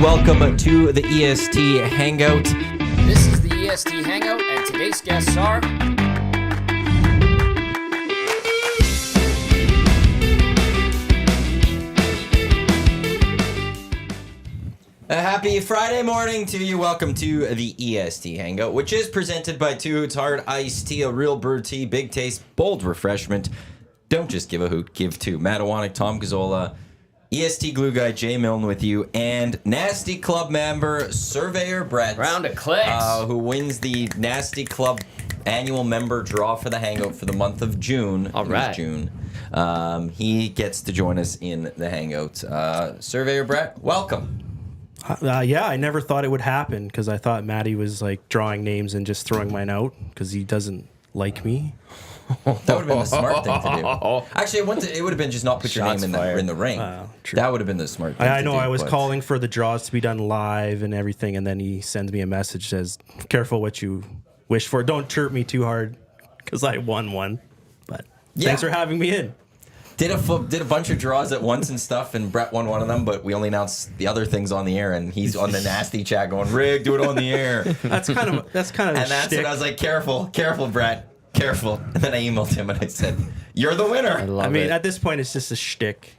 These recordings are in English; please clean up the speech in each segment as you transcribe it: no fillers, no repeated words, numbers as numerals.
Welcome to the EST Hangout. This is the EST Hangout, and today's guests are... A happy Friday morning to you. Welcome to the EST Hangout, which is presented by Hoots Hard Iced Tea, a real brew tea, big taste, bold refreshment. Don't just give a hoot, give two. Matt Iwanyk, Tom Gazzola, EST Glue Guy, Jay Milne with you, and Nasty Club member, Surveyor Brett. Round of clicks. Who wins the Nasty Club annual member draw for the Hangout for the month of June. All right. June. He gets to join us in the Hangout. Surveyor Brett, welcome. Yeah, I never thought it would happen because I thought Matty was like drawing names and just throwing mine out because he doesn't like me. That would have been the smart thing to do. Actually, it would have been just not put your Shots name fired. in the ring. True. That would have been the smart thing I to know do, I was but- calling for the draws to be done live and everything, and then he sends me a message says, "Careful what you wish for. Don't chirp me too hard because I won one." But thanks for having me in. Did a bunch of draws at once and stuff, and Brett won one of them, but we only announced the other things on the air, and he's on the nasty chat going, "Rig, do it on the air." That's kind of And that's shtick. it. I was like, careful, Brett, careful. And then I emailed him and I said, "You're the winner." I mean, at this point, it's just a shtick.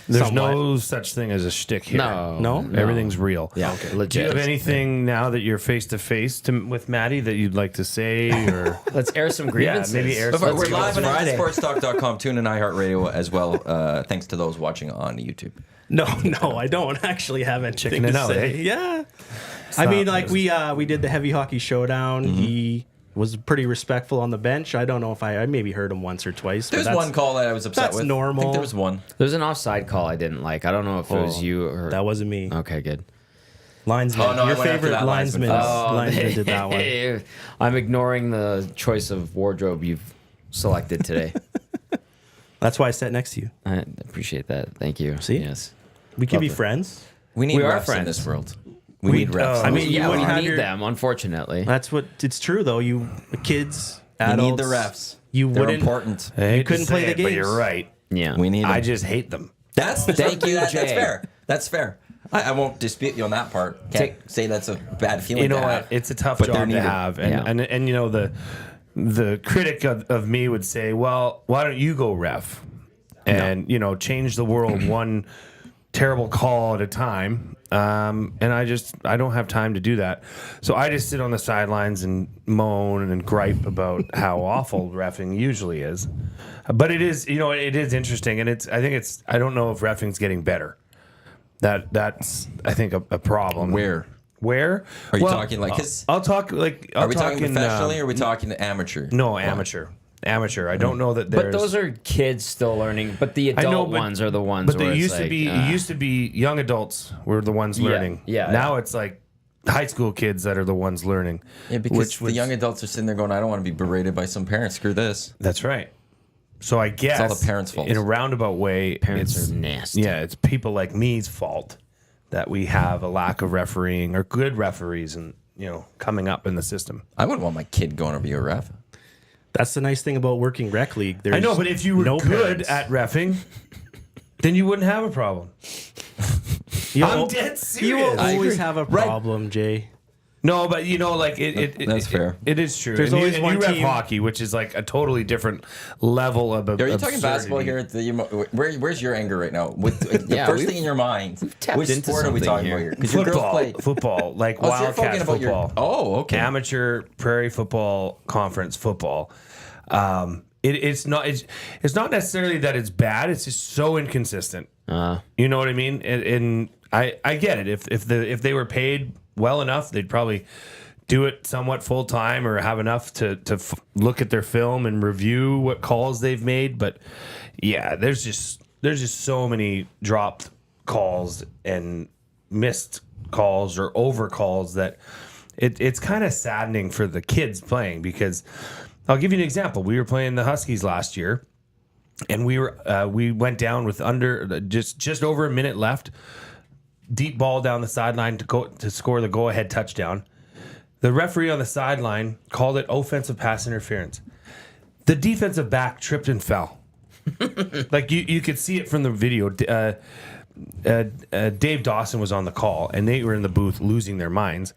There's Somewhat. no such thing as a shtick here. No? Everything's real. Yeah, Do you legit. have anything now that you're face to face with Maddie that you'd like to say, or Let's air some grievances. maybe air We're some- live on Friday. EdmontonSportsTalk.com, tune in iHeartRadio as well. Thanks to those watching on YouTube. No, I don't actually have anything Checking it to out, say. eh? Yeah, I mean, like we did the heavy hockey showdown. He was pretty respectful on the bench. I don't know if I maybe heard him once or twice. but There's that's- one call that I was upset that's with. I normal. think there was one. There's an offside call I didn't like. I don't know if it was you or... That wasn't me. Okay, good. Linesman. Oh, no, I Your went after favorite that linesman. linesman did that one. I'm ignoring the choice of wardrobe you've selected today. That's why I sat next to you. I appreciate that. Thank you. See? Yes. We can be Lovely. friends. We need We are refs in friends. this world. We need refs. I mean, you Yeah, we wouldn't have need your. them, unfortunately. That's what it's true though. You kids, we adults. need the refs. You They're wouldn't. important. I hate You couldn't to say play the it, but games. you're right. Yeah. We need them. I just hate them. Thank you, That's Jay. fair. That's fair. I won't dispute you on that part. Can't say that's a bad feeling You know to what? have. It's a tough but they're job to needed. have, and Yeah. and you know the critic of me would say, well, why don't you go ref, and change the world one terrible call at a time. And I don't have time to do that. So I just sit on the sidelines and moan and gripe about how awful reffing usually is. But it is, it is interesting. And I don't know if reffing's getting better. That's I think a problem. Where? Where? Are you talking like? 'Cause I'll talk like. are we talking professionally or are we talking amateur? No, amateur. Amateur. I don't know that there's. But those are kids still learning. But the adult ones are the ones. But where they it's used to like, be. It used to be young adults were the ones learning. yeah, Now it's like high school kids that are the ones learning. Yeah, because the young adults are sitting there going, "I don't want to be berated by some parents. Screw this." That's right. So I guess all the parents' fault. In a roundabout way, Parents it's, are nasty. Yeah, it's people like me's fault that we have a lack of refereeing or good referees and coming up in the system. I wouldn't want my kid going to be a ref. That's the nice thing about working rec league. There's I know, but if you were no good parents. at reffing, then you wouldn't have a problem. I'm dead serious. You will I always agree. have a problem, Jay. No, but it That's fair. It is true. There's and always you one ref team- hockey, which is like a totally different level of. Are you talking absurdity. basketball here? Where's your anger right now? The Yeah, first we've thing in your mind. tapped Which into sport are we something talking here. about here? Because your girls play. Football, like Oh, so you're talking Wildcat about football. okay. Amateur Prairie Football Conference football. It's not necessarily that it's bad. It's just so inconsistent. You know what I mean? And I get it. If they were paid well enough, they'd probably do it somewhat full time or have enough to look at their film and review what calls they've made. But yeah, there's just so many dropped calls and missed calls or over calls that it's kind of saddening for the kids playing. Because I'll give you an example. We were playing the Huskies last year, and we went down with under just over a minute left. Deep ball down the sideline to score the go-ahead touchdown. The referee on the sideline called it offensive pass interference. The defensive back tripped and fell. Like you could see it from the video. Dave Dawson was on the call, and they were in the booth losing their minds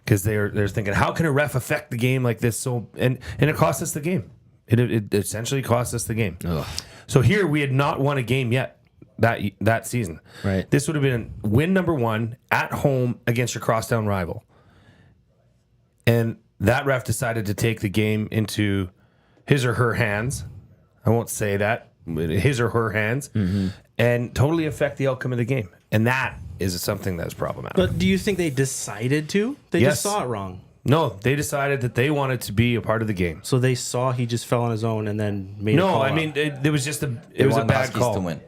because they're thinking, how can a ref affect the game like this? So and it cost us the game. It essentially cost us the game. Ugh. So here we had not won a game yet that season. Right. This would have been win number 1 at home against your crosstown rival, and that ref decided to take the game into his or her hands. I won't say that. His or her hands, and totally affect the outcome of the game. And that is something that's problematic. But do you think they decided to? They Yes. just saw it wrong. No, they decided that they wanted to be a part of the game. So they saw he just fell on his own and then made a No, call I out. mean, it was just it They was a want the bad Huskies call. to win.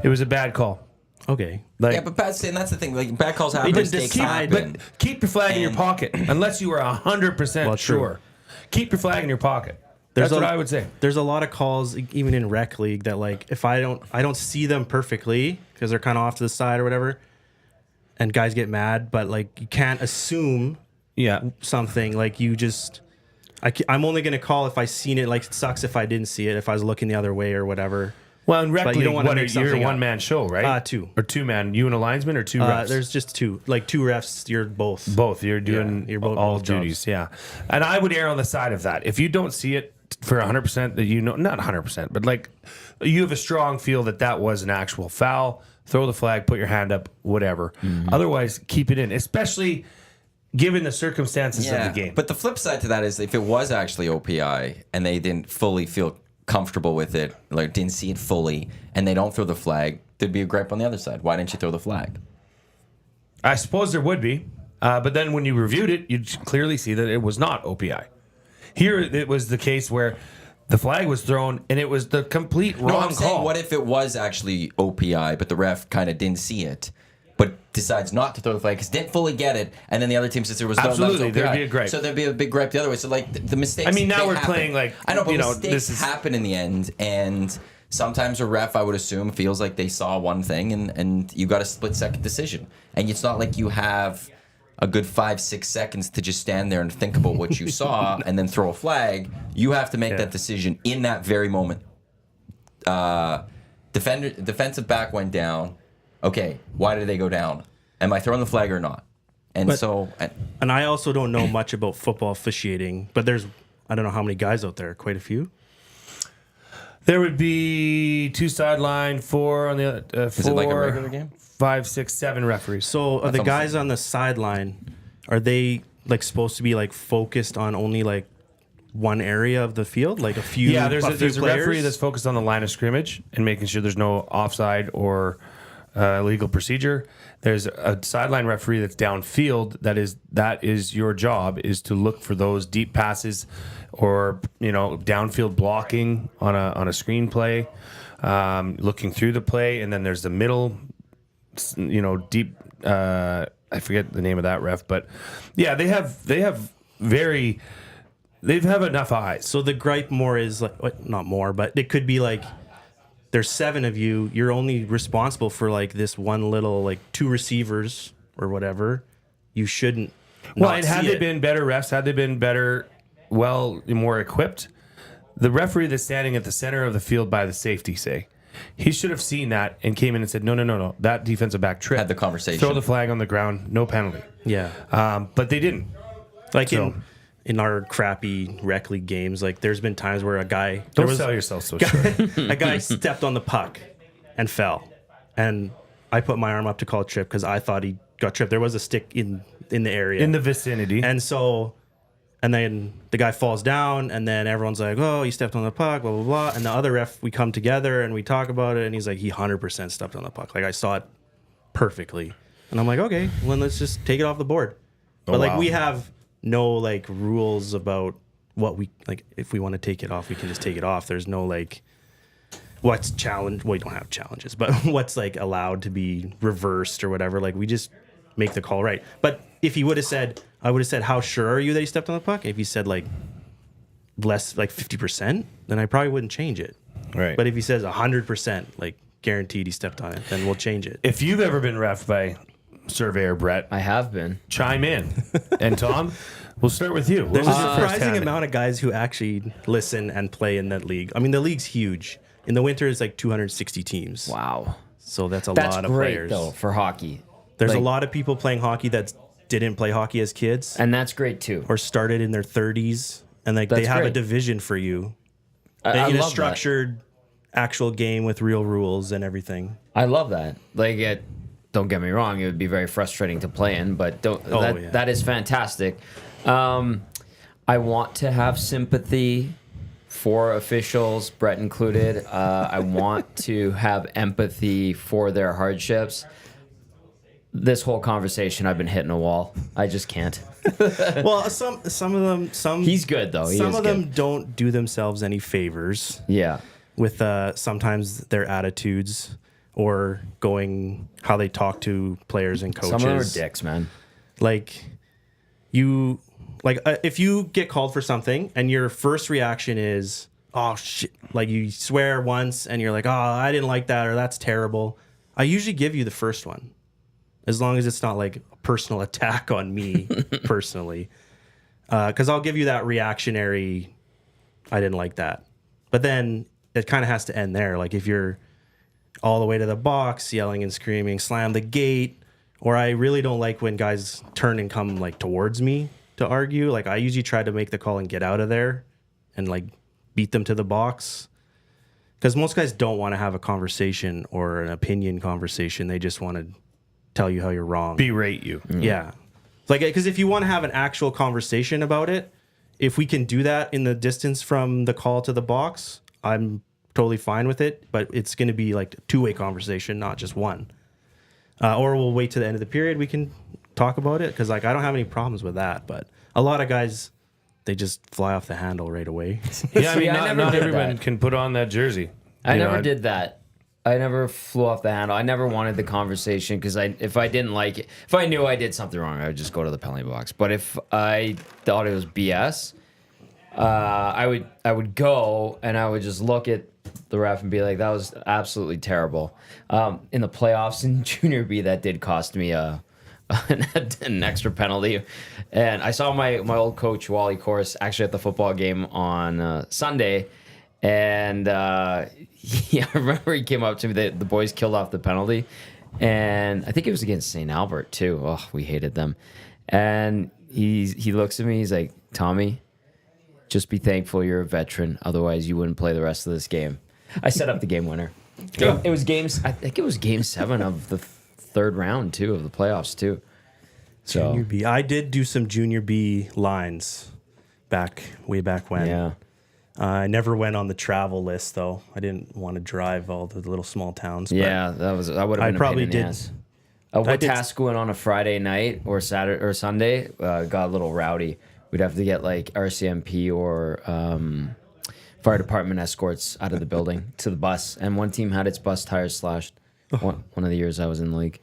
It was a bad call. Okay. Like, Yeah, but and that's the thing. Like bad calls happen, didn't mistakes decide, happen. but keep your flag in your And- pocket unless you are 100% Well, true. sure. Keep your flag in your pocket. There's That's what a- I would say. There's a lot of calls, even in rec league, that like if I don't see them perfectly because they're kind of off to the side or whatever, and guys get mad. But like you can't assume Yeah. something. Like you just, I'm only gonna call if I seen it. Like it sucks if I didn't see it. If I was looking the other way or whatever. Well, in rec But you league, don't wanna what, make you're a something up. one-man show, right? 2. Or two-man. You and a linesman or two refs? There's just 2, like 2 refs. You're both. Both. You're doing you're both- all both jobs. duties. Yeah. And I would err on the side of that. If you don't see it for 100%, that you know, not 100%, but like you have a strong feel that was an actual foul, throw the flag, put your hand up, whatever. Otherwise, keep it in, especially given the circumstances of the game. But the flip side to that is if it was actually OPI and they didn't fully feel comfortable with it, like didn't see it fully, and they don't throw the flag, there'd be a gripe on the other side. Why didn't you throw the flag? I suppose there would be. But then when you reviewed it, you'd clearly see that it was not OPI. Here, it was the case where the flag was thrown and it was the complete wrong No, I'm call. saying, what if it was actually OPI, but the ref kind of didn't see it, but decides not to throw the flag because didn't fully get it, and then the other team says there was Absolutely, no, that was there'd OPI. be a gripe. So there'd be a big gripe the other way. So like the mistakes. I mean, now they we're happen. playing like, I know, but you know, mistakes this is- happen in the end, and sometimes a ref, I would assume, feels like they saw one thing, and you got a split-second decision, and it's not like you have a good 5-6 seconds to just stand there and think about what you saw and then throw a flag. You have to make that decision in that very moment. Defensive back went down. Okay, why did they go down? Am I throwing the flag or not? And But- so, And I also don't know much about football officiating, but I don't know how many guys out there. Quite a few. There would be 2 sideline, 4 on the other. is it like a regular game? 5, 6, 7 referees. So are the almost guys on the sideline, are they like supposed to be like focused on only like one area of the field, like a few? Yeah, there's a players? referee that's focused on the line of scrimmage and making sure there's no offside or illegal procedure. There's a sideline referee that's downfield. That is your job, is to look for those deep passes or downfield blocking on a screenplay, looking through the play, and then there's the middle, deep. I forget the name of that ref, but yeah, they have enough eyes. So the gripe more is like not more, but it could be like there's 7 of you. You're only responsible for like this one little like 2 receivers or whatever. You shouldn't. Well, not and had see they it. been better refs, had they been better, more equipped, the referee that's standing at the center of the field by the safety, say, he should have seen that and came in and said, no, that defensive back trip. Had the conversation. Throw the flag on the ground, no penalty. Yeah. But they didn't. Like So- in our crappy rec league games, like there's been times where Don't sell yourself so short. a guy stepped on the puck and fell, and I put my arm up to call a trip because I thought he got tripped. There was a stick in the area, In the vicinity. and then the guy falls down, and then everyone's like, "Oh, he stepped on the puck," blah blah blah. And the other ref, we come together and we talk about it, and he's like, "He 100% stepped on the puck. Like I saw it perfectly." And I'm like, "Okay, well then let's just take it off the board." But like wow. we have no like rules about what we like. If we want to take it off, we can just take it off. There's no like what's challenge. Well, we don't have challenges, but what's like allowed to be reversed or whatever. Like we just make the call right. But if he would have said, I would have said, "How sure are you that he stepped on the puck?" If he said like less, like 50%, then I probably wouldn't change it. Right. But if he says 100%, like guaranteed he stepped on it, then we'll change it. If you've ever been ref by Surveyor Brett, I have been. chime in. And Tom, we'll start with you. What There's was a your surprising firsthand? amount of guys who actually listen and play in that league. I mean, the league's huge. In the winter, it's like 260 teams. Wow. So that's a That's lot of great players. though for hockey. There's a Like- lot of people playing hockey that didn't play hockey as kids And that's great too. or started in their 30s, and like they That's have a great. division for you I in a love that. structured actual game with real rules and everything. I love that. Like, don't get me wrong, it would be very frustrating to play in, but yeah. that is fantastic. I want to have sympathy for officials, Brett included. I want to have empathy for their hardships. This whole conversation, I've been hitting a wall. I just can't. Well, some of them, He's good though. He some is of them good. don't do themselves any favors Yeah. with sometimes their attitudes or how they talk to players and coaches. Some of them are dicks, man. Like if you get called for something and your first reaction is, oh shit, like you swear once and you're like, oh, I didn't like that, or that's terrible, I usually give you the first one, as long as it's not like a personal attack on me personally, because I'll give you that reactionary, I didn't like that. But then it kind of has to end there. Like if you're all the way to the box yelling and screaming, slam the gate, or I really don't like when guys turn and come like towards me to argue. Like I usually try to make the call and get out of there and like beat them to the box, because most guys don't want to have a conversation or an opinion conversation. They just want to tell you how you're wrong. Berate you. Yeah. Like, because if you want to have an actual conversation about it, if we can do that in the distance from the call to the box, I'm totally fine with it. But it's going to be like a two-way conversation, not just one. Or we'll wait to the end of the period. We can talk about it, because like I don't have any problems with that. But a lot of guys, they just fly off the handle right away. Yeah, I See, mean, I not, never not did everyone that. can put on that jersey. I You never know, did that. I never flew off the handle. I never wanted the conversation, because if I didn't like it, if I knew I did something wrong, I would just go to the penalty box. But if I thought it was BS, I would go and I would just look at the ref and be like, that was absolutely terrible. In the playoffs in Junior B, that did cost me an extra penalty. And I saw my old coach, Wally Course, actually at the football game on Sunday. And I remember he came up to me. The boys killed off the penalty. And I think it was against St. Albert, too. Oh, we hated them. And he looks at me. He's like, Tommy, just be thankful you're a veteran. Otherwise, you wouldn't play the rest of this game. I set up the game winner. It was I think it was game 7 of the third round, too, of the playoffs, too. So, Junior B. I did do some Junior B lines way back when. yeah. I never went on the travel list, though. I didn't want to drive all the little small towns. But Yeah, that would have I been probably a pain in the did. ass. I did- Wetaskiwin on a Friday night or Saturday or Sunday got a little rowdy. We'd have to get like RCMP or fire department escorts out of the building to the bus. And one team had its bus tires slashed. One of the years I was in the league.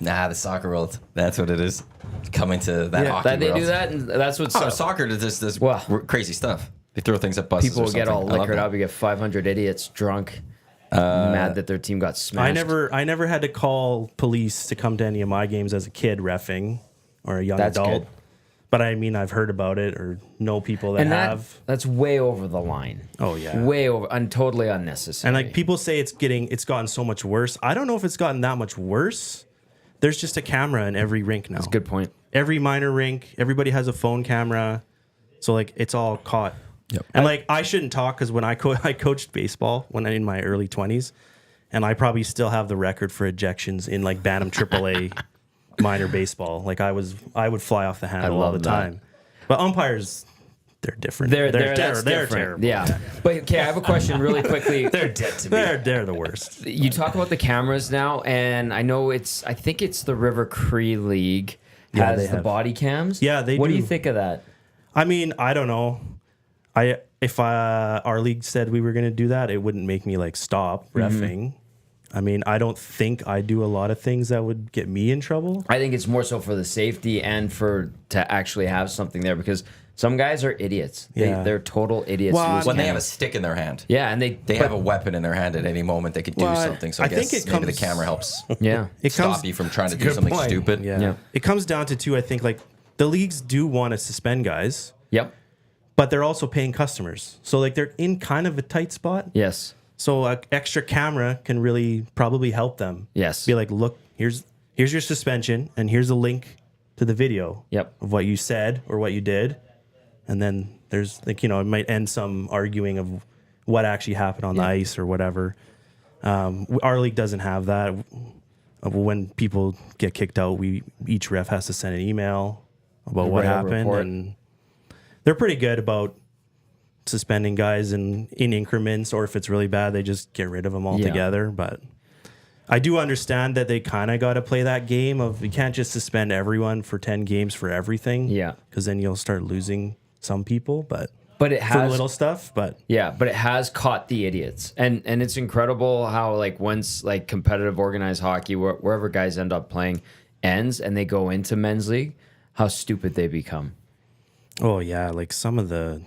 Nah, the soccer world. That's what it is. Coming to that hockey That they world. do that, and that's what's Oh, soccer does this Well- crazy stuff. They throw things at buses. people or will get all something. I love liquored that. up. You get 500 idiots drunk, mad that their team got smashed. I never had to call police to come to any of my games as a kid reffing or a young That's adult. good. But I mean, I've heard about it or know people that and have. that's way over the line. Oh, yeah. Way over, and totally unnecessary. And like people say it's gotten so much worse. I don't know if it's gotten that much worse. There's just a camera in every rink now. That's a good point. Every minor rink, everybody has a phone camera. So like it's all caught. Yep. And like I shouldn't talk, because when I coached baseball when in my early 20s, and I probably still have the record for ejections in like Bantam AAA minor baseball. Like I would fly off the handle all the love that. time. But umpires, they're different. They're they're different. terrible. Yeah. But okay, I have a question really quickly. they're dead to me. They're the worst. You talk about the cameras now, and I know I think it's the River Cree League Yeah, has they the have. body cams. Yeah, they What do you do. think of that? I mean, I don't know. If our league said we were going to do that, it wouldn't make me like stop reffing. I mean, I don't think I do a lot of things that would get me in trouble. I think it's more so for the safety and to actually have something there, because some guys are idiots. Yeah. They're total idiots. Well, who use When they have a cameras. stick in their hand. Yeah, and They have a weapon in their hand at any moment. They could do Well, something. So I I guess think it maybe the comes- camera helps yeah. It stop comes, you from trying to do good something point. stupid. yeah. It comes down to two. I think like the leagues do want to suspend guys, Yep. but they're also paying customers. So like they're in kind of a tight spot. Yes. So an extra camera can really probably help them. Yes. Be like, look, here's your suspension, and here's a link to the video Yep. of what you said or what you did. And then there's like, it might end some arguing of what actually happened on the ice or whatever. Our league doesn't have that. When people get kicked out, each ref has to send an email about what happened, and they're pretty good about suspending guys in increments, or if it's really bad, they just get rid of them altogether. But I do understand that they kind of got to play that game of you can't just suspend everyone for 10 games for everything. Yeah. Because then you'll start losing some people, but it for has little stuff. But but it has caught the idiots, and it's incredible how like once like competitive organized hockey, wherever guys end up playing, ends and they go into men's league, how stupid they become. oh yeah, like some of the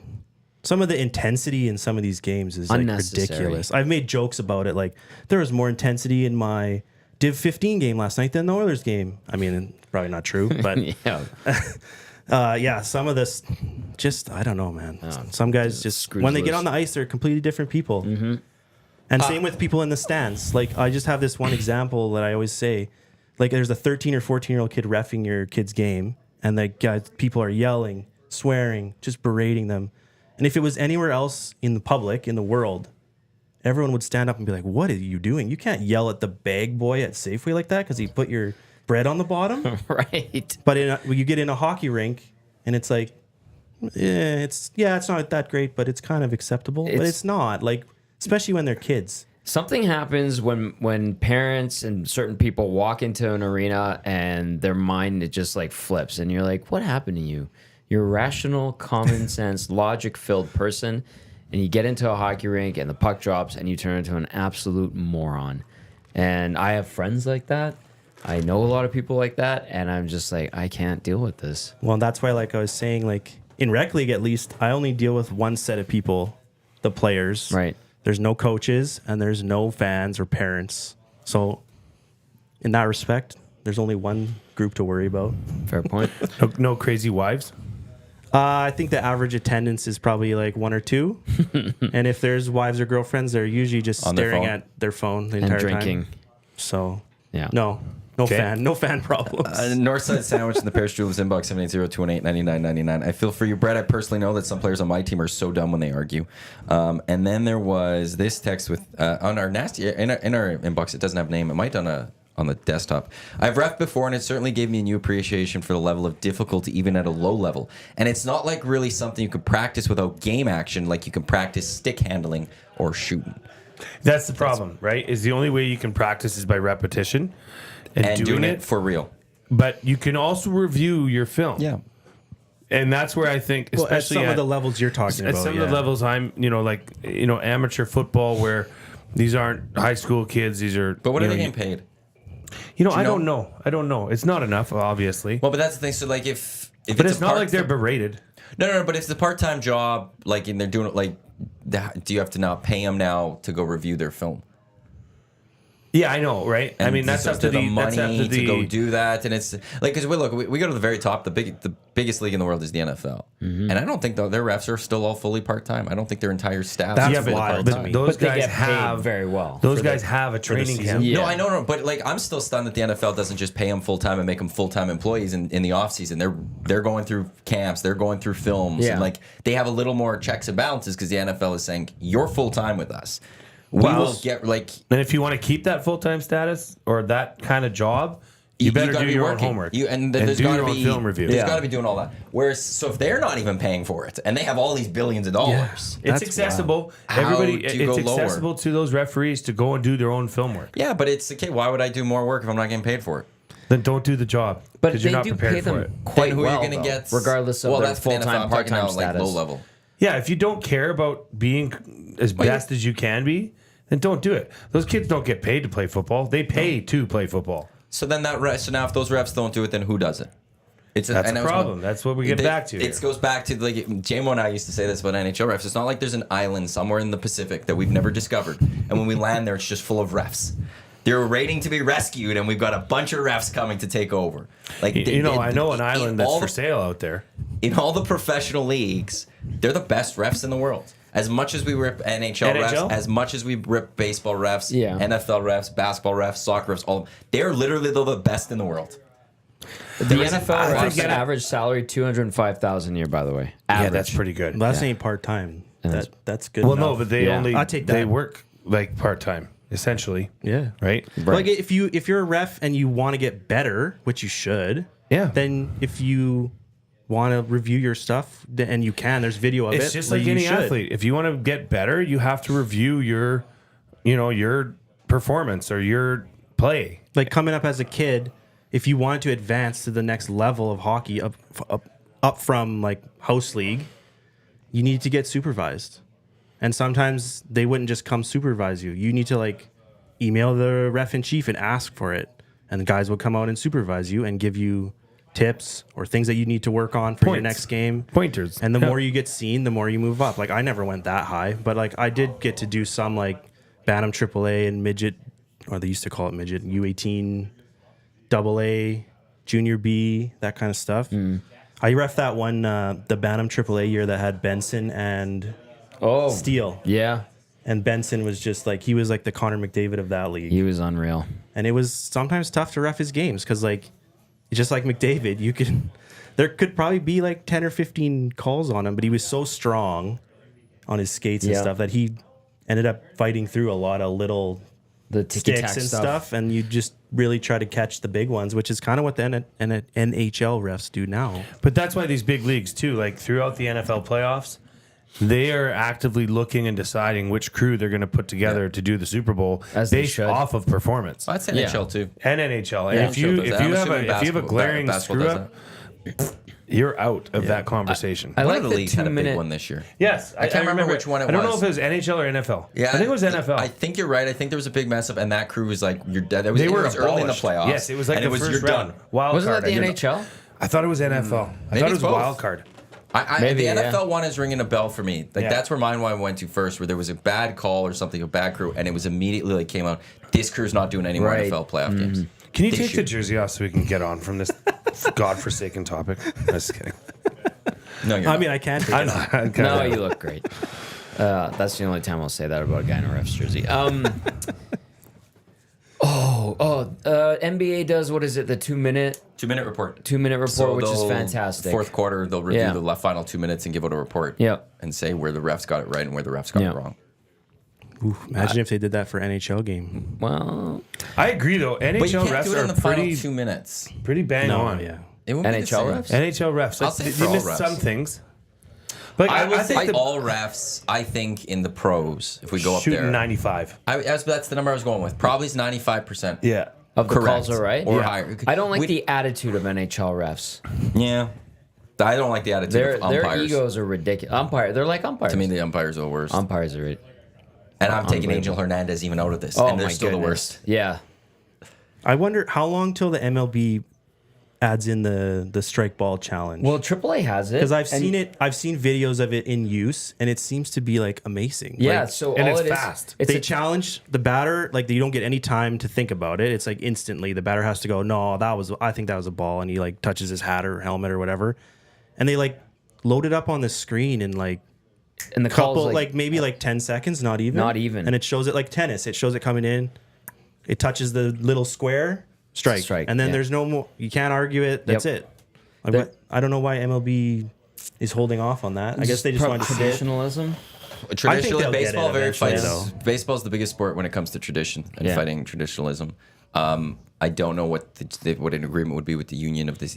intensity in some of these games is like Unnecessary. ridiculous. I've made jokes about it. Like there was more intensity in my Div 15 game last night than the Oilers game. I mean, probably not true, but some of this just I don't know, man. Some guys just when they get on the ice, they're completely different people. Mm-hmm. And same with people in the stands. Like I just have this one example that I always say. Like there's a 13 or 14-year-old kid reffing your kid's game, and the guys, people are yelling, swearing, just berating them. And if it was anywhere else in the public, in the world, everyone would stand up and be like, what are you doing? You can't yell at the bag boy at Safeway like that because he put your bread on the bottom. Right. But when you get in a hockey rink and it's like, it's not that great, but it's kind of acceptable. But it's not, like, especially when they're kids. Something happens when parents and certain people walk into an arena and their mind, it just like flips. And you're like, what happened to you? You're a rational, common sense, logic-filled person, and you get into a hockey rink and the puck drops and you turn into an absolute moron. And I have friends like that. I know a lot of people like that, and I'm just like, I can't deal with this. Well, that's why, like I was saying, like in rec league at least, I only deal with one set of people, the players. Right. There's no coaches and there's no fans or parents. So in that respect, there's only one group to worry about. Fair point. No crazy wives. I think the average attendance is probably like 1 or 2. And if there's wives or girlfriends, they're usually just On their staring phone. at their phone the And entire drinking. time. So Yeah. no fan problems. Northside Sandwich in the Parish Jewels inbox 780-218-9999. I feel for you, Brett. I personally know that some players on my team are so dumb when they argue. And then there was this text with on our nasty in our inbox. It doesn't have a name. It might on the desktop. I've reffed before, and it certainly gave me a new appreciation for the level of difficulty, even at a low level. And it's not like really something you could practice without game action, like you can practice stick handling or shooting. That's the problem, right? Is the only way you can practice is by repetition and doing it for real. But you can also review your film. Yeah. And that's where I think, Well, at especially some of the levels you're talking at about. some of the levels I'm, amateur football where these aren't high school kids. These are. But what are they getting paid? I don't know. I don't know. It's not enough, obviously. Well, but that's the thing. So, like, if But it's a not like they're berated. No, but if it's a part-time job, like, and they're doing it, like, do you have to now pay them now to go review their film? Yeah, I know, right? And I mean, that's so up to the money that's up to to go do that, and it's like because we go to the very top. The biggest league in the world is the NFL, and I don't think their refs are still all fully part-time. I don't think their entire staff. That's is fully wild to part-time. me. Those But they guys get paid have very well. Those guys have a training season. camp. Yeah. No, I know, but like I'm still stunned that the NFL doesn't just pay them full time and make them full time employees in the off season. They're going through camps, they're going through films, Yeah. and like they have a little more checks and balances because the NFL is saying you're full time with us. We will get like. And if you want to keep that full-time status or that kind of job, you better gotta do be your own working. homework. And do there's got your to own be film review. There's got to be doing all that. Whereas, so if they're not even paying for it and they have all these billions of dollars, It's accessible. How Everybody, do you it's go lower? accessible to those referees to go and do their own film work. yeah, but it's okay. Why would I do more work if I'm not getting paid for it? Then don't do the job But because they you're not do prepared pay for them it. quite Then who well, are you going to though, get? regardless of well, their that's the NFL. full-time, I'm talking part-time about, like, status. low level. Yeah, if you don't care about being as best as you can be, then don't do it. Those kids don't get paid to play football. They pay to play football. So then so now if those refs don't do it, then who does it? That's a problem. That's what we get back to. It goes back to like JMO and I used to say this about NHL refs. It's not like there's an island somewhere in the Pacific that we've never discovered, and when we land there, it's just full of refs. They're waiting to be rescued, and we've got a bunch of refs coming to take over. Like I know an island that's all for sale out there. in all the professional leagues, they're the best refs in the world. As much as we rip NHL refs, as much as we rip baseball refs, NFL refs, basketball refs, soccer refs, all they're literally the best in the world. The NFL refs average salary $205,000 a year, by the way. Average. Yeah, that's pretty good. That's ain't part time. That's good. Well, enough. no, but they only I'll take that. they work like part time, essentially. Yeah. Right. Like if you're a ref and you want to get better, which you should, then if you want to review your stuff and you can, there's video of it. It's just like any athlete. If you want to get better, you have to review your performance or your play. Like coming up as a kid, if you wanted to advance to the next level of hockey, up from like house league, you need to get supervised. And sometimes they wouldn't just come supervise you. You need to like email the ref in chief and ask for it. And the guys will come out and supervise you and give you tips or things that you need to work on for your next game. Pointers. And the more you get seen, the more you move up. Like I never went that high, but like I did get to do some like Bantam AAA and midget, or they used to call it midget, U18, AA, Junior B, that kind of stuff. I ref that one, the Bantam AAA year that had Benson and Steele. Yeah. And Benson was just like, he was like the Connor McDavid of that league. He was unreal. And it was sometimes tough to ref his games because like, just like McDavid, there could probably be like 10 or 15 calls on him, but he was so strong on his skates and stuff that he ended up fighting through a lot of little sticks and stuff. And you just really try to catch the big ones, which is kind of what the NHL refs do now. But that's why these big leagues too, like throughout the NFL playoffs, they are actively looking and deciding which crew they're going to put together to do the Super Bowl based off of performance. Well, that's NHL too, and NHL. And if you have a glaring screw up, you're out of that conversation. I like the leagues had a big one this year. Yes, I can't remember which one it was. I don't know if it was NHL or NFL. Yeah, I think it was NFL. I think you're right. I think there was a big mess up, and that crew was like, "You're dead." It was early in the playoffs. Yes, it was like and the it was first you're round. done. Wasn't that the NHL? I thought it was NFL. I thought it was wild card. The NFL one is ringing a bell for me. Like that's where mine went to first, where there was a bad call or something, a bad crew, and it was immediately like came out. This crew's not doing any more NFL playoff games. Can you take the jersey off so we can get on from this godforsaken topic? I'm just kidding. No, I mean I can't. Take it off. No, you look great. That's the only time I'll say that about a guy in a ref's jersey. NBA does, what is it, the 2 minute? 2 minute report. 2 minute report, So which is fantastic. Fourth quarter, they'll review the final 2 minutes and give out a report. And say where the refs got it right and where the refs got it wrong. Ooh, imagine if they did that for an NHL game. Well, I agree though. NHL but you can't refs do it in the are final 2 minutes. pretty bang on. Yeah. It won't be the NHL same. refs? NHL refs. I'll say for you all missed refs. some things. But I think think all refs. I think in the pros, if we go up shooting there, 95. That's the number I was going with. Probably is 95%. Yeah. of the calls are right. Or higher. I don't like the attitude of NHL refs. Yeah. I don't like the attitude of umpires. Their egos are ridiculous. They're like umpires. To me, the umpires are the worst. Umpires are. And I'm taking Angel Hernandez even out of this, and they're still the worst. Yeah. I wonder how long till the MLB adds in the strike ball challenge. Well, AAA has it because I've seen it. I've seen videos of it in use, and it seems to be like amazing. Yeah, like, so and all it's it is, fast. they challenge the batter, like you don't get any time to think about it. It's like instantly the batter has to go, no, I think that was a ball, and he like touches his hat or helmet or whatever, and they like load it up on the screen in like and the couple calls like maybe like 10 seconds, not even, and it shows it like tennis. It shows it coming in, it touches the little square, strike, and then there's no more. You can't argue it. That's it. Like, I don't know why MLB is holding off on that. I guess they just want to traditionalism. Traditionally, baseball very fights. Though. Baseball's the biggest sport when it comes to tradition and fighting traditionalism. I don't know what an agreement would be with the union of the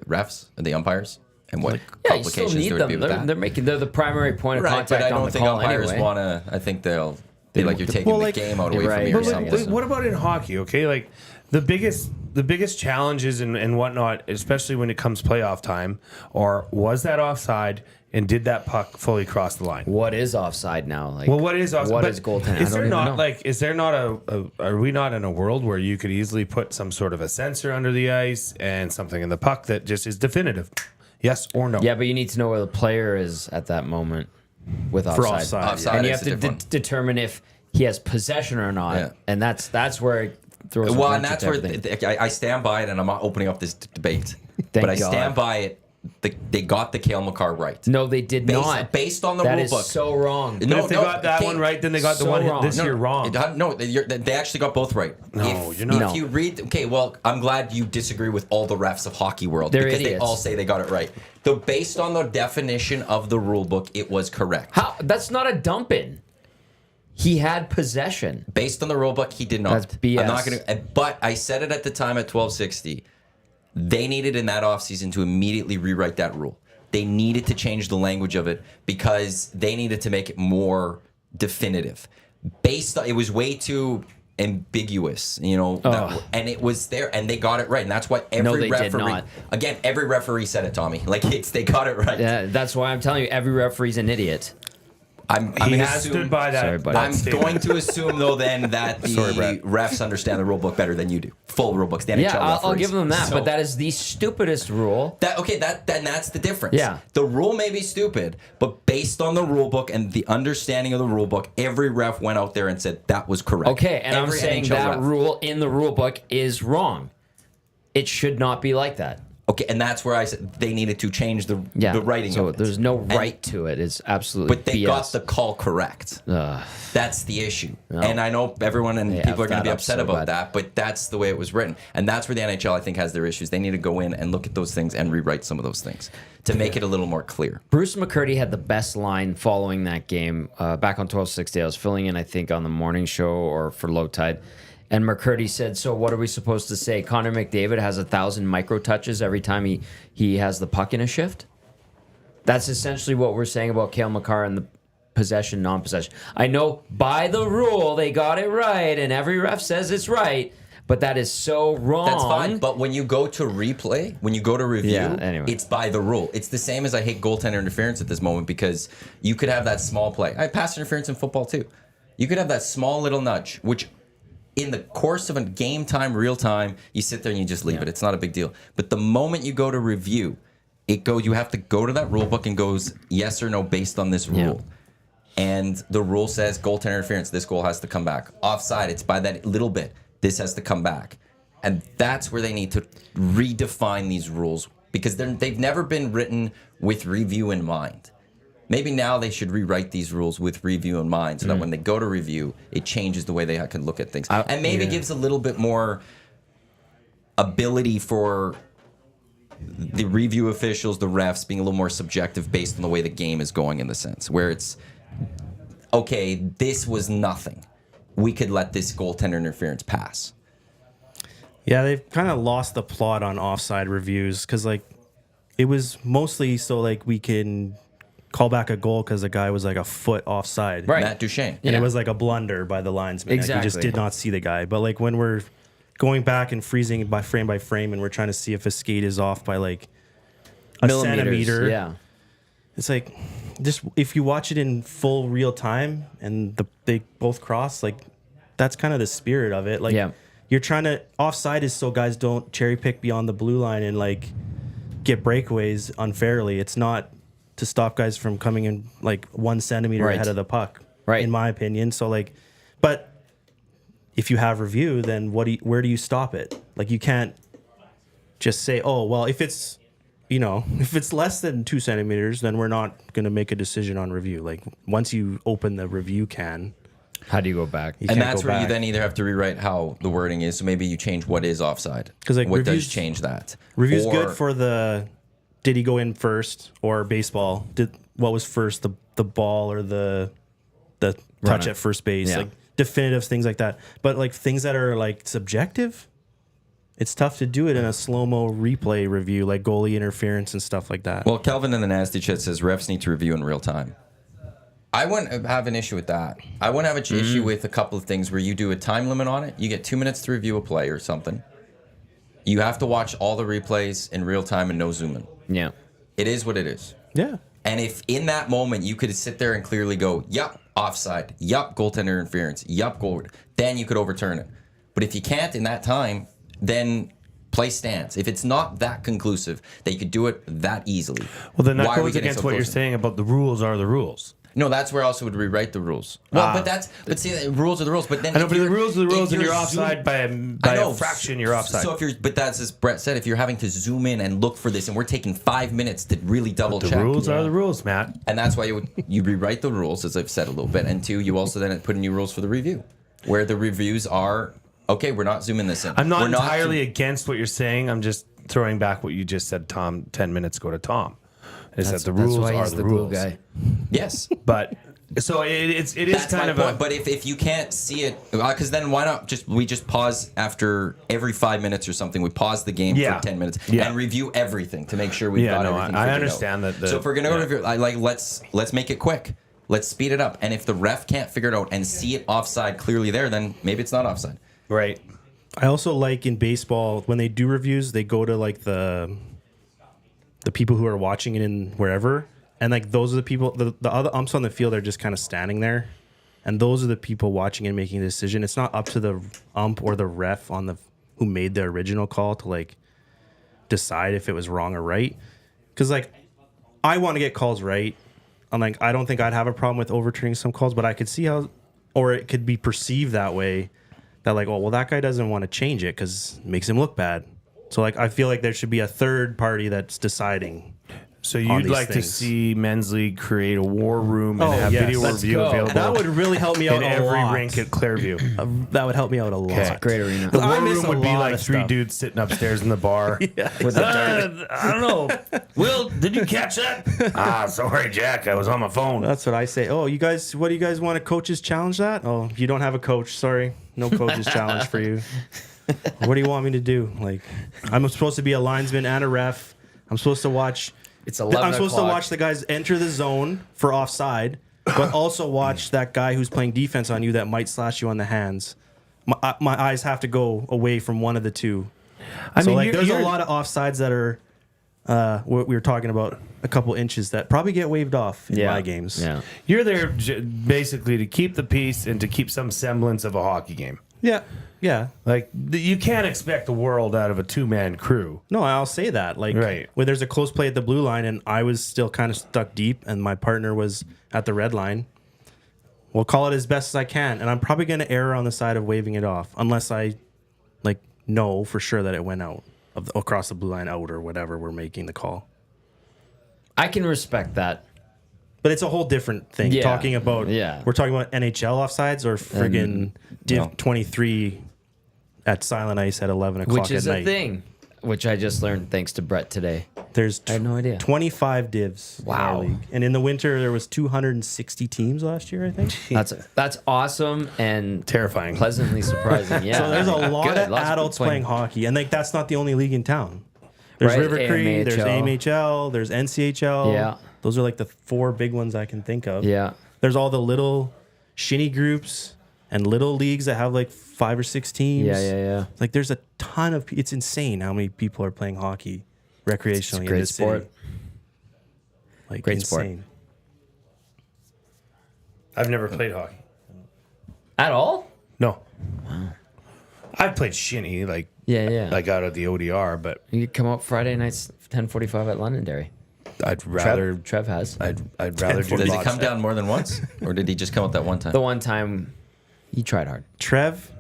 refs and the umpires, and what complications you still there would need be with them. that. They're the primary point of contact but I don't on the think call umpires anyway. want to. I think they'll be like, you're taking the game out away from me or something. What about in hockey? Okay, like the biggest challenges and whatnot, especially when it comes playoff time, or was that offside and did that puck fully cross the line? What is offside now? Like, Well, what is offside? What But is goaltending? Is I there don't not even know. like? Is there not are we not in a world where you could easily put some sort of a sensor under the ice and something in the puck that just is definitive? Yes or no? Yeah, but you need to know where the player is at that moment with offside. Offside And you is have to different. determine if he has possession or not. Yeah. And that's where it throws. Well, and that's where I stand by it, and I'm not opening up this debate. But I stand by it they got the Cale Makar right. No, they did not. Based on the That rule is book. so wrong. But if they got that one right, then they got the So one wrong. this year wrong. No, they actually got both right. No, if, you're not. If you read, okay, well, I'm glad you disagree with all the refs of hockey world They're because idiots. they all say they got it right. So based on the definition of the rule book, it was correct. How? That's not a dump in. He had possession. Based on the rule book, he did not. That's BS. I'm not going to. But I said it at the time at 1260. They needed in that offseason to immediately rewrite that rule. They needed to change the language of it because they needed to make it more definitive. It was way too ambiguous, and it was there, and they got it right, and that's why every they referee. did not. Again, every referee said it, Tommy. Like they got it right. Yeah, that's why I'm telling you, every referee's an idiot. I'm He gonna has assume- stood by that. Sorry, buddy. that I'm statement. going to assume though then that the Sorry, Brett. refs understand the rule book better than you do. Full rule books. The NHL Yeah, I'll referees. give them that, So- but that is the stupidest rule. That's the difference. Yeah. The rule may be stupid, but based on the rule book and the understanding of the rule book, every ref went out there and said that was correct. Okay, and Every I'm saying NHL that ref. rule in the rule book is wrong. It should not be like that. Okay, and that's where I said they needed to change the writing So of it. there's no And- right to it. It's absolutely But they BS. got the call correct. That's the issue. And I know everyone and They people are effed going to be that up upset so about bad. that, but that's the way it was written. And that's where the NHL, I think, has their issues. They need to go in and look at those things and rewrite some of those things to make it a little more clear. Bruce McCurdy had the best line following that game back on 1260. I was filling in, I think, on the morning show or for Low Tide. And McCurdy said, so what are we supposed to say? Connor McDavid has 1,000 micro touches every time he has the puck in a shift? That's essentially what we're saying about Cale Makar and the possession, non-possession. I know by the rule they got it right, and every ref says it's right, but that is so wrong. That's fine. But when you go to replay, when you go to review, anyway. it's by the rule. It's the same as I hate goaltender interference at this moment because you could have that small play. I pass interference in football too. You could have that small little nudge, which in the course of a game time, real time, you sit there and you just leave it. It's not a big deal. But the moment you go to review, you have to go to that rule book and goes yes or no based on this rule. And the rule says goaltender interference, this goal has to come back. Offside, it's by that little bit. This has to come back. And that's where they need to redefine these rules because they've never been written with review in mind. Maybe now they should rewrite these rules with review in mind so that when they go to review, it changes the way they can look at things. And maybe gives a little bit more ability for the review officials, the refs, being a little more subjective based on the way the game is going in the sense where it's, okay, this was nothing. We could let this goaltender interference pass. Yeah, they've kind of lost the plot on offside reviews because, like, it was mostly so, like, we can call back a goal because the guy was, like, a foot offside. Right. Matt Duchene. And it was, like, a blunder by the linesman. Like, he just Exactly. did not see the guy. But, like, when we're going back and freezing by frame and we're trying to see if a skate is off by, like, a centimeter. Yeah. It's like, just if you watch it in full real time and they both cross, like, that's kind of the spirit of it. Like, you're trying to offside is so guys don't cherry pick beyond the blue line and like get breakaways unfairly. It's not to stop guys from coming in like 1 centimeter ahead of the puck, in my opinion. So like, but if you have review, then where do you stop it? Like, you can't just say, oh well, if it's less than 2 centimeters, then we're not going to make a decision on review. Like, once you open the review can, how do you go back? you And can't that's go where back. you then either have to rewrite how the wording is. So maybe you change what is offside. 'Cause, like, what reviews- does change that? Review's Or- good for did he go in first, or baseball? What was first, the ball or the touch Runner. at first base? Yeah. Like definitive things like that. But like things that are like subjective, it's tough to do it in a slow-mo replay review, like goalie interference and stuff like that. Well, Kelvin in the Nasty Chat says refs need to review in real time. I wouldn't have an issue with that. I wouldn't have an issue with a couple of things where you do a time limit on it. You get 2 minutes to review a play or something. You have to watch all the replays in real time and no zoom in. Yeah. It is what it is. Yeah. And if in that moment you could sit there and clearly go, yup, offside, yup, goaltender interference, yup, goal, then you could overturn it. But if you can't in that time, then play stands. If it's not that conclusive that you could do it that easily. Well, then that why are we goes getting against so what you're close? saying about the rules are the rules. No, that's where also would rewrite the rules. Well, but see, the rules are the rules. But then I know, if but the you're- rules are the if rules, and you're zoom- offside by I know, a fraction. You're offside. So but that's as Brett said, if you're having to zoom in and look for this, and we're taking 5 minutes to really double the check. rules are the rules, Matt. And that's why you rewrite the rules, as I've said a little bit. And two, you also then put in new rules for the review, where the reviews are okay. We're not zooming this in. I'm not We're entirely against what you're saying. I'm just throwing back what you just said, Tom, 10 minutes ago to Tom. Is that the rules why are he's the glue rules. guy. Yes. But so it is That's kind my of point. a. But if you can't see it, because then why not we just pause after every 5 minutes or something? We pause the game Yeah. for 10 minutes Yeah. and review everything to make sure we've Yeah, got no, everything. I figured understand out. that So if we're gonna go to review, let's make it quick. Let's speed it up. And if the ref can't figure it out and see it offside clearly there, then maybe it's not offside. Right. I also like in baseball when they do reviews, they go to like the people who are watching it in wherever, and like those are the people. The other umps on the field are just kind of standing there, and those are the people watching and making the decision. It's not up to the ump or the ref on the who made the original call to like decide if it was wrong or right. Because like I want to get calls right. I'm like I don't think I'd have a problem with overturning some calls, but I could see how, or it could be perceived that way. That like, oh, well, that guy doesn't want to change it because it makes him look bad. So like, I feel like there should be a third party that's deciding. So on you'd these like things. to see men's league create a war room and Oh, have yes. video Let's review go. available That would really help me out in a every lot. rink at Clearview. That would help me out a lot. Okay. Great arena. The I war miss room a would be lot like of 3 stuff. dudes sitting upstairs in the bar. With the I don't know. Will, did you catch that? Sorry, Jack. I was on my phone. That's what I say. Oh, you guys, what do you guys want a coach's challenge that? Oh, you don't have a coach. Sorry. No coach's challenge for you. What do you want me to do? Like, I'm supposed to be a linesman and a ref. I'm supposed to watch. It's 11 I'm supposed to o'clock. watch the guys enter the zone for offside, but also watch that guy who's playing defense on you that might slash you on the hands. My eyes have to go away from one of the two. I So mean, like, there's a you're- lot of offsides that are what we were talking about, a couple inches that probably get waved off in my games. Yeah. You're there basically to keep the peace and to keep some semblance of a hockey game. Yeah. Yeah. Like you can't expect the world out of a 2-man crew. No, I'll say that. Like, Right. when there's a close play at the blue line and I was still kind of stuck deep and my partner was at the red line, we'll call it as best as I can. And I'm probably going to err on the side of waving it off unless I, like, know for sure that it went out across the blue line out or whatever we're making the call. I can respect that. But it's a whole different thing. Yeah. Talking about, we're talking about NHL offsides or friggin' Div 23 at Silent Ice at 11 o'clock Which is at a night. thing, which I just learned thanks to Brett today. There's I had no idea. 25 divs in our Wow. league. And in the winter, there was 260 teams last year, I think. That's awesome and Terrifying. pleasantly surprising. Yeah. So there's a lot Good. of Lots adults people playing hockey. And like that's not the only league in town. There's Right, River Cree, there's AMHL. AMHL, there's NCHL. Yeah. Those are like the 4 big ones I can think of. Yeah. There's all the little shinny groups and little leagues that have like 5 or 6 teams. Yeah. Like there's a ton of. It's insane how many people are playing hockey recreationally. It's a in great this sport. city. Like Great sport. insane. I've never played hockey. At all? No. I've played shinny, like out of the ODR, but You could come up Friday nights, 10:45 at Londonderry. I'd rather Trev has. I'd rather do Did he lots. come down more than once, or did he just come out that one time? The one time he tried hard. Trev,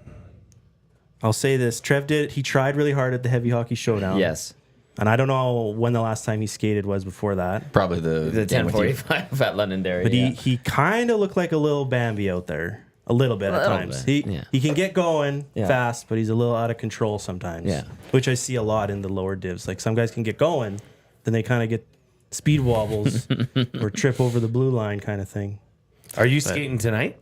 I'll say this. Trev did. He tried really hard at the Heavy Hockey Showdown. Yes. And I don't know when the last time he skated was before that. Probably the The game with you. 10:45 at Londonderry. But yeah. he kind of looked like a little Bambi out there. A little bit at little times. bit, yeah. He can get going Yeah. fast, but he's a little out of control sometimes. Yeah. Which I see a lot in the lower divs. Like some guys can get going, then they kind of get speed wobbles or trip over the blue line kind of thing. Are you skating tonight?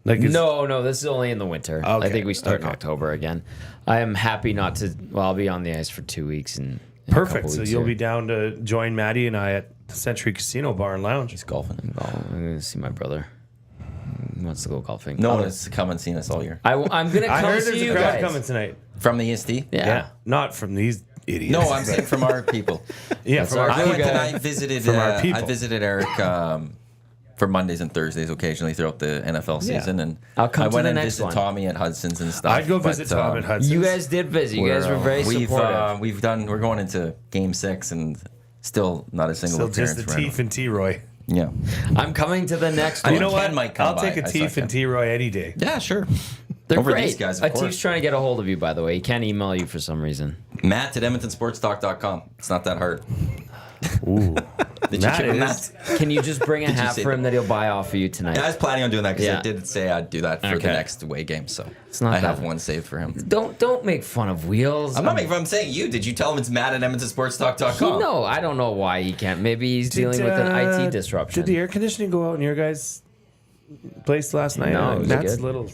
Like No, this is only in the winter. I Okay, think we start in okay. October again. I am happy not to. Well, I'll be on the ice for 2 weeks and Perfect. So you'll be down to join Maddie and I at the Century Casino Bar and Lounge. He's golfing. I'm going to see my brother. He wants to go golfing. No one has come and seen us all year. I'm going to I come heard see there's a you crowd guys. coming tonight. From the EST? Yeah. Not from these idiots. No, I'm saying from our people. yeah, That's from our our I people. went and I visited. From our people. I visited Eric for Mondays and Thursdays occasionally throughout the NFL season, and I'll come I to went the and next visited one. Tommy at Hudson's and stuff. I'd go but, visit Tom at Hudson's. You guys did visit. You guys were very supportive. We're going into Game 6 and still not a single Still appearance just the for anyone. Teef and T-Roy. Yeah. I'm coming to the next I one. You know Ken what? might come I'll take by. a I saw Teef Ken. and T-Roy any day. Yeah, sure. They're Over great. these guys, of Atif's course. trying to get a hold of you, by the way. He can't email you for some reason. Matt at EdmontonSportsTalk.com. It's not that hard. Ooh. Did you Matt check with is- Matt? Can you just bring a Did you hat say for him that he'll buy off of you tonight? I was planning on doing that because Yeah. I did say I'd do that for the Okay. next away game. So not I have that- one saved for him. Don't make fun of Wheels. I'm not making fun. I'm saying you. Did you tell him it's Matt at EdmontonSportsTalk.com? No, I don't know why he can't. Maybe he's dealing with an IT disruption. Did the air conditioning go out in your guys' place last night? No, it was Matt's good.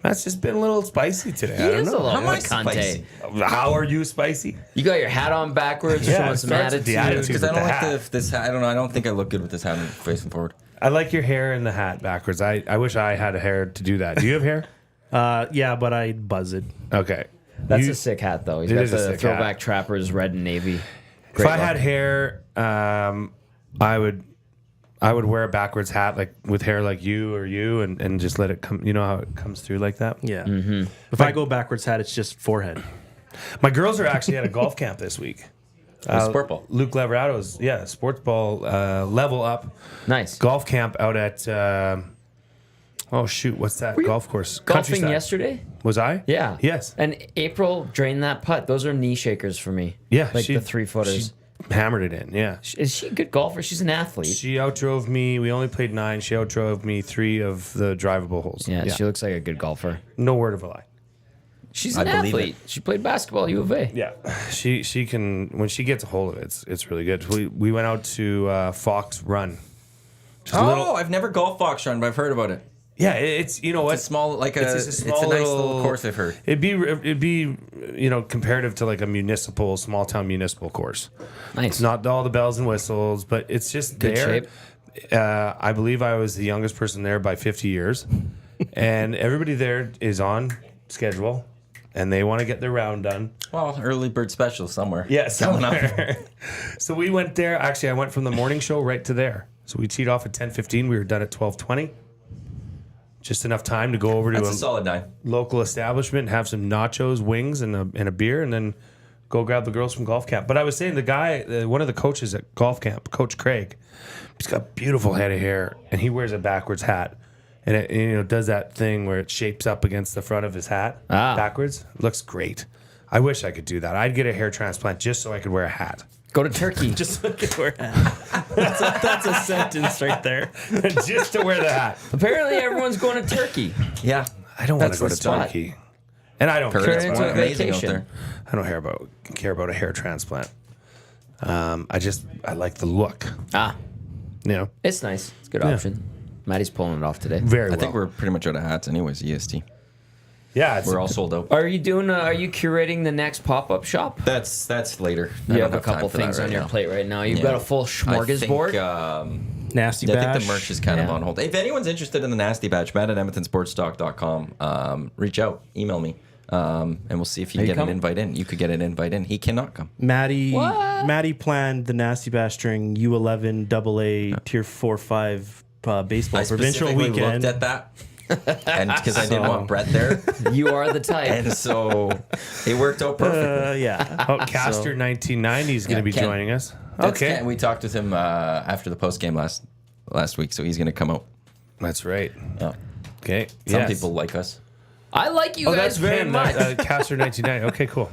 Matt's just been a little spicy today. He I don't is a know. little How am I cunt. spicy? How are you spicy? You got your hat on backwards, Yeah, showing it some starts with attitude. the attitude. Because I with don't the like hat. this hat. I don't know. I don't think I look good with this hat facing forward. I like your hair and the hat backwards. I wish I had hair to do that. Do you have hair? Yeah, but I buzz it. Okay. That's You- a sick hat, though. He's It got is a the sick throwback hat. trappers, red and navy. If Great I look. had hair, I would wear a backwards hat like with hair like you and just let it come. You know how it comes through like that. Yeah. Mm-hmm. If I go backwards hat, it's just forehead. My girls are actually at a golf camp this week. Sport ball. Luke Leverado's sports ball level up Nice. golf camp out at what's that golf course? Golfing Countryside. yesterday? Was I? Yeah. Yes. And April drained that putt. Those are knee shakers for me. Yeah. Like the 3-footers. She hammered it in. Yeah. Is she a good golfer? She's an athlete. She outdrove me. We only played 9. She outdrove me 3 of the drivable holes. Yeah, she looks like a good golfer. No word of a lie. She's I an believe athlete. She played basketball at U of A. Yeah, she can when she gets a hold of it. It's really good. We went out to Fox Run. Just a Oh, little- I've never golf fox run, but I've heard about it. yeah. It's you know what It's a small, like It's a, just it's small a nice little course. I've heard. It'd be comparative to like a small town municipal course. Nice. It's not all the bells and whistles, but it's just Good there. shape. I believe I was the youngest person there by 50 years, and everybody there is on schedule, and they want to get their round done. Well, early bird special somewhere. Yeah, Coming up. somewhere. So we went there. Actually, I went from the morning show right to there. So we teed off at 10:15. We were done at 12:20. Just enough time to go over to That's a a solid 9. local establishment, have some nachos, wings, and a beer, and then go grab the girls from golf camp. But I was saying the guy, one of the coaches at golf camp, Coach Craig, he's got a beautiful head of hair, and he wears a backwards hat. And it does that thing where it shapes up against the front of his hat backwards. Looks great. I wish I could do that. I'd get a hair transplant just so I could wear a hat. Go to Turkey. Just look at where. That's a sentence right there. Just to wear the hat. Apparently, everyone's going to Turkey. Yeah. I don't want That's to go the to spot. Turkey. And I don't Heard care. it's into a amazing out vacation. there. I don't care about a hair transplant. I like the look. You know, It's nice. It's a good Yeah. option. Maddie's pulling it off today. very I well. think we're pretty much out of hats anyways, EST. yeah, it's We're all sold out. Are you doing? Are you curating the next pop-up shop? That's later. I You don't have a couple time for that things right on your now. plate right now. You've Yeah. got a full I smorgasbord. think, Nasty I bash. think the merch is kind of Yeah. on hold. If anyone's interested in the Nasty Batch, Matt at EdmontonSportsTalk.com, reach out, email me, and we'll see if you Are can you get an coming? invite in. You could get an invite in. He cannot come. Maddie planned the Nasty Bash during U11 AA Tier 4-5 baseball I provincial specifically weekend. looked at that, and because I didn't want Brett there, You are the type. and so it worked out perfectly. Yeah. Oh, Caster 1990 is going to Yeah, be Ken. joining us. That's Okay, Ken. We talked with him after the post game last week, so he's going to come out. that's right. Yeah. Okay, Some yes. people like us. I like you Oh, guys that's very Ken, much. Caster 1990. Okay, cool.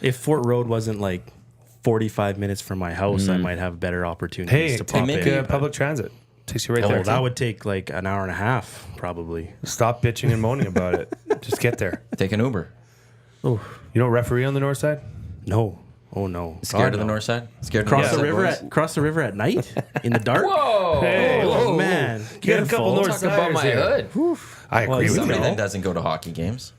If Fort Road wasn't like 45 minutes from my house, I might have better opportunities Hey, to pop take in. public transit. Takes you right Oh, there. that would take like an hour and a half, probably. Stop bitching and moaning about it. Just get there. Take an Uber. You don't referee on the north side? No. Oh no. Scared God, of the no. north side? Scared Cross of the the river north side, cross the river at night in the dark. Whoa! Hey, Oh whoa. man. You got a couple Careful. north Talk about siders my here. hood. I agree with Somebody you. then doesn't go to hockey games,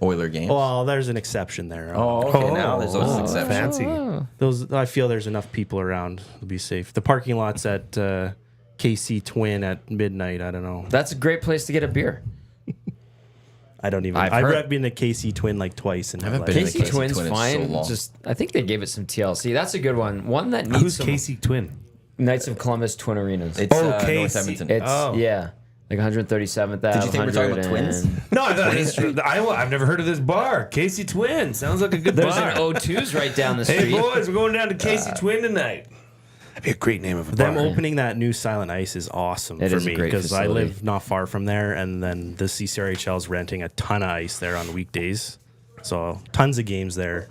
Oiler games. Well, there's an exception there. Oh, okay. Now there's those Oh, exceptions. fancy. Those I feel there's enough people around to be safe. The parking lots at KC Twin at midnight. I don't know. That's a great place to get a beer. I don't even. I've I've heard. been to KC Twin like twice and haven't have been like, to Casey KC Twin's Twin in so fine. long. Just I think they gave it some TLC. That's a good one. One that needs Who's some Casey Twin? Knights of Columbus Twin Arenas. It's Oh, North KC. Edmonton. It's Oh. yeah, like 137th Ave. Did you think we're talking about 100 twins? and- No, I've never heard of this bar. Casey Twin. Sounds like a good There's bar. an O2's right down the Hey, street. boys, we're going down to Casey Twin tonight. That'd be a great name of a Them bar. opening that new Silent Ice is awesome It for is a me great because I facility. live not far from there, and then the CCRHL is renting a ton of ice there on weekdays, so tons of games there.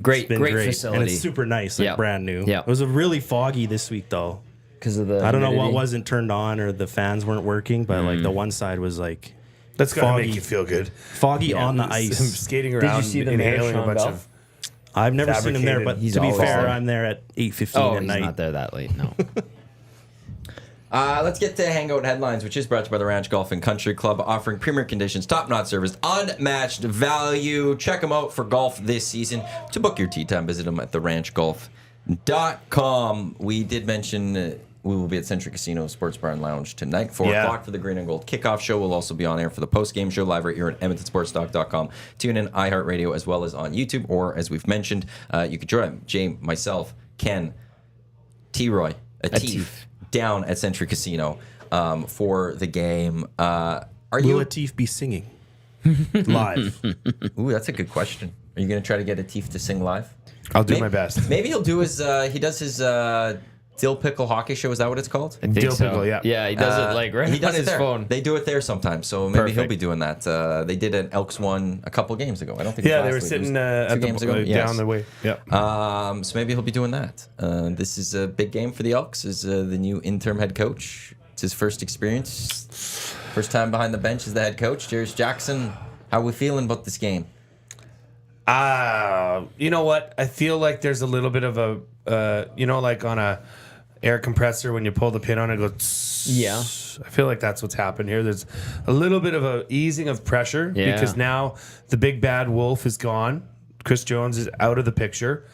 Great, Been great great, facility. and it's super nice, like Yeah. brand new. Yeah. It was a really foggy this week though. because of the. I don't know what humidity. wasn't turned on or the fans weren't working, but like the one side was like That's gotta foggy. make you feel good. foggy on the I'm ice. skating you around, see the mayor, inhaling a Sean bunch Bell? of. I've never seen him there, fabricated. but He's to be always fair, there. I'm there at 8:15 Oh, at he's night. not there that late. No. Let's get to Hangout Headlines, which is brought to you by the Ranch Golf and Country Club, offering premier conditions, top-notch service, unmatched value. Check them out for golf this season. To book your tee time, visit them at theranchgolf.com. We did mention we will be at Century Casino Sports Bar and Lounge tonight, 4 o'clock for the Green and Gold kickoff show. We'll also be on air for the post-game show live right here at EdmontonSportsTalk.com. Tune in iHeartRadio as well as on YouTube, or as we've mentioned, you could join Jay, myself, Ken, T-Roy, Atif, down at Century Casino for the game. Are Will you? Atif be singing live? Ooh, that's a good question. Are you going to try to get Atif to sing live? I'll do my best. Maybe he'll do his. He does his Dill Pickle Hockey Show. Is that what it's called? I think Dill so. pickle, yeah. Yeah, he does it like right He does on it his there. phone. They do it there sometimes. So maybe he'll Perfect. be doing that. They did an Elks one a couple games ago. I don't think. Yeah, it they was were last week. It sitting was 2 at games the ago. Yes. down the way. Yeah. So maybe he'll be doing that. This is a big game for the Elks. Is the new interim head coach. It's his first experience. First time behind the bench as the head coach. Jairus Jackson, how are we feeling about this game? You know what? I feel like there's a little bit of a, like on a air compressor when you pull the pin on it, it goes. Yeah. I feel like that's what's happened here. There's a little bit of a easing of pressure Yeah. because now the big bad wolf is gone. Chris Jones is out of the picture,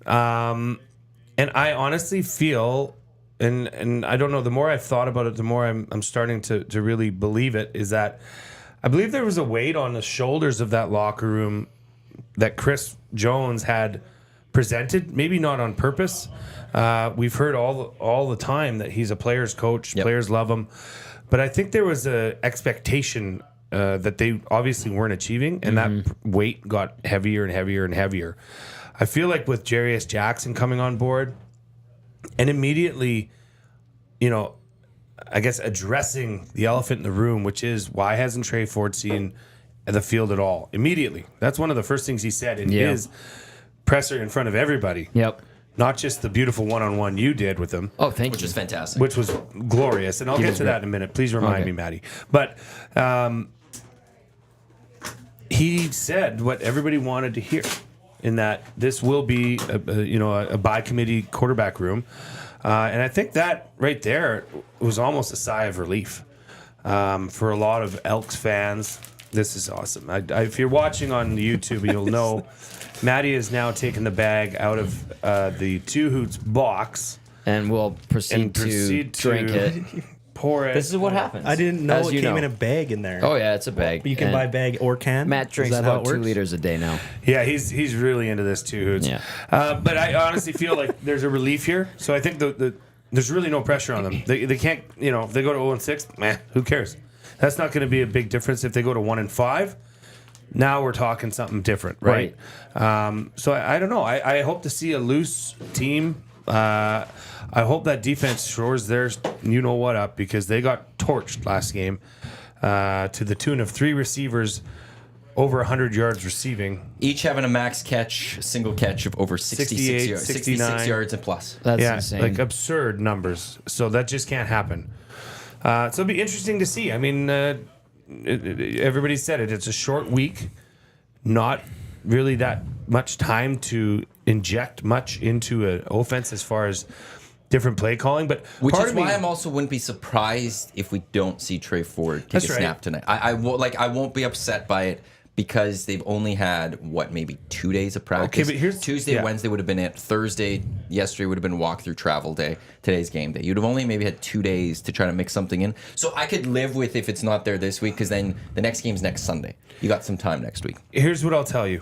and I honestly feel, and I don't know. The more I've thought about it, the more I'm starting to really believe it. Is that I believe there was a weight on the shoulders of that locker room that Chris Jones had presented, maybe not on purpose. We've heard all the time that he's a player's coach. Yep. Players love him, but I think there was a expectation that they obviously weren't achieving, and that weight got heavier and heavier and heavier. I feel like with Jairus Jackson coming on board, and immediately, I guess addressing the elephant in the room, which is why hasn't Trey Ford seen the field at all? Immediately, that's one of the first things he said in his presser in front of everybody. Yep. Not just the beautiful one-on-one you did with him, Oh, thank Which you. is fantastic. which was glorious, and I'll get was to that in a minute. Please remind Okay. me, Maddie. But he said what everybody wanted to hear, in that this will be a by committee quarterback room, and I think that right there was almost a sigh of relief for a lot of Elks fans. This is awesome. If you're watching on YouTube, you'll know Maddie has now taken the bag out of the Two Hoots box And we'll proceed, and proceed to drink it. pour it. This is what happens. I didn't know As it you came know. in a bag in there. Oh yeah, it's a bag. But you can And buy bag or can. Matt Is drinks that how about it 2 works? liters a day now. Yeah, he's really into this Two Hoots. Yeah. But I honestly feel like there's a relief here. So I think there's really no pressure on them. They can't, if they go to 0-6, man, who cares? That's not going to be a big difference. If they go to 1-5, now we're talking something different, right? So I don't know. I hope to see a loose team. I hope that defense shores theirs, up, because they got torched last game to the tune of 3 receivers over 100 yards receiving. Each having a max catch, single catch of over 66 68, yards, 69. 66 yards and plus. That's Yeah, insane. like absurd numbers. So that just can't happen. So it'll be interesting to see. I mean, everybody said it. It's a short week, not really that much time to inject much into an offense as far as different play calling. But Which part is of me, why I'm also wouldn't be surprised if we don't see Trey Ford take That's a right. snap tonight. I won't be upset by it because they've only had maybe 2 days of practice. but here's- Tuesday, yeah. Wednesday would have been it. Thursday, yesterday would have been walkthrough travel day. Today's game day. You'd have only maybe had 2 days to try to mix something in. So I could live with if it's not there this week, because then the next game's next Sunday. You got some time next week. here's what I'll tell you,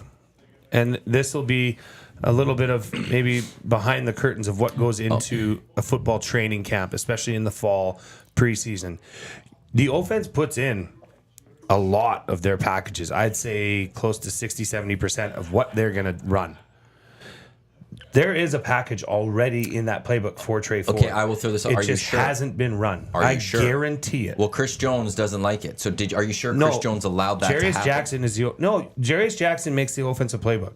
and this will be a little bit of maybe behind the curtains of what goes into a football training camp, especially in the fall preseason. The offense puts in a lot of their packages. I'd say close to 60-70% of what they're going to run. There is a package already in that playbook for Trey Ford. Okay, I will throw this out. It Are you just sure? hasn't been run. Are you I sure? guarantee it. Well, Chris Jones doesn't like it. So are you sure No, Chris Jones allowed that to Jarius happen? Jackson is Jarius Jackson makes the offensive playbook.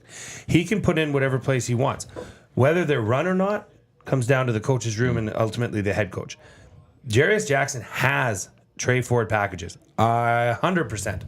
He can put in whatever plays he wants. Whether they're run or not comes down to the coach's room and ultimately the head coach. Jarius Jackson has Trey Ford packages. 100%.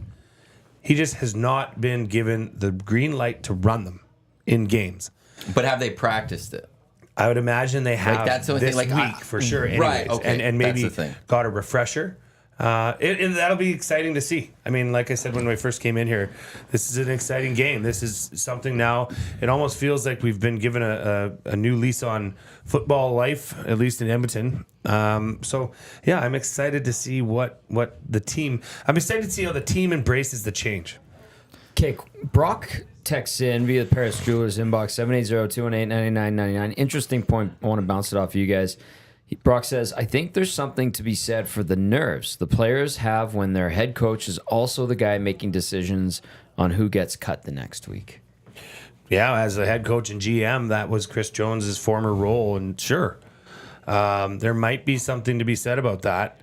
He just has not been given the green light to run them in games. But have they practiced it? I would imagine they have that's the only this thing, like, week for sure. Anyways. Right, okay, and that's maybe the thing. got a refresher. And that'll be exciting to see. I mean, like I said when we first came in here, this is an exciting game. This is something now. It almost feels like we've been given a new lease on football life, at least in Edmonton. So yeah, I'm excited to see what the team. I'm excited to see how the team embraces the change. Okay, Brock texts in via the Paris Jewelers inbox 780-218-9999. Interesting point. I want to bounce it off you guys. Brock says, I think there's something to be said for the nerves the players have when their head coach is also the guy making decisions on who gets cut the next week. Yeah, as a head coach and GM, that was Chris Jones's former role, and sure, there might be something to be said about that.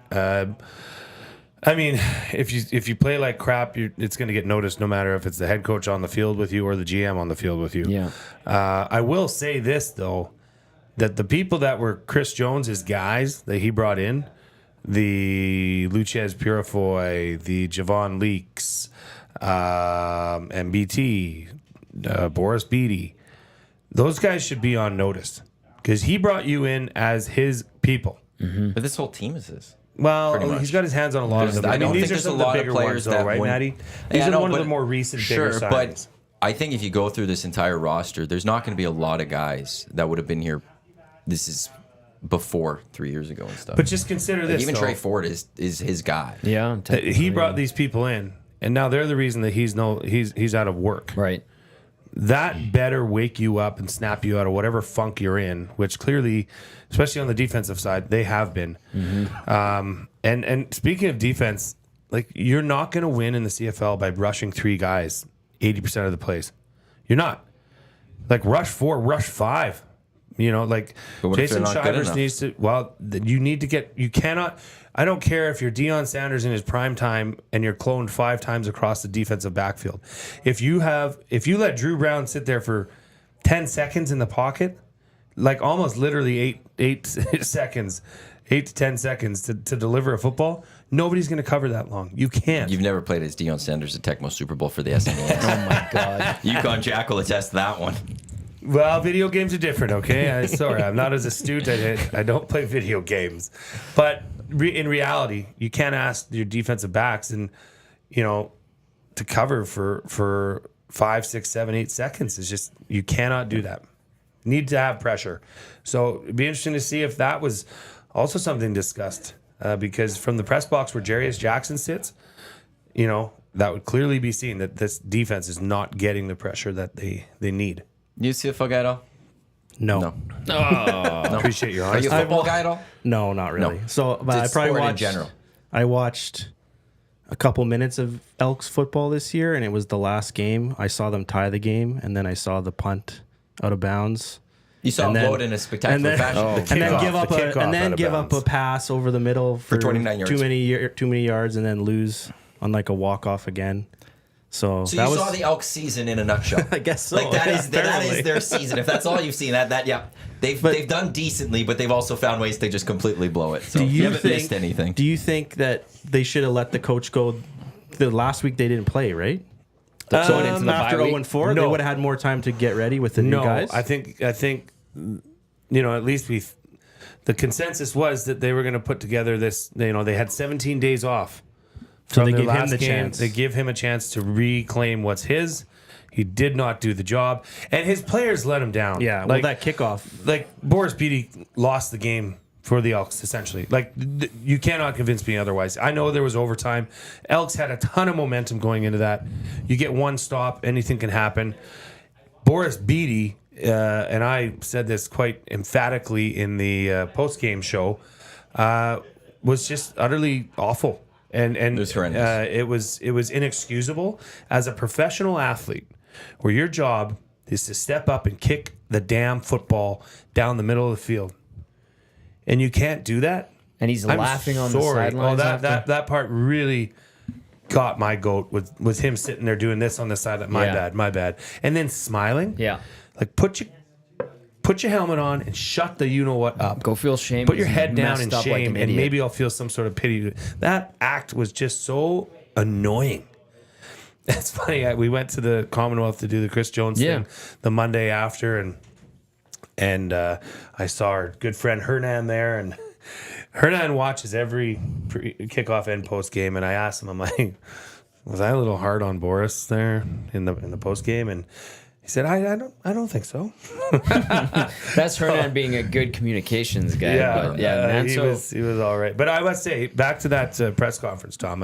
I mean, if you play like crap, it's going to get noticed no matter if it's the head coach on the field with you or the GM on the field with you. Yeah. I will say this, though, that the people that were Chris Jones's guys that he brought in, the Luchez Purifoy, the Javon Leaks, MBT, Boris Beatty, those guys should be on notice because he brought you in as his people. But this whole team is his. Well, Pretty much. he's got his hands on a lot of them. I don't these think are there's some a of the lot of bigger players ones, though, that right, win. Natty? Yeah, These I are know, one of but- the more recent, Sure, bigger but signings. I think if you go through this entire roster, there's not going to be a lot of guys that would have been here. This is before 3 years ago and stuff. But just consider Like, this, even though. Trey Ford is his guy. Yeah. He brought these people in, and now they're the reason that he's out of work. Right. That better wake you up and snap you out of whatever funk you're in, which clearly, especially on the defensive side, they have been. And speaking of defense, like you're not going to win in the CFL by rushing three guys 80% of the plays. You're not. Like rush 4, rush 5. You know, like But what if Jason they're not good Shivers enough? needs to. Well, you need to get. You cannot. I don't care if you're Deion Sanders in his prime time and you're cloned 5 times across the defensive backfield. If you let Drew Brown sit there for 10 seconds in the pocket, like almost literally 8 seconds, 8 to 10 seconds to deliver a football, nobody's going to cover that long. You can't. You've never played as Deion Sanders at Tecmo Super Bowl for the SNES. Oh my God. Yukon Jack will attest that one. Well, video games are different, okay? Sorry, I'm not as astute. I don't play video games. But in reality, you can't ask your defensive backs and to cover for 5, 6, 7, 8 seconds. It's just you cannot do that. Need to have pressure. So it'd be interesting to see if that was also something discussed because from the press box where Jarius Jackson sits, that would clearly be seen that this defense is not getting the pressure that they need. You see a football guy at all? No. Appreciate your Are honesty. you a football guy at all? No, not really. No. So, but I Just probably sport in watched. general. I watched a couple minutes of Elks football this year, and it was the last game. I saw them tie the game, and then I saw the punt out of bounds. You saw him And then- blow it in a spectacular fashion. and then kickoff, give up the kickoff out of give up a bounds. pass over the middle for 29 yards. Too many yards, and then lose on like a walk off again. So, So that you was, saw the Elks season in a nutshell. I guess so. Like that yeah, is apparently. their season. If that's all you've seen, they've done decently, but they've also found ways to just completely blow it. So Do you you haven't missed anything. Do you think that they should have let the coach go? The last week they didn't play, right? Going into the After bye week? 0-4, they No. would have had more time to get ready with the new No, guys. I think at least the consensus was that they were going to put together this. They had 17 days off. So they From their gave him last the game. chance. They give him a chance to reclaim what's his. He did not do the job, and his players let him down. Yeah, well, that kickoff. like Boris Beatty lost the game for the Elks essentially. Like you cannot convince me otherwise. I know there was overtime. Elks had a ton of momentum going into that. You get one stop, anything can happen. Boris Beatty, and I said this quite emphatically in the post-game show, was just utterly awful. And It was horrendous. it was inexcusable as a professional athlete, where your job is to step up and kick the damn football down the middle of the field. And you can't do that. And he's laughing on the sidelines. That part really got my goat with him sitting there doing this on the side. My bad. And then smiling. Yeah. Like put your helmet on and shut the you know what up. Go feel shame. Put your head down in like shame, and maybe I'll feel some sort of pity. That act was just so annoying. It's funny. We went to the Commonwealth to do the Chris Jones thing the Monday after, and I saw our good friend Hernan there, and Hernan watches every kickoff and post game, and I asked him, I'm like, was I a little hard on Boris there in the post game? And he said, I don't think so. That's Hernan being a good communications guy. He was all right. But I must say, back to that press conference, Tom.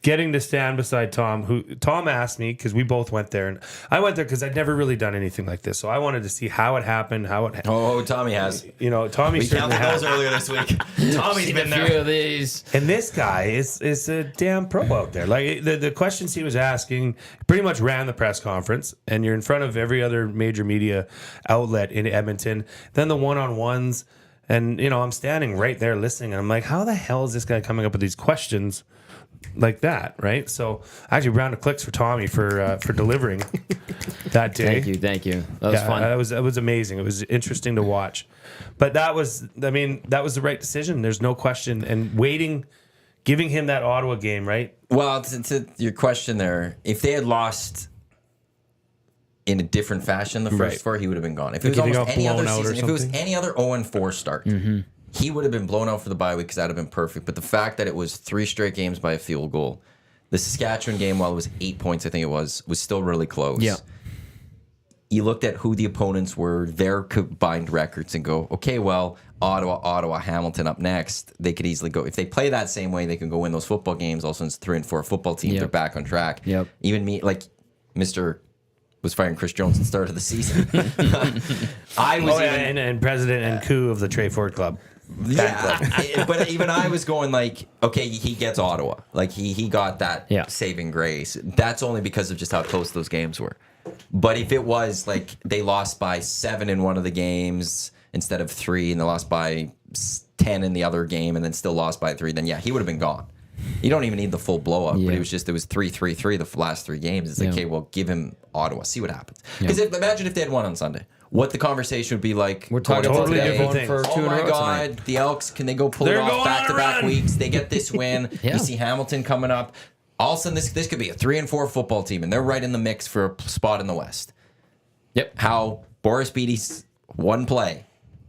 Getting to stand beside Tom, who Tom asked me because we both went there, and I went there because I'd never really done anything like this, so I wanted to see how it happened. Oh, Tommy has. Tommy we certainly counted has. those earlier this week. Tommy's been a few there. of these. And this guy is a damn pro out there. Like the questions he was asking, pretty much ran the press conference, and you're in front of every other major media outlet in Edmonton. Then the one-on-ones, and I'm standing right there listening, and I'm like, how the hell is this guy coming up with these questions like that, right? So actually, round of clicks for Tommy for delivering that day. Thank you. That was fun. That was amazing. It was interesting to watch. But that was the right decision. There's no question. And giving him that Ottawa game, right? Well, to your question there, if they had lost in a different fashion the first four, he would have been gone. If it was almost any other season, if it was any other 0-4 start, he would have been blown out for the bye week because that would have been perfect. But the fact that it was 3 straight games by a field goal, the Saskatchewan game, while it was 8 points, I think it was still really close. Yeah. You looked at who the opponents were, their combined records, and go, okay, well, Ottawa, Hamilton up next. They could easily go. If they play that same way, they can go win those football games. Also, it's 3-4 football team. They're back on track. Yep. Even me, like Mr. was firing Chris Jones at the start of the season. And president and coup of the Trey Ford Club. Yeah, but even I was going like, okay, he gets Ottawa. Like he got that saving grace. That's only because of just how close those games were. But if it was like they lost by 7 in one of the games instead of 3, and they lost by 10 in the other game, and then still lost by 3, then he would have been gone. You don't even need the full blow up, but it was 3-3-3 the last 3 games. It's like, okay, well, give him Ottawa, see what happens. Because imagine if they had won on Sunday. What the conversation would be like. We're talking totally today. different things. For 2 oh in a my row God, tonight. the Elks, can they go pull They're it off going back-to-back on a run. weeks? They get this win. You see Hamilton coming up. All of a sudden, this could be a 3-4 football team, and they're right in the mix for a spot in the West. Yep. How Boris Beattie's one play,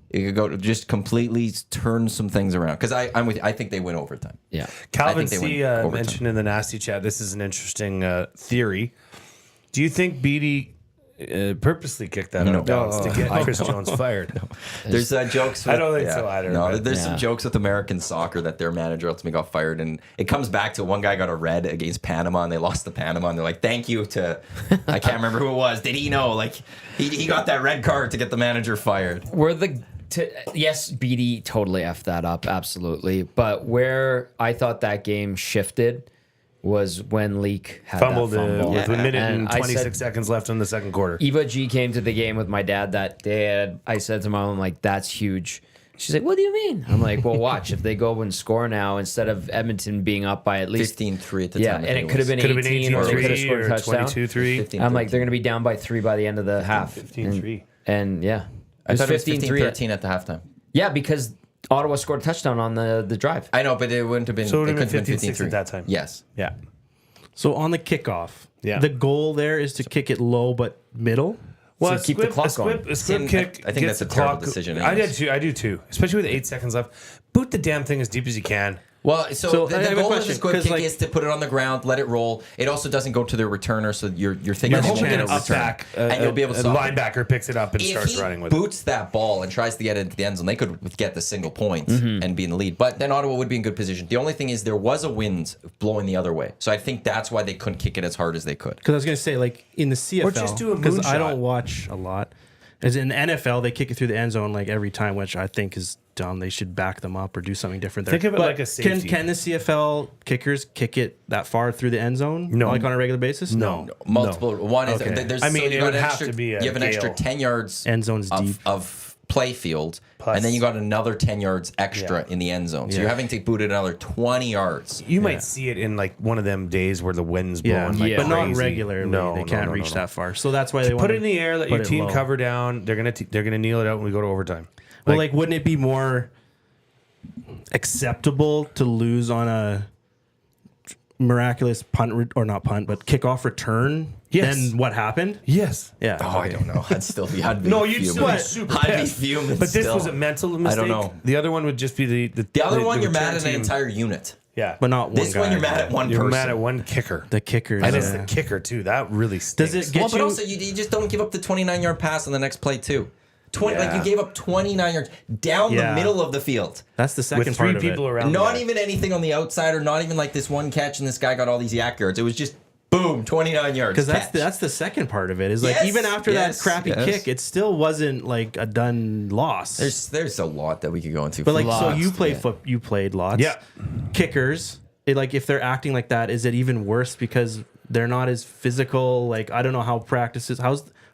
it could go to just completely turn some things around. Because I'm with you. I think they win overtime. Yeah. Calvin I think they C. win overtime. mentioned in the nasty chat, this is an interesting theory. Do you think Beattie purposely kicked that out of bounds to get Chris Jones fired? There's jokes. I don't think so either. No, there's some jokes with American soccer that their manager ultimately got fired, and it comes back to one guy got a red against Panama, and they lost to Panama, and they're like, "Thank you to," I can't remember who it was. Did he know? Like he got that red card to get the manager fired. Yes, Beattie totally effed that up, absolutely. But where I thought that game shifted was when Leak had Fumbled that fumble. with a minute and I 26 said, seconds left in the second quarter. Eva G came to the game with my dad that day. And I said to Mom, I'm like, that's huge. She's like, what do you mean? I'm like, well, watch. If they go and score now, instead of Edmonton being up by at least 15-3 at the yeah, time. and it could have been 18 or they could have scored a touchdown. 22-3. I'm like, they're going to be down by 3 by the end of the half. 15-3. And yeah. I thought it was 15-3 15-13 at the halftime. Yeah, because Ottawa scored a touchdown on the drive. I know, but it wouldn't have been. So it would couldn't have been have been 15-6 at that time. Yes. Yeah. So on the kickoff, Yeah. the goal there is to kick it low but middle. Well, keep the clock going. A squib kick. I think gets that's a the terrible clock- decision I anyways. do too. Especially with 8 seconds left. Boot the damn thing as deep as you can. Well, So, the I have a goal of the question, squib 'cause, kick like- is to put it on the ground, let it roll. It also doesn't go to their returner, so you're thinking You're they won't hoping get a an up return, back, and you'll be able to a stop it. linebacker picks it up and If starts he running with it. boots that ball and tries to get it into the end zone, they could get the single point and be in the lead. But then Ottawa would be in good position. The only thing is there was a wind blowing the other way, so I think that's why they couldn't kick it as hard as they could. Because I was going to say, like in the CFL, just do a because I moonshot. don't watch a lot. As in the NFL, they kick it through the end zone like every time, which I think is dumb. They should back them up or do something different there. Think of it But like a safety. Can the CFL kickers kick it that far through the end zone? No. Like on a regular basis? No. Multiple. One is Okay. there's. I mean, so you it got would an have extra, to be a you have an extra gale. 10 yards End zone's deep. of play field, Plus- and then you got another 10 yards extra in the end zone. So you're having to boot it another 20 yards. You might see it in like one of them days where the wind's Yeah, blowing like but not crazy. regularly. No, they no, can't no, reach no. that far. So that's why they Put want it in the air, let your team cover down. They're gonna kneel it out when we go to overtime. Well, like, wouldn't it be more acceptable to lose on a miraculous or not punt, but kickoff return Yes. than what happened? Yes. Yeah. Oh, I don't know. I'd be No, you'd fuming. still be super I'd be pissed. fuming. But this still. was a mental mistake. I don't know. The other one would just be The other one, you're mad return at an team. entire unit. Yeah, But not one This guy. one, you're mad at one you're person. mad at one kicker. The kickers. And it's the kicker too. That really stinks. Does it get Well, but you? also you just don't give up the 29-yard pass on the next play too. 20, like Yeah. you gave up 29 yards down the Yeah. middle of the field. That's the second with three part of people it. around? Not the guy. even anything on the outside, or not even like this one catch and this guy got all these yak yards. It was just boom, 29 yards. Because catch. that's the second part of it. Is like Yes, even after yes, that crappy yes. kick, it still wasn't like a done loss. There's a lot that we could go into. but like, so Lots, you played yeah. you played lots. Yeah. Kickers. Like if they're acting like that, is it even worse because they're not as physical? Like I don't know how practices.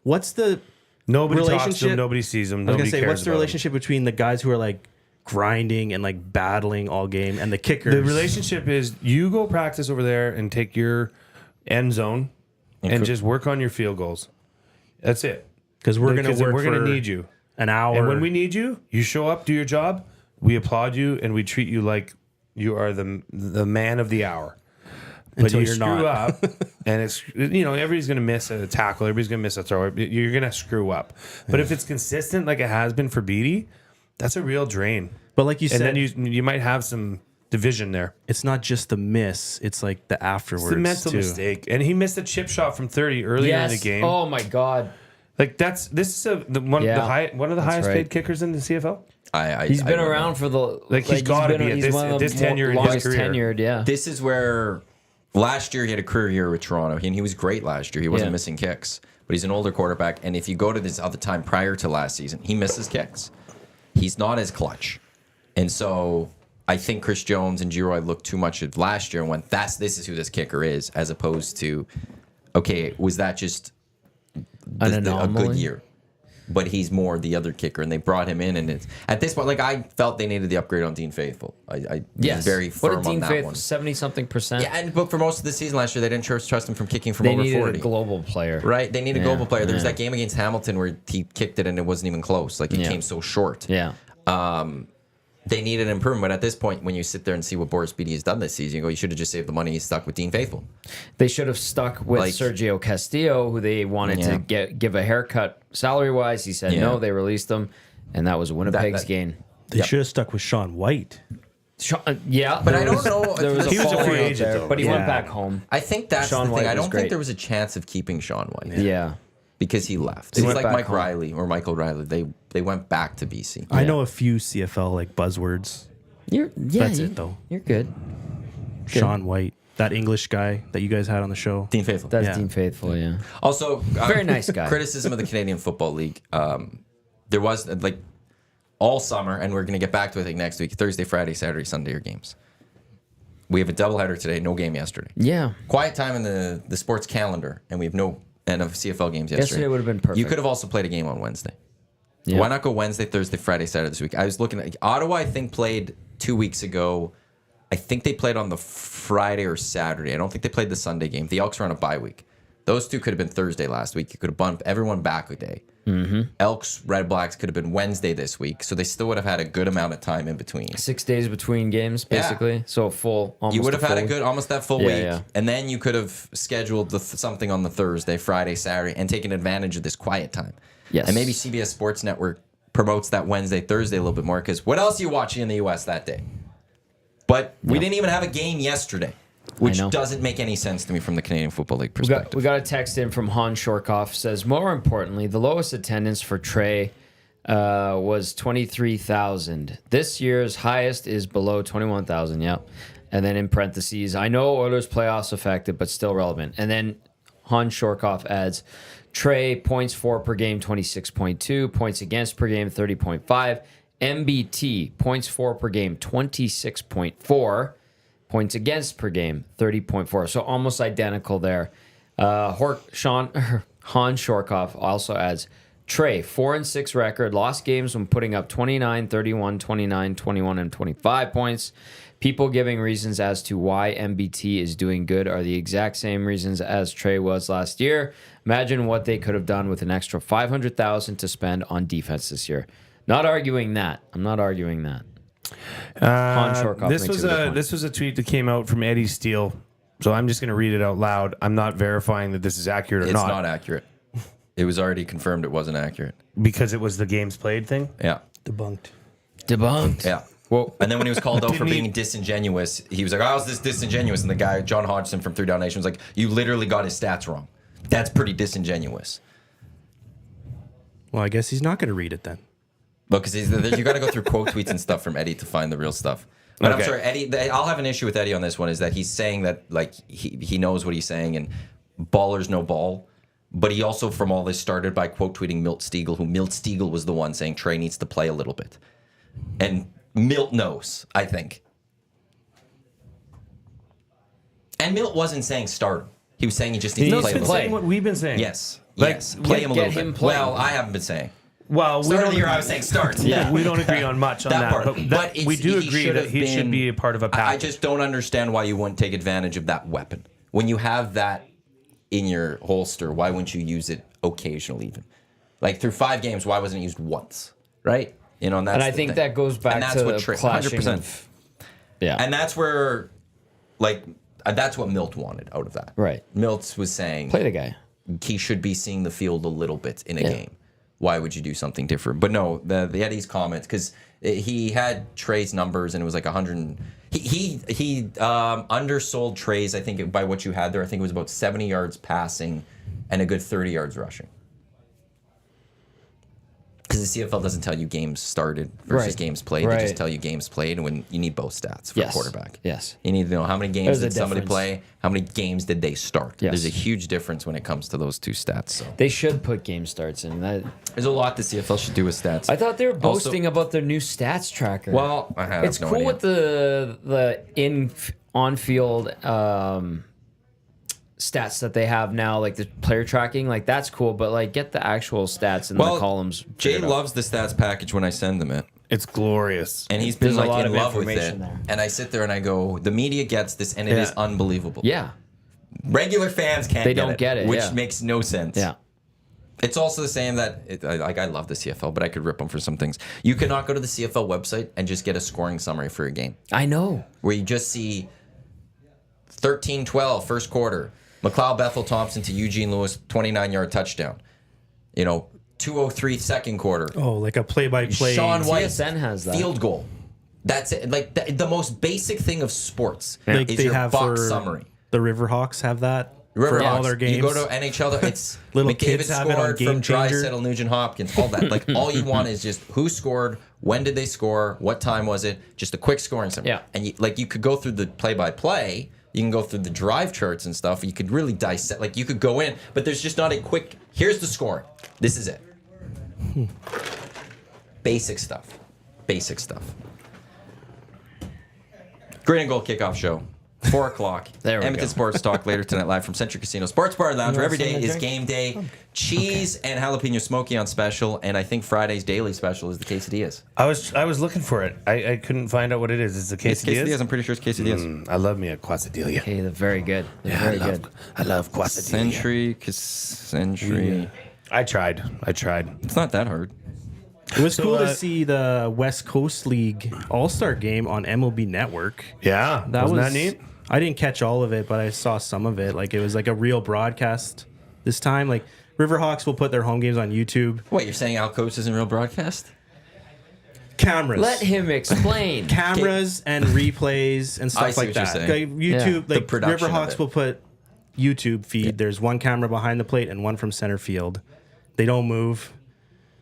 What's the Nobody talks to relationship? them. Nobody sees them. I was Nobody gonna say, cares what's the about 'em. relationship between the guys who are like grinding and like battling all game and the kickers? The relationship is you go practice over there and take your end zone and just work on your field goals. That's it. because we're gonna work. We're gonna for need you. an hour. And when we need you, you show up, do your job. We applaud you and we treat you like you are the man of the hour. But Until you you're screw not. up, and it's everybody's gonna miss a tackle, everybody's gonna miss a throw. You're gonna screw up. But if it's consistent like it has been for Beatty, that's a real drain. but like you And said, then you might have some division there. it's not just the miss; it's like the afterwards. It's a mental too. mistake, and he missed a chip shot from 30 earlier in the game. Oh my God. Like this is one Yeah, of the highest right. paid kickers in the CFL. He's been don't know. around for the He's gotta be at he's this- one of at the this tenure in his longest career. tenured. Yeah. This is where last year he had a career year with Toronto, and he was great last year. He wasn't Yeah. missing kicks, but he's an older quarterback. And if you go to this other time prior to last season, he misses kicks. He's not as clutch, and so I think Chris Jones and Giroy looked too much at last year and went, "This is who this kicker is," as opposed to, okay, was that just a good anomaly? year? But he's more the other kicker, and they brought him in, and it's at this point, like I felt they needed the upgrade on Dean Faithful. I was very firm What did on Dean that Faith? one. 70-something%. Yeah, but for most of the season last year, they didn't trust him from kicking from They over needed 40. a global player. Right, they need a Yeah, global player. There was yeah. that game against Hamilton where he kicked it and it wasn't even close. Like it Yeah. came so short. Yeah. They needed an improvement. But at this point, when you sit there and see what Boris Beatty has done this season, you go, you should have just saved the money. He's stuck with Dean Faithful. They should have stuck with Like- Sergio Castillo, who they wanted Yeah. to give a haircut salary wise. He said Yeah. no. They released him, and that was Winnipeg's that- gain. They Yep. should have stuck with Sean White. Yeah, But there I don't was- know. There was a He was a falling free out agent, there, though, but he right? went Yeah. back home. I think that's Sean the White thing. I was don't great. think there was a chance of keeping Sean White Yeah, because he left. He It's went like back Mike home. Riley or Michael Riley. They went back to BC. I know a few CFL like buzzwords. That's it, though. You're good. Sean White, that English guy that you guys had on the show. Dean Faithful. That's Yeah. Dean Faithful. Yeah. Also, Very nice guy. Criticism of the Canadian Football League. There was like all summer, and we're going to get back to it, I think, next week. Thursday, Friday, Saturday, Sunday are games. We have a doubleheader today. No game yesterday. Yeah. Quiet time in the sports calendar, and we have no and of CFL games yesterday. Yesterday would have been perfect. You could have also played a game on Wednesday. Yeah. Why not go Wednesday, Thursday, Friday, Saturday this week? I was looking at Ottawa. I think played 2 weeks ago. I think they played on the Friday or Saturday. I don't think they played the Sunday game. The Elks are on a bye week. Those two could have been Thursday last week. You could have bumped everyone back a day. Mm-hmm. Elks, Red Blacks could have been Wednesday this week. So they still would have had a good amount of time in between. 6 days between games, Yeah. basically. So almost You would have had a full- good, almost that full Yeah, week. yeah. And then you could have scheduled something on the Thursday, Friday, Saturday, and taken advantage of this quiet time. Yes. And maybe CBS Sports Network promotes that Wednesday, Thursday a little bit more, because what else are you watching in the U.S. that day? But we didn't even have a game yesterday, which know. doesn't make any sense to me from the Canadian Football League We got, perspective. we got a text in from Han Shorkoff. Says, more importantly, the lowest attendance for Trey was 23,000. This year's highest is below 21,000. Yep. And then in parentheses, I know Oilers playoffs affected, but still relevant. And then Hans Shorkoff adds, Trey, points for per game, 26.2. Points against per game, 30.5. MBT, points for per game, 26.4. Points against per game, 30.4. So almost identical there. Hans Shorkoff also adds, Trey, 4-6 record, lost games when putting up 29, 31, 29, 21, and 25 points. People giving reasons as to why MBT is doing good are the exact same reasons as Trey was last year. Imagine what they could have done with an extra $500,000 to spend on defense this year. Not arguing that. I'm not arguing that. Hans Shorkoff this makes a good point. was a tweet that came out from Eddie Steele, so I'm just going to read it out loud. I'm not verifying that this is accurate or It's not. not accurate. It was already confirmed it wasn't accurate. Because it was the games played thing. Yeah. Debunked. Yeah. Well, and then when he was called out for being disingenuous, he was like, "How is this disingenuous?" And the guy, John Hodgson from 3 Down Nation, was like, "You literally got his stats wrong. That's pretty disingenuous." Well, I guess he's not going to read it then. Look, because you got to go through quote tweets and stuff from Eddie to find the real stuff. But I'm sorry, Eddie. I'll have an issue with Eddie on this one. Is that he's saying that like he knows what he's saying and ballers no ball. But he also, from all this, started by quote tweeting Milt Stegall, who Milt Stegall was the one saying Trey needs to play a little bit. And Milt knows, I think. And Milt wasn't saying start him. He was saying he just needs to play a He's little saying bit. what we've been saying. Yes. Like, Yes. Play him a little get him bit. playing. Well, I haven't been saying. Well, Start of the year, I was saying start. Yeah, we don't agree on much on That that. part. But, But we do he agree should that have he should been- be a part of a I package. just don't understand why you wouldn't take advantage of that weapon. When you have that in your holster, why wouldn't you use it occasionally even? Like through 5 games, why wasn't it used once? Right? You know, and that's And I the think thing. that goes back And that's to what the Trey- clashing 100%. of- yeah. And that's where, like, that's what Milt wanted out of that. Right. Milt was saying Play the guy. he should be seeing the field a little bit in a Yeah. game. Why would you do something different? But no, the Eddie's comments, because he had Trey's numbers and it was like 100. He undersold Trey's, I think, by what you had there. I think it was about 70 yards passing and a good 30 yards rushing. Because the CFL doesn't tell you games started versus Right. games played. They just Right. tell you games played when you need both stats for a Yes. quarterback. Yes. You need to know how many games There's a did somebody difference. play, how many games did they start. Yes. There's a huge difference when it comes to those two stats. So They should put game starts in. That there's a lot the CFL should do with stats. I thought they were Also- boasting about their new stats tracker. Well, I have it's no cool idea. with the on field stats that they have now, like the player tracking. Like that's cool, but like get the actual stats in the columns. Jay figured out. loves the stats package when I send him it. It's glorious. And he's been There's a like lot in of love with it. information there. And I sit there and I go, the media gets this and it is Yeah. unbelievable. Yeah, Regular fans can't They don't get it, which yeah. makes no sense. yeah. It's also the same that, I love the CFL, but I could rip them for some things. You cannot go to the CFL website and just get a scoring summary for a game. I know. Where you just see 13-12 first quarter. McLeod Bethel Thompson to Eugene Lewis, 29-yard touchdown. 2:03 second quarter. Oh, like a play-by-play. Sean White TSN has that. field goal. That's it. Like the most basic thing of sports like is they your have box for summary. the Riverhawks have that for Riverhawks, all their games. You go to NHL, it's Little McDavid kids have it on scored Game from Changer. Draisaitl, Nugent Hopkins, all that. Like all you want is just who scored, when did they score, what time was it, just a quick scoring summary. Yeah. And you could go through the play-by-play, you can go through the drive charts and stuff. You could really dissect, like you could go in, but there's just not a quick, here's the scoring. This is it. Basic stuff. Basic stuff. Green and Gold kickoff show. 4 o'clock. There we Edmonton go. Sports Talk later tonight live from Century Casino Sports Bar and Lounge, where every day something to is drink? game day. Cheese and jalapeno smoky on special, and I think Friday's daily special is the quesadillas. I was looking for it. I couldn't find out what it is. It's the It's quesadillas. quesadillas. I'm pretty sure it's quesadillas. I love me a quesadilla. Okay, they're very good. They're I very love, good. I love quesadilla. Century. I tried. It's not that hard. It was So, cool to see the West Coast League All-Star game on MLB Network. Yeah, wasn't that neat? I didn't catch all of it, but I saw some of it. Like it was like a real broadcast this time. Like Riverhawks will put their home games on YouTube. Wait, you're saying Al Coast isn't real broadcast? Cameras. Let him explain. Cameras and replays and I stuff see like what you're that. saying. Like YouTube, Yeah. like production of Riverhawks it. will put YouTube feed. There's one camera behind the plate and one from center field. They don't move.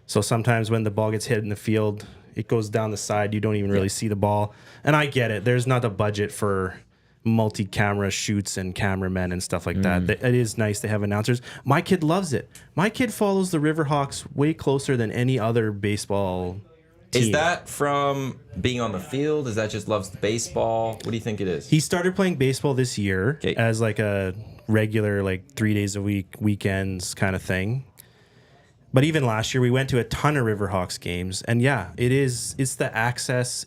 So sometimes when the ball gets hit in the field, it goes down the side. You don't even really see the ball. And I get it. There's not a budget for multi-camera shoots and cameramen and stuff like that. It is nice they have announcers. My kid loves it. My kid follows the Riverhawks way closer than any other baseball team. Is that from being on the field? Is that just loves the baseball? What do you think it is? He started playing baseball this year as like a regular, like 3 days a week, weekends kind of thing. But even last year, we went to a ton of Riverhawks games. And yeah, it's the access.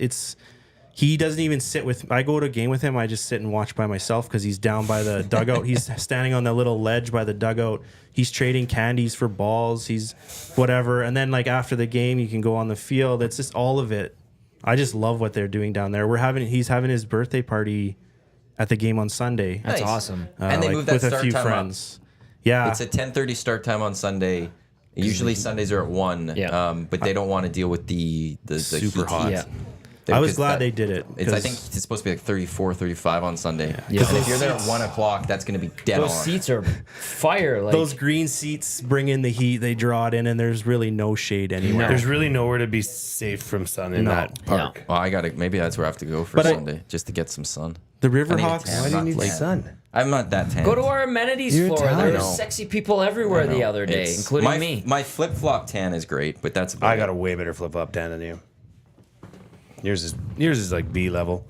He doesn't even sit with... I go to a game with him, I just sit and watch by myself because he's down by the dugout. He's standing on the little ledge by the dugout. He's trading candies for balls. He's whatever. And then like after the game, you can go on the field. It's just all of it. I just love what they're doing down there. He's having his birthday party at the game on Sunday. That's Nice. awesome. And they moved that with a start few time friends. Yeah. It's a 10:30 start time on Sunday. Usually Sundays are at 1, Yeah. but they don't want to deal with the Super heat. hot. Yeah. I was glad they did it. I think it's supposed to be like 34, 35 on Sunday. Yeah. And if you're there at 1 o'clock, that's going to be dead Those on. seats are fire. Like, those green seats bring in the heat. They draw it in, and there's really no shade anywhere. There's really nowhere to be safe from sun in that park. Well, maybe that's where I have to go for But Sunday, just to get some sun. The I need a Riverhawks. tan. Why do you Not need tan. sun? I'm not that tan. Go to our amenities You're floor. Italian. There were sexy people everywhere the other day, It's- including me. My flip-flop tan is great, but that's about I it. got a way better flip-flop tan than you. Yours is like B level.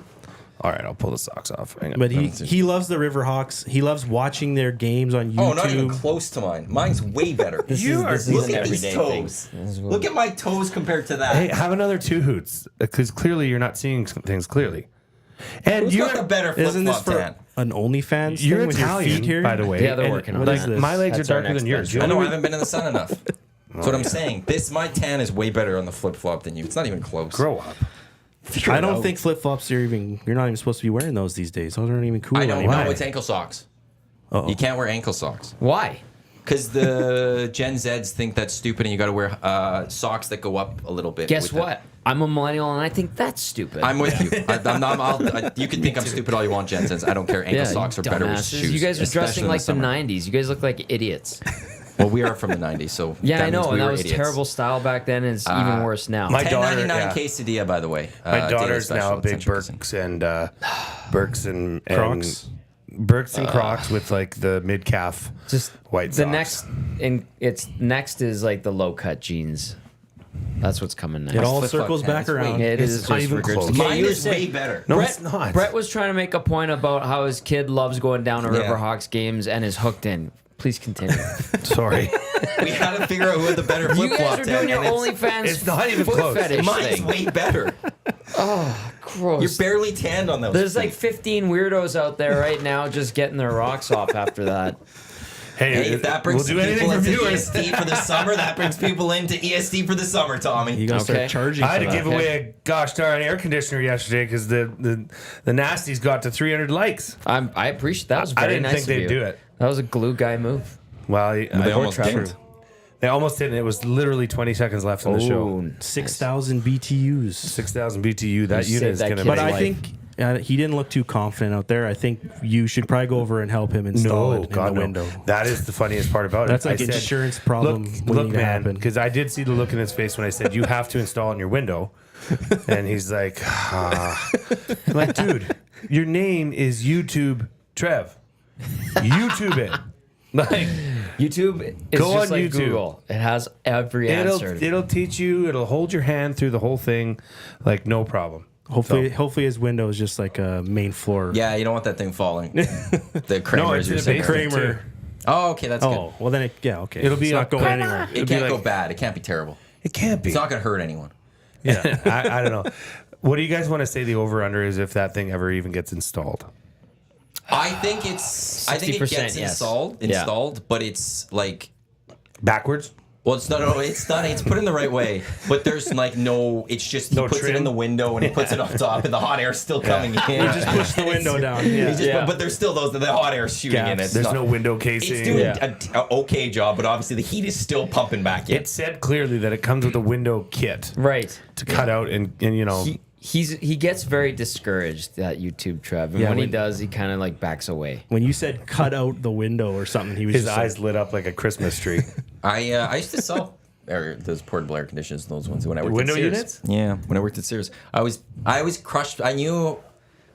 All right, I'll pull the socks off. Hang on. But he loves the Riverhawks. He loves watching their games on YouTube. Oh, not even close to mine. Mine's way better. This Look is an at these everyday toes. thing. Look at my toes compared to that. Hey, have another 2 Hoots because clearly you're not seeing things clearly. And Who's got the you're better Isn't this flip-flop for tan? an OnlyFans you're thing with your Italian, feet here? by the way. Yeah, they're and, working on What that. is this? My legs That's are our darker next than yours. venture. I know I haven't been in the sun enough. That's what I'm saying. My tan is way better on the flip-flop than you. It's not even close. Grow up. I don't think flip flops are even. You're not even supposed to be wearing those these days. Those aren't even cool I don't anymore. know. It's ankle socks. Uh-oh. You can't wear ankle socks. Why? Because the Gen Zs think that's stupid and you got to wear socks that go up a little bit. Guess with what? I'm a millennial and I think that's stupid. I'm with you. You can think I'm stupid all you want, Gen Zs. I don't care. Ankle socks are better with dumbasses. shoes. You guys are especially dressing in like the summer. 90s. You guys look like idiots. Well, we are from the 90s, so Yeah, that I means know, we and that were was idiots. terrible style back then, and it's even worse now. My daughter, 10.99 yeah. quesadilla, by the way. My daily daughter's special now a at big Central Cuisine. Burks and Crocs? Burks and Crocs with like the mid calf Just white the socks. next is like the low cut jeans. That's what's coming next. It all flip-flop circles tan back is way- around. It is It's not just even close. regurgitated. Mine you were is way saying- better. No, Brett, it's not. Brett was trying to make a point about how his kid loves going down to Yeah. Riverhawks games and is hooked in. Please continue. Sorry. We had to figure out who had the better You flip-flop guys are doing tan. your and it's- OnlyFans it's not even foot close. fetish Mine's thing. way better. Gross. You're barely tanned on those. There's like feet. 15 weirdos out there right now just getting their rocks off after that. Hey, if that brings we'll do anything people for into viewers. EST for the summer, that brings people into EST for the summer, Tommy. You gotta Okay. start charging. I had for to that. give away a gosh darn air conditioner yesterday because the nasties got to 300 likes. I appreciate that. Was I very didn't nice think of they'd you. do it. That was a glue guy move. Well, They almost didn't. They almost didn't. It was literally 20 seconds left in the show. 6,000 BTUs. 6,000 BTU. That You unit saved is that going to kid's be. But I life. think he didn't look too confident out there. I think you should probably go over and help him install No, it in God, the window. no. That is the funniest part about That's it. like I said, insurance problem Look, waiting to man, happen. because I did see the look in his face when I said, you have to install in your window. And he's like, ah. I'm like, dude, your name is YouTube Trev. YouTube it. Like, YouTube is Go just on like YouTube. Google. It has every answer. it'll teach you. It'll hold your hand through the whole thing, like no problem. Hopefully his window is just like a main floor. Yeah, you don't want that thing falling. The Kramers No, it's in you're a saying. basement. Kramer. too. Oh, okay, that's Oh, well then okay. It'll be it's a not going Kramer. anywhere. good. It It'd can't be go like- bad. It can't be terrible. It can't be. It's not going to hurt anyone. Yeah, I don't know. What do you guys want to say the over under is if that thing ever even gets installed? I think it 60%, gets yes. installed, Yeah. but it's like, Backwards? well, it's not. No, it's not. It's put in the right way, but there's like no. It's just he No puts it trim? in the window and he puts it on top, and the hot air's still coming in. Just push the window down. He Yeah. just- Yeah. but there's still the hot air shooting in Gaps. it. There's It's no not- window It's casing. doing Yeah. a okay job, but obviously the heat is still pumping back in. It said clearly that it comes with a window kit Right. to cut out and you know. He gets very discouraged, that YouTube Trev, and Yeah, when he when- does, he kind of like backs away. When you said cut out the window or something, he was His just eyes lit up like a Christmas tree. I used to sell those portable air conditioners, those ones when I worked Window at Sears. units? Yeah, when I worked at Sears, I was crushed. I knew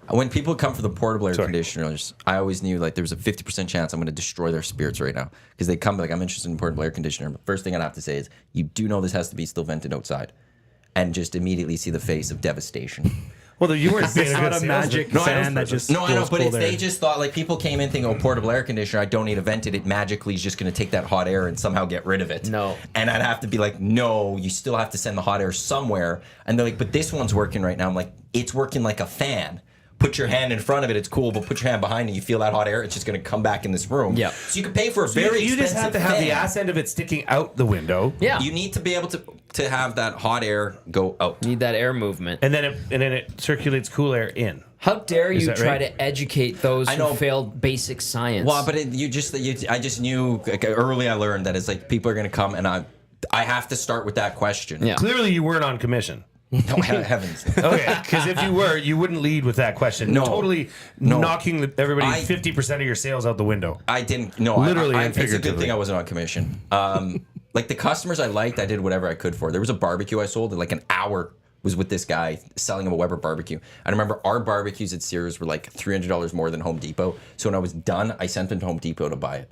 When people come for the portable air conditioners, I always knew like there was a 50% chance I'm going to destroy their spirits right now because they come like I'm interested in portable air conditioner. But first thing I'd have to say is you do know this has to be still vented outside, and just immediately see the face of devastation. Well, you weren't being It's a not good a magic salesperson. fan that just No, I know, blows but if cold they air. just thought like people came in thinking, oh, portable air conditioner, I don't need to vent it. It magically is just going to take that hot air and somehow get rid of it. No. And I'd have to be like, no, you still have to send the hot air somewhere. And they're like, but this one's working right now. I'm like, it's working like a fan. Put your hand in front of it, it's cool, but put your hand behind it, you feel that hot air, it's just going to come back in this room. Yeah. So you can pay for a very You expensive just have to have the fan. ass end of it sticking out the window. Yeah. You need to be able to have that hot air go out. Need that air movement. And then it circulates cool air in. How dare you that try right? to educate those I who know. failed basic science? Well, but I just knew like, early I learned that it's like people are going to come and I have to start with that question. Yeah. Clearly, you weren't on commission. No, heavens. Okay, because if you were, you wouldn't lead with that question. No. Totally No. knocking everybody I- 50% of your sales out the window. I didn't. No, Literally and it's a good figuratively. thing I wasn't on commission. Like the customers I liked, I did whatever I could for. There was a barbecue I sold, and like an hour was with this guy selling him a Weber barbecue. I remember our barbecues at Sears were like $300 more than Home Depot. So when I was done, I sent him to Home Depot to buy it.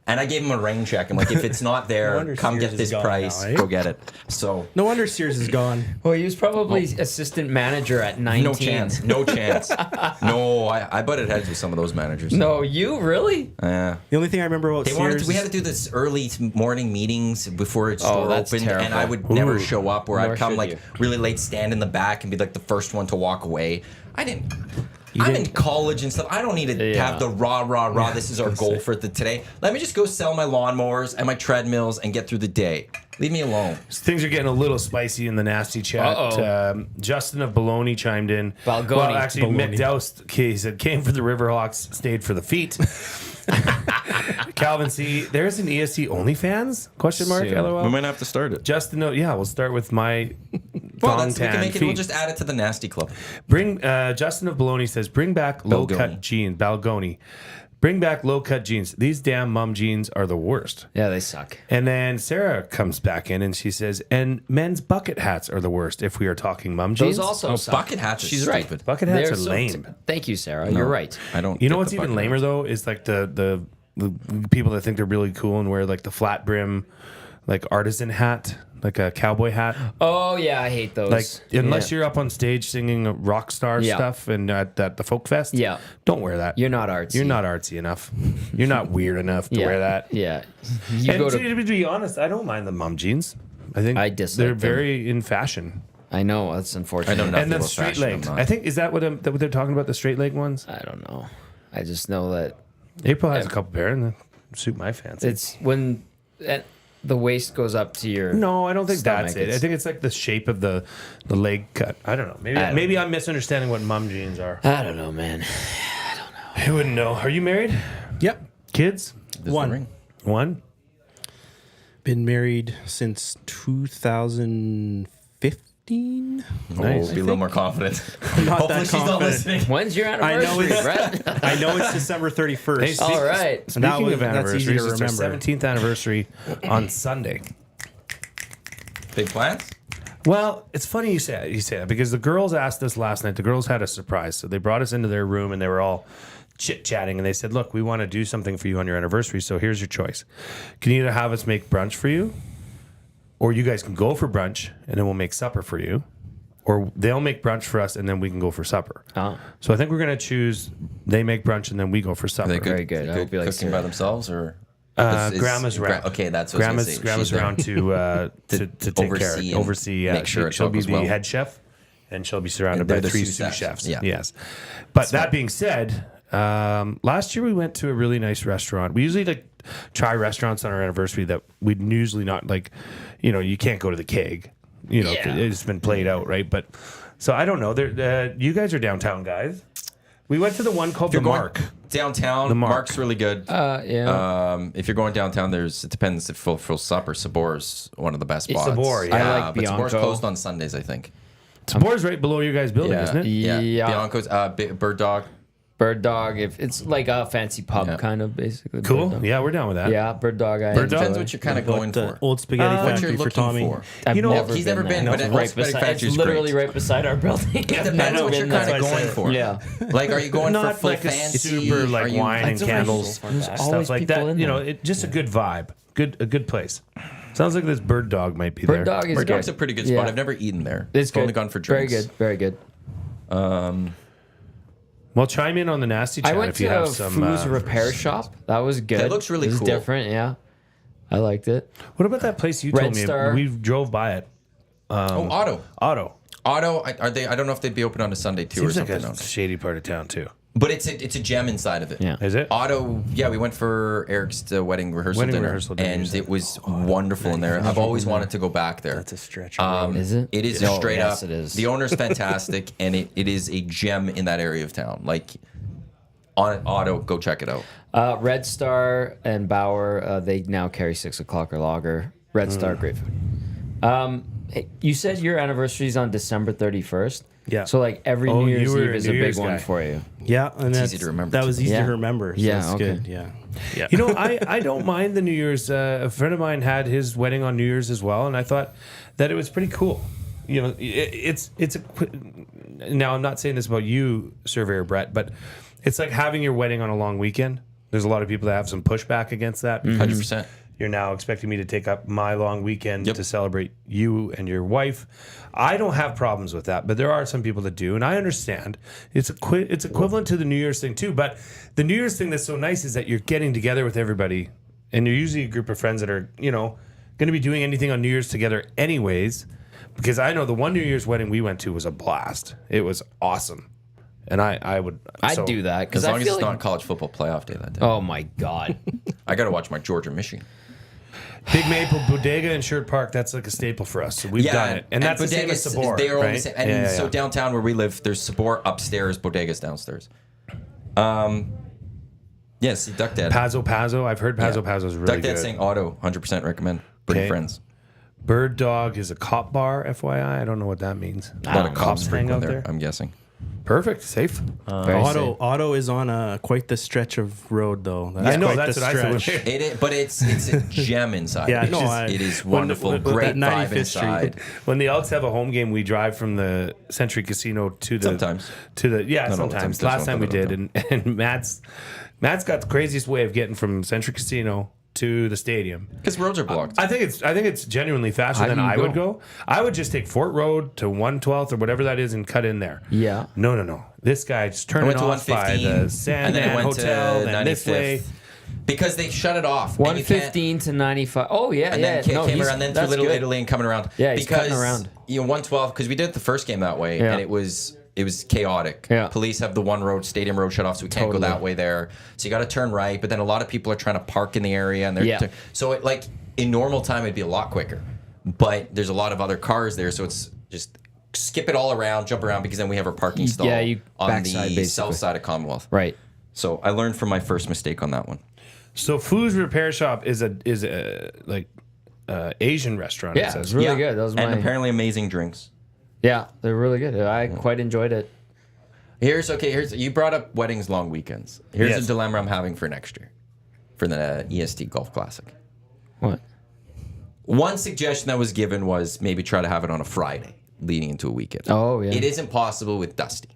And I gave him a rain check. I'm like, if it's not there, wonder come Sears get is this gone price. now, eh? Go get it. So No wonder Sears is gone. well, he was probably assistant manager at 19. no chance. No chance. No, I butted heads with some of those managers. No, you really? Yeah. The only thing I remember about They wanted Sears, to, we had to do this early morning meetings before its store that's opened, and terrible. I would never show up. Or Nor I'd come should like you. really late, stand in the back, and be like the first one to walk away. I'm in college and stuff. I don't need to Yeah. have the rah. This is our goal for today. Let me just go sell my lawnmowers and my treadmills and get through the day. Leave me alone. Things are getting a little spicy in the nasty chat. Uh-oh. Justin of Bologna chimed in. Balgoni. Well, actually, Bologna. Mick Doust, he said, came for the Riverhawks, stayed for the feet. Calvin C. There's an EST OnlyFans? Question mark? Soon. LOL. might have to start it. Justin, yeah, we'll start with my Well, thong we tan can make it. feet. We'll just add it to the nasty club. Bring Justin of Bologna says, bring back low cut jeans. Balgoni. Bring back low cut jeans. These damn mum jeans are the worst. Yeah, they suck. And then Sarah comes back in and she says, and men's bucket hats are the worst if we are talking mum jeans. Those also suck. Bucket hats are She's stupid. right. Bucket hats They're are so lame. Thank you, Sarah. You're right. I don't. You know get what's the even bucket lamer hats. though is like the people that think they're really cool and wear like the flat brim, like artisan hat, like a cowboy hat. Oh yeah, I hate those. Like unless you're up on stage singing rock star Yeah. stuff and at the folk fest, Yeah. don't wear that. You're not artsy. You're not artsy enough. You're not weird enough to yeah. wear that. Yeah. You And go to. to be honest, I don't mind the mum jeans. I think I dislike they're them. very in fashion. I know that's unfortunate. I don't know. And then Nothing straight about fashion, legs. I'm not. I think is that what they're talking about, the straight leg ones? I don't know. I just know that April has a couple pair and they suit my fancy. it's when the waist goes up to your. No, I don't think stomach, that's it. I it's- think it's like the shape of the leg cut. I don't know. Maybe I'm misunderstanding what mum jeans are. I don't know, man. I wouldn't know. Are you married? Yep, Kids? Does the one. ring? One? Been married since 2015. Nice. Oh, be a little more confident. Not Hopefully that she's not confident. listening. When's your know anniversary, it's- Brett? I know it's December 31st. Hey, All right. That Speaking was- of that's easy anniversaries, to it's our remember. 17th anniversary on Sunday. Big plans? Well, it's funny you say that because the girls asked us last night. The girls had a surprise, so they brought us into their room and they were all chit chatting and they said, "Look, we want to do something for you on your anniversary. So here's your choice: can you either have us make brunch for you, or you guys can go for brunch and then we'll make supper for you, or they'll make brunch for us and then we can go for supper." Oh. So I think we're gonna choose they make brunch and then we go for supper. Very good. I hope you like cooking by themselves or Grandma's around. Okay, that's what I was gonna say. Grandma's She's there. around to take oversee care, and oversee. Yeah, make sure it she'll all be goes the well. head chef, and she'll be surrounded And by they're the 3 sous sous chefs. chefs. Yeah. Yes. But that being said, last year we went to a really nice restaurant. We usually like try restaurants on our anniversary that we'd usually not like. You know, you can't go to the Keg. You know, Yeah. it's been played out, right? But so I don't know. You guys are downtown guys. We went to the one called the You're going Mark. downtown. The Mark. Mark's really good. Yeah. If you're going downtown, it depends if for supper. Sabor's one of the best spots. Sabor, yeah. I like but Sabor's Bianco. closed on Sundays, I think. Sabor's right below your guys' building, Yeah. isn't it? Yeah. Bianco's Bird Dog. Bird Dog, if it's like a fancy pub kind of basically. Cool. Bird Dog. Yeah, we're down with that. Yeah, Bird Dog. Bird Dog? Depends what you're kind of going the for. old spaghetti What factory you're for looking Tommy. for. I've You know, never he's never been, there. but It's Old right Spaghetti beside, Factory's it's literally great. right beside our building. It depends what you're kind of going for. Yeah. Like, are you going for Not full like a fancy? super Are like you- wine and That's candles, There's stuff always like people that. in You know, there. just a good vibe, a good place. Sounds like this Bird Dog might be there. Bird Dog is Bird good. Dog's a pretty good spot. Yeah. I've never eaten there. It's I've good. only gone for Very drinks. good. Very good. Well, chime in on the nasty chat I went if you to have a some. Foos repair shop. That was good. That looks really it was cool. different. Yeah, I liked it. What about that place you Red told me? Star. We drove by it. Auto. Auto Are they? I don't know if they'd be open on a Sunday too or seems like something. a shady part of town too. But it's a gem inside of it. Yeah. Is it? Auto, yeah, we went for Eric's wedding rehearsal Wedding dinner, rehearsal dinner, you and said. it was wonderful in there. I've always wanted to go back there. That's a stretch. Of road. Is it? It is No, straight yes, up. it is. The owner's fantastic, and it is a gem in that area of town. Like on Auto, go check it out. Red Star and Bauer, they now carry 6 o'clock or lager. Red Star, great food. Hey, you said your anniversary is on December 31st. Yeah. So like every Oh, New you Year's were Eve a is New a big Year's one guy. for you. Yeah, and easy to remember, That was too. easy Yeah. to remember. So Yeah, that's okay. good. Yeah. Yeah. You know, I don't mind the New Year's. A friend of mine had his wedding on New Year's as well, and I thought that it was pretty cool. You know, it's now I'm not saying this about you, Surveyor Brett, but it's like having your wedding on a long weekend. There's a lot of people that have some pushback against that. 100%. You're now expecting me to take up my long weekend Yep. to celebrate you and your wife. I don't have problems with that, but there are some people that do, and I understand. It's equivalent to the New Year's thing too. But the New Year's thing that's so nice is that you're getting together with everybody, and you're usually a group of friends that are going to be doing anything on New Year's together anyways. Because I know the one New Year's wedding we went to was a blast. It was awesome, and I would I'd do that As because long I as feel it's like, not college football playoff day that day. oh my god, I got to watch my Georgia Michigan. Big Maple Bodega in Shirt Park. That's like a staple for us. So we've done it, and that's the same as bodegas, Sabor. They are all right? the same. And so downtown where we live, there's Sabor upstairs, bodegas downstairs. Yes, Duck Dad. Pazzo. I've heard Pazzo is really Duck good. Dad saying Auto, 100% recommend. Bring Okay. friends. Bird Dog is a cop bar, FYI. I don't know what that means. A lot of cops cops hang frequent out there, there. I'm guessing. Perfect, safe. very safe. Auto is on quite the stretch of road though. That's I know, quite that's the what I said. stretch. It is, but it's a gem inside. Yeah, It's no, just- it is wonderful. with Great that vibe 95th Street. inside. When the Elks have a home game, we drive from the Century Casino to the Sometimes. to the Not all the time. sometimes. There's Last one time we that I did, and Matt's got the craziest way of getting from Century Casino to the stadium. Because roads are blocked. I think it's genuinely faster How than do you I would go? go. I would just take Fort Road to 112th or whatever that is and cut in there. Yeah. No. This guy just I turned went it to off by 115, the and Sandan then I went Hotel, to then this 95th. way. Because they shut it off. and you can't- 115 to 95. Oh yeah, And yeah. then no, came he's- around, then through that's Little good. Italy and coming around. Yeah, he's because, cutting around. 112, because we did the first game that way, Yeah. and it was chaotic. Yeah. Police have the one road, stadium road shut off, so we can't Totally. go that way there. So you got to turn right, but then a lot of people are trying to park in the area, and they're Yeah. so it, like in normal time it'd be a lot quicker, but there's a lot of other cars there, so it's just skip it all around, jump around, because then we have our parking stall you on backside, the basically. south side of Commonwealth. Right. So I learned from my first mistake on that one. So Foos Repair Shop is a Asian restaurant. Yeah, it says. it's really good. That was and my. apparently amazing drinks. Yeah, they're really good. I quite enjoyed it. Here's you brought up weddings, long weekends. Here's Yes. a dilemma I'm having for next year, for the EST Golf Classic. What? One suggestion that was given was maybe try to have it on a Friday, leading into a weekend. Oh, yeah. It isn't possible with Dusty,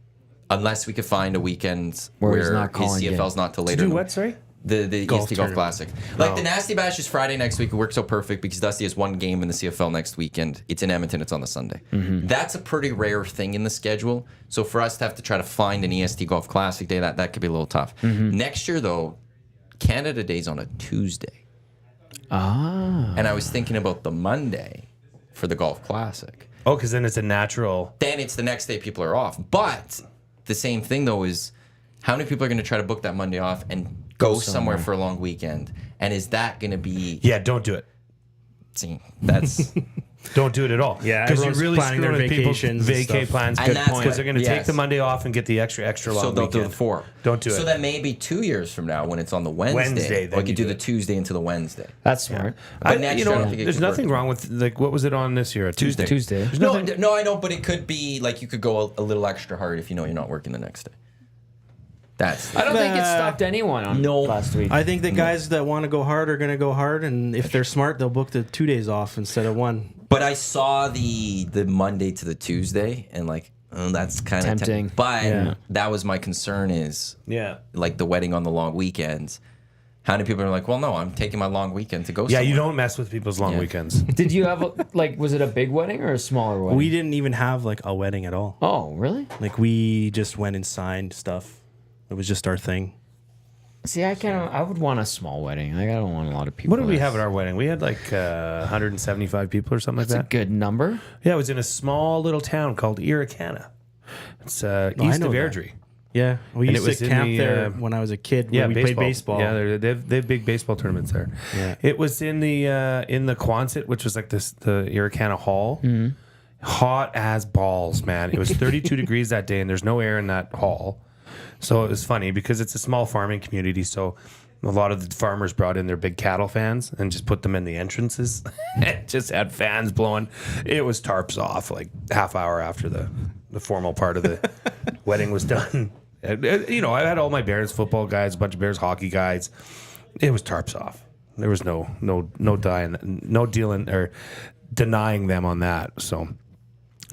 unless we could find a weekend Where he's where not calling his CFL's not till later. Do in the- what? Sorry. The Golf EST Golf tournament. Classic. Like the Nasty Bash is Friday next week. It works so perfect because Dusty has one game in the CFL next weekend. It's in Edmonton. It's on the Sunday. That's a pretty rare thing in the schedule. So for us to have to try to find an EST Golf Classic day, that could be a little tough. Next year, though, Canada Day's on a Tuesday. And I was thinking about the Monday for the Golf Classic. Oh, because then it's a natural. Then it's the next day people are off. But the same thing, though, is how many people are going to try to book that Monday off and go somewhere for a long weekend? And is that going to be... Yeah, don't do it. See, that's... Don't do it at all. Yeah, because you're everyone's really planning their screwing with people's vacations and vacay stuff. plans. And Good that's point. Because what- they're going to take yes. the Monday off and get the extra long So they'll do weekend. the 4. Don't do it. So that may be 2 years from now when it's on the Wednesday. then Or you could you do do the it. Tuesday into the Wednesday. That's smart. But next year, I don't think it there's could work. nothing wrong with like what was it on this year? A Tuesday. Tuesday. There's No, nothing. I know, but it could be like you could go a little extra hard if you know you're not working the next day. That's I don't think it stopped anyone on last week. I think the guys that want to go hard are going to go hard, and if they're smart, they'll book the 2 days off instead of one. But I saw the Monday to the Tuesday, and like, that's kind of Tempting. But that was my concern is like the wedding on the long weekends. How many people are like, well, no, I'm taking my long weekend to go somewhere. Yeah, you don't mess with people's long weekends. Did you have like, was it a big wedding or a smaller wedding? We didn't even have like a wedding at all. Oh, really? Like we just went and signed stuff. It was just our thing. See, I would want a small wedding. Like, I don't want a lot of people. What did we have at our wedding? We had like 175 people or something That's like a that. good number. Yeah, it was in a small little town called Iwanyk. It's east of Airdrie. Yeah, we And used it was to in camp the, there when I was a kid. Yeah, when we played baseball. Yeah, they have big baseball tournaments there. Yeah. It was in the Quonset, which was like the Iwanyk Hall. Mm-hmm. Hot as balls, man. It was 32 degrees that day, and there's no air in that hall. So it was funny because it's a small farming community. So a lot of the farmers brought in their big cattle fans and just put them in the entrances and just had fans blowing. It was tarps off like half hour after the formal part of the wedding was done. You know, I had all my Bears football guys, a bunch of Bears hockey guys. It was tarps off. There was no dealing or denying them on that. So,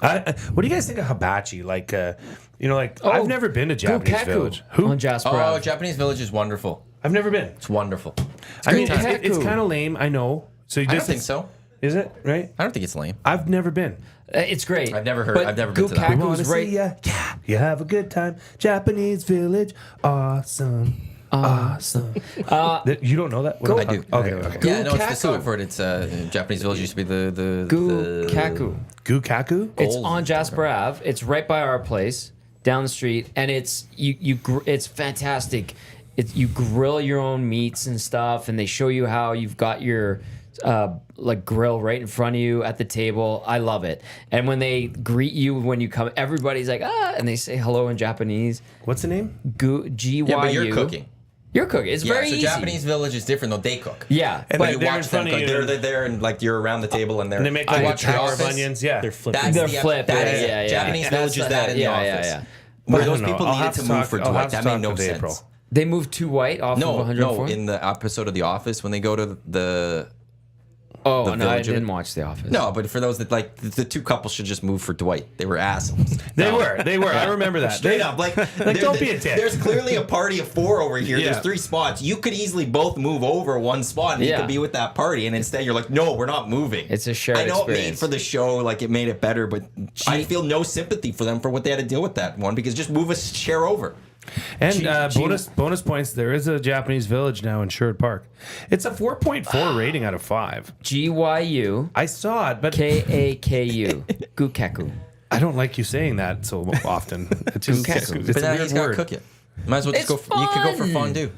what do you guys think of hibachi? Like, I've never been to Japanese Gukaku Village. on Jasper Oh, Ave. Japanese Village is wonderful. I've never been. It's wonderful. I mean, Gukaku. it's kind of lame. I know. So I don't think so. Is it right? I don't think it's lame. I've never been. It's great. I've never But been to that. Gukaku's right. Yeah, you have a good time. Japanese Village, awesome. You don't know that? I do. Okay. Yeah, no, it's the Gukaku. song for it. It's Japanese Village used to be the Gukaku. Gukaku? It's Goals. on Jasper Ave. It's right by our place down the street, and it's it's fantastic. You grill your own meats and stuff, and they show you how you've got your like grill right in front of you at the table. I love it. And when they greet you when you come, everybody's like and they say hello in Japanese. What's the name? G-Y-U. Yeah, but you're cooking. You're cooking. It's very so easy. Japanese Village is different though. They cook. Yeah, And but You they're in watch them front of cook. you. They're there and like you're around the table and And they make I like a watch tower of Office. onions. Yeah. They're flipping. That's they're the flipped. that Yeah, is yeah, yeah. Japanese Village is that in the office. Yeah. Where I those don't know. people I'll needed have to to move talk- for I'll Dwight. have to That made talk no to sense. April. They moved to White off of No, 104. in the episode of The Office when they go to the Oh, the no, I village of didn't it. watch The Office. no, but for those that like the two couples should just move for Dwight. They were assholes. They were. I remember that. Straight up, like don't be a dick. There's clearly a party of 4 over here. Yeah. There's 3 spots. You could easily both move over one spot and you Yeah. could be with that party. And instead, you're like, no, we're not moving. It's a shared I know it made experience. for the show, like it made it better, but I feel no sympathy for them for what they had to deal with that one because just move a chair over. And bonus points. There is a Japanese Village now in Sherwood Park. It's a 4.4 rating out of 5. G-Y-U. I saw it, but K-A-K-U. Gukaku. I don't like you saying that so often. It's just Gukaku. it's But a now weird he's got to word. cook it. Might as well just It's go. You could go for fun. fondue.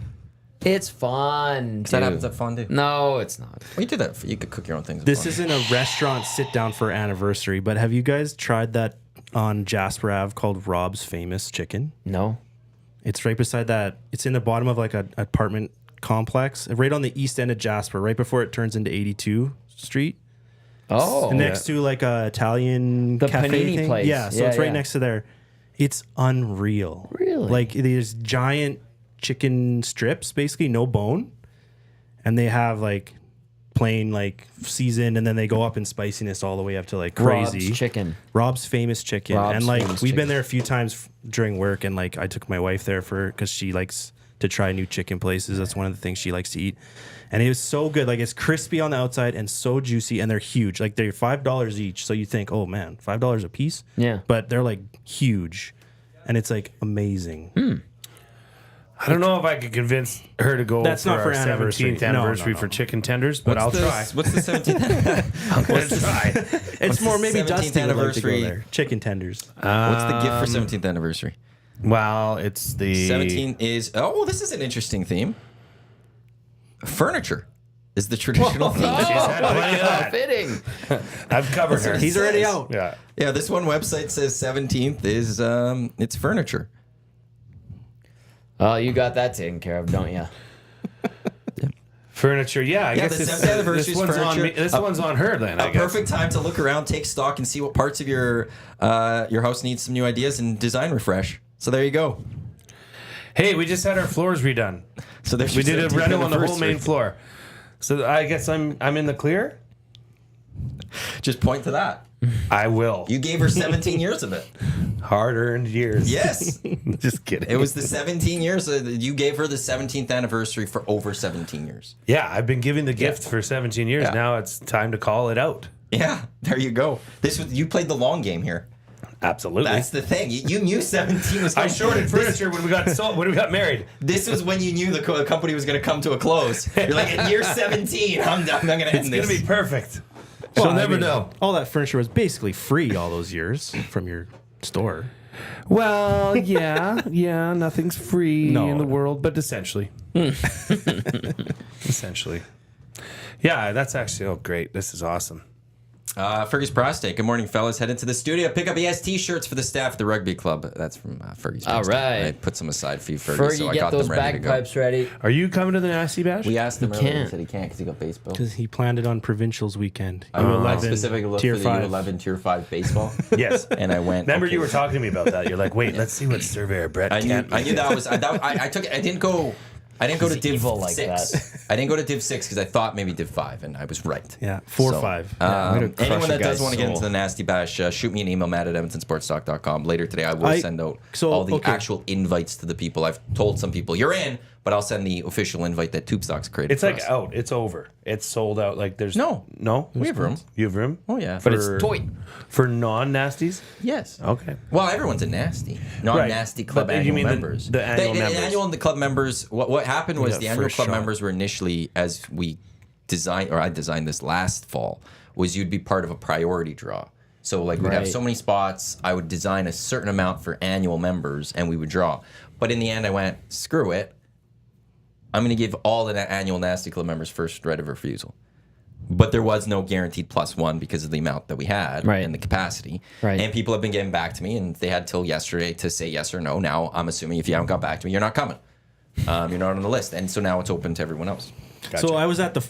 It's fun, That dude. happens at fondue. No, it's not. Well, you do that. You could cook your own things. at This fondue. isn't a restaurant sit down for anniversary, but have you guys tried that on Jasper Ave called Rob's Famous Chicken? No. It's right beside that. It's in the bottom of like an apartment complex, right on the east end of Jasper, right before it turns into 82 Street. Oh. Next to like a Italian The cafe panini thing. place. Yeah, so Yeah, it's right yeah. next to there. It's unreal. Really? Like there's giant chicken strips, basically no bone, and they have like plain like seasoned, and then they go up in spiciness all the way up to like crazy. Rob's chicken. Rob's Famous Chicken. Rob's and like Famous we've Chicken. been there a few times during work, and like I took my wife there because she likes to try new chicken places. That's one of the things she likes to eat. And it was so good. Like it's crispy on the outside and so juicy, and they're huge. Like they're $5 each. So you think, oh man, $5 a piece? Yeah. But they're like huge. And it's like amazing. I don't know if I could convince her to go That's for not our for anniversary. 17th No, anniversary no. for chicken tenders, but I'll try. What's the 17th? I'm going to try. It's more maybe 17th Dustin would like to go anniversary? there. Chicken tenders. What's the gift for 17th anniversary? Well, it's the 17 is this is an interesting theme. Furniture is the traditional theme. She's had plenty of that. Fitting. I've covered her. He's already out. Yeah. Yeah, this one website says 17th is it's furniture. Oh, you got that taken care of, don't you? Furniture, yeah. I Yeah, guess the this, 7th anniversary this one's on me. furniture. This one's on her then. I A guess. perfect time to look around, take stock, and see what parts of your house needs some new ideas and design refresh. So there you go. Hey, we just had our floors redone. So there's We your did a 17th reno on the whole anniversary. main floor. So I guess I'm in the clear. Just point to that. I will. You gave her 17 years of it. Hard-earned years. Yes. Just kidding. It was the 17 years. You gave her the 17th anniversary for over 17 years. Yeah, I've been giving the gift for 17 years. Yeah. Now it's time to call it out. Yeah, there you go. You played the long game here. Absolutely. That's the thing. You knew 17 was I coming. shorted furniture when we got married. This was when you knew the company was going to come to a close. You're like, at year 17, I'm going to end It's this. gonna be perfect. Well, She'll I never mean, know. All that furniture was basically free all those years from your store. Well, yeah, nothing's free No. in the world, but essentially. Essentially. Yeah, that's actually, great. This is awesome. Fergie's Prostate. Good morning, fellas. Head into the studio. Pick up EST shirts for the staff at the rugby club. That's from Fergie's All Prostate. right. I put some aside for you, Fergie, Fergie, so I get got those them ready to go. bagpipes ready. Are you coming to the Nasty Bash? We asked him He earlier. He can't. said he can't because he got baseball. Because he planned it on Provincials weekend. I U11, specifically looked Tier for the 5. U11 Tier 5 baseball. Yes. And I went. Remember okay. you were talking to me about that. You're like, wait, let's see what Surveyor Brett I can't. knew that was. I took it. I didn't go to Div evil like 6. I didn't go to Div 6 because I thought maybe Div 5, and I was right. Yeah, 4 or 5. way to crush Anyone a that does guy's want to get into soul. the Nasty Bash, shoot me an email, Matt at EdmontonSportsTalk.com. Later today, I will I- send out so, all the okay. actual invites to the people. I've told some people, you're in, but I'll send the official invite that Tube Stocks created. It's for like us. out. It's over. It's sold out. Like there's No. no. We have room. You have room. Oh, yeah. But it's toy. For non-nasties. Yes. Okay. Well, everyone's a nasty. Non-nasty club But you annual mean the- members. the annual members. annual and the club members. What happened was got the annual first club shot. members were initially, as we designed, or I designed this last fall, was you'd be part of a priority draw. So like we'd have Right. so many spots. I would design a certain amount for annual members, and we would draw. But in the end, I went, screw it. I'm going to give all the annual Nasty Club members first right of refusal. But there was no guaranteed +1 because of the amount that we had Right. and the capacity. Right. And people have been getting back to me, and they had till yesterday to say yes or no. Now I'm assuming if you haven't got back to me, you're not coming. You're not on the list, and so now it's open to everyone else. So I was at the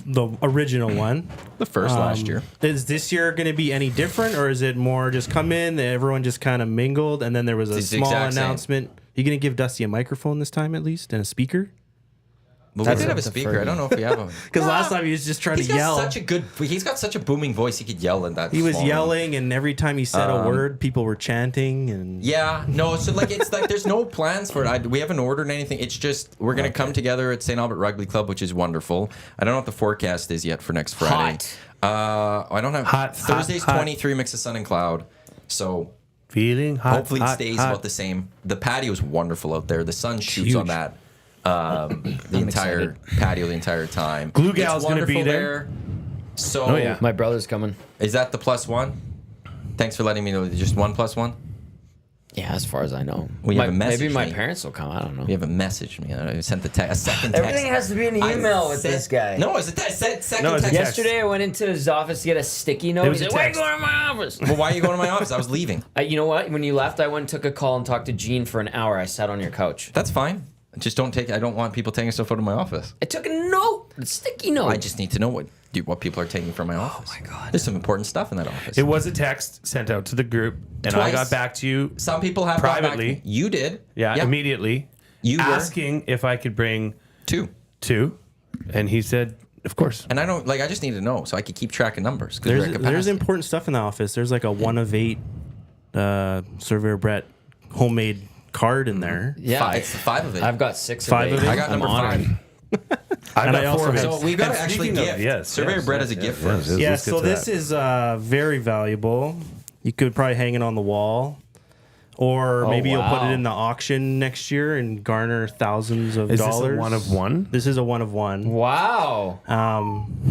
original one. The first last year. Is this year going to be any different, or is it more just come in, everyone just kind of mingled, and then there was a It's the small exact same. announcement? You going to give Dusty a microphone this time at least and a speaker? But we That's did have a up to speaker. I don't know if we have him. Because last time he was just trying He's to got yell. he's got such a booming voice. He could yell in that. He was small room. yelling, and every time he said a word, people were chanting. And Yeah, no. So like, it's like there's no plans for it. We haven't ordered anything. It's just we're gonna come together at St. Albert Rugby Club, which is wonderful. I don't know what the forecast is yet for next Friday. I don't have Hot, Thursday's hot, hot. 23, mix of sun and cloud. So Feeling hot. hopefully it hot, stays hot. about the same. The patio is wonderful out there. The sun shoots huge. on that. The entire patio, the entire time. Glue It's Gal's gonna be wonderful there. So Oh, yeah. My brother's coming. is that the +1? Thanks for letting me know. Just one +1. Yeah, as far as I know. Well, you haven't Maybe messaged my me. parents will come. I don't know. You haven't messaged me. I sent a second text. Everything has to be in the I email with sent- this guy. No, it's a second No, it's a text. text. Yesterday, I went into his office to get a sticky note. It He was a said, "Why are you text. going to my office?" Well, why are you going to my office? I was leaving. You know what? When you left, I went and took a call and talked to Gene for an hour. I sat on your couch. That's fine. Just don't take. I don't want people taking stuff out of my office. I took a note, a sticky note. I just need to know what people are taking from my office. Oh my god, there's some important stuff in that office. It was a text sent out to the group, and I Twice. got back to you. Some people have got back to privately. me. You did. Yeah, immediately. You were. asking if I could bring 2. 2, and he said, "Of course." And I don't like. I just need to know so I could keep track of numbers. 'Cause we're at there's capacity. important stuff in the office. There's like a 1 of 8 Surveyor Brett homemade card in there. yeah, It's 5 of it. I've got 6 5 of of 8. it? I got I'm number honored. 5. I've And I got also 4 of have- it. So we've got And to actually speaking of- gift. yes, Surveyor yes, Brett yes, as a gift yes, for us. yes. Yeah, Let's get so to this that. is very valuable. You could probably hang it on the wall, or maybe you'll put wow. it in the auction next year and garner thousands of Is this dollars. a 1 of 1? This is a 1 of 1. Wow,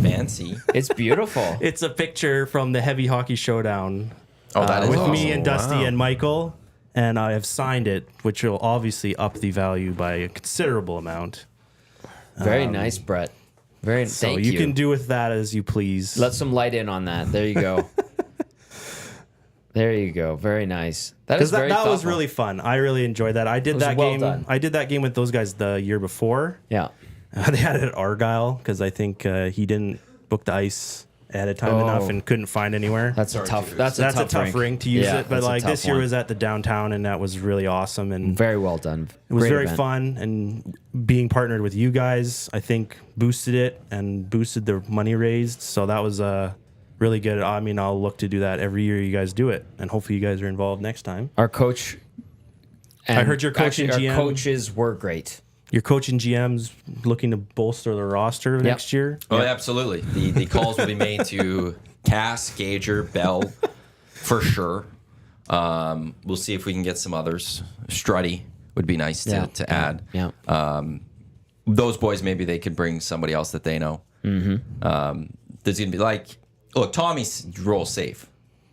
Fancy. it's beautiful. It's a picture from the Heavy Hockey Showdown Oh, that is with awesome. me and Dusty wow. and Michael, and I have signed it, which will obviously up the value by a considerable amount. Very nice, Brett. Very. So Thank you you. can do with that as you please. Let some light in on that. There you go. There you go. Very nice. That is Because very that was thoughtful. really fun. I really enjoyed that. I did was that well game. done. I did that game with those guys the year before. Yeah. They had it at Argyle because I think he didn't book the ice, ahead of time enough and couldn't find anywhere. That's a tough. That's a tough ring to use Yeah, it. But that's a like tough this year one. was at the downtown, and that was really awesome. And Very well done. it was Great very event. fun. And being partnered with you guys, I think boosted it and boosted the money raised. So that was really good. I mean, I'll look to do that every year you guys do it, and hopefully you guys are involved next time. Our coach. I heard your coach actually, and GM. Our coaches were great. Your coach and GM's looking to bolster the roster next year. Oh, absolutely. The calls will be made to Cass, Gager, Bell, for sure. We'll see if we can get some others. Strutty would be nice to add. Yeah. Those boys, maybe they could bring somebody else that they know. Mm-hmm. There's going to be like, look, Tommy's role safe.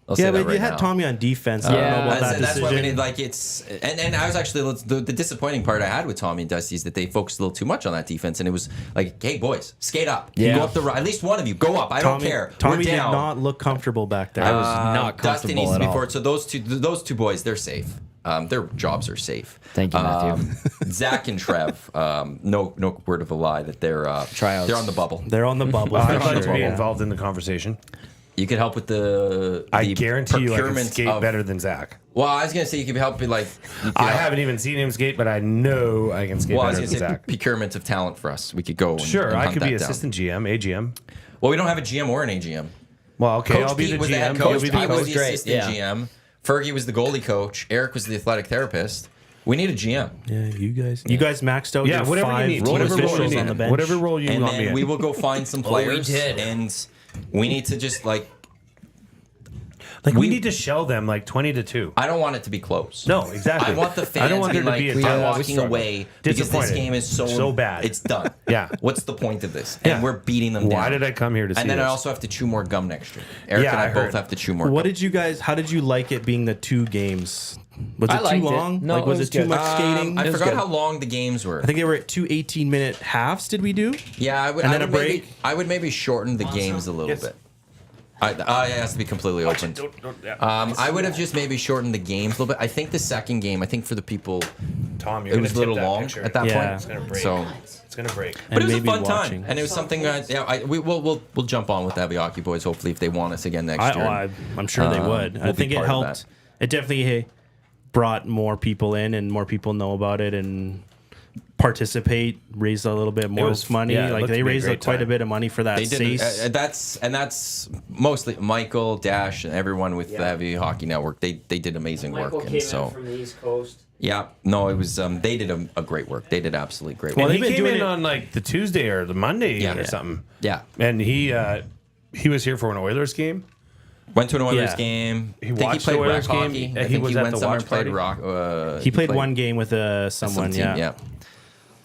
I'll say Yeah, that but right you had now. Tommy on defense. I don't know about that That's decision. what I mean. Like it's, and I was actually the disappointing part I had with Tommy and Dusty is that they focused a little too much on that defense, and it was like, hey boys, skate up, Yeah. go up the at least one of you go up. I don't care. Tommy We're did down. not look comfortable back there. I was not Dustin comfortable needs to at be all. forward. So those two boys, they're safe. Their jobs are safe. Thank you, Matthew. Zach and Trev, no word of a lie that they're Tryouts. they're on the bubble. They're on the bubble. I'd for like to sure, be yeah. involved in the conversation. You could help with the I guarantee you I can procurement skate of- better than Zach. Well, I was gonna say you could help with like. You could I help- haven't even seen him skate, but I know I can skate Well, I was better gonna than say Zach. procurement of talent for us. We could go. And, Sure, and I hunt could be that down. assistant GM, AGM. Well, we don't have a GM or an AGM. Well, okay, Coach I'll be Pete the was the head GM. coach. You'll be the I was coach. the Great, assistant yeah. GM. Fergie was the goalie coach. Eric was the athletic therapist. We need a GM. Yeah, you guys maxed out Yeah, your whatever you 5 need. team Whatever role you officials on the need. bench. Whatever role you And want me then in. we will go find some players. did. And we need to just like. we need to shell them like 20-2. I don't want it to be close. No, exactly. I want the fans I don't want to be there like, to be a I'm doubt. walking away because this Disappointed. game is So bad. It's done. Yeah. What's the point of this? Yeah. And we're beating them down. Why did I come here to see And then this? I also have to chew more gum next year. Eric Yeah, and I, I both heard. have to chew more What gum. did you guys? How did you like it being the 2 games? Was I it liked too it. long? No, like, was it was it too good. much skating? I It was forgot good. how long the games were. I think they were at 2 18-minute halves. Did we do? Yeah, I would. And I then would a maybe, break? I would maybe shorten the games a little Yes. bit. It has to be completely open. I would have just maybe shortened the games a little bit. I think the second game, for the people, Tom, you're it was a gonna little tip that long picture. at that Yeah. point. It's gonna break. So, It's gonna break. but it was a maybe fun watching. time, and it was something. We'll jump on with the Heavy Hockey Boys. Hopefully, if they want us again next year. I'm sure they would. we'll I be think it part of helped. It definitely brought more people in, and more people know about it and participate. Raised a little bit more was- money. yeah, it Like looked they to be a raised great quite a time. bit of money for that. They did, SACE. that's mostly Michael, Dash, and everyone with the Heavy Hockey Network. They did amazing work, and so the East Coast. yeah, no, it was they did a great work. They did absolutely great Well, work. And they've he been came doing in it- on like the Tuesday or the Monday Yeah. or Yeah. something. Yeah, And he was here for an Oilers game. went to an Oilers Yeah. game. He I think watched played the Oilers rec game. hockey. He I think was he at went the somewhere watch and played party. rock. He played one game with someone. team, Yeah.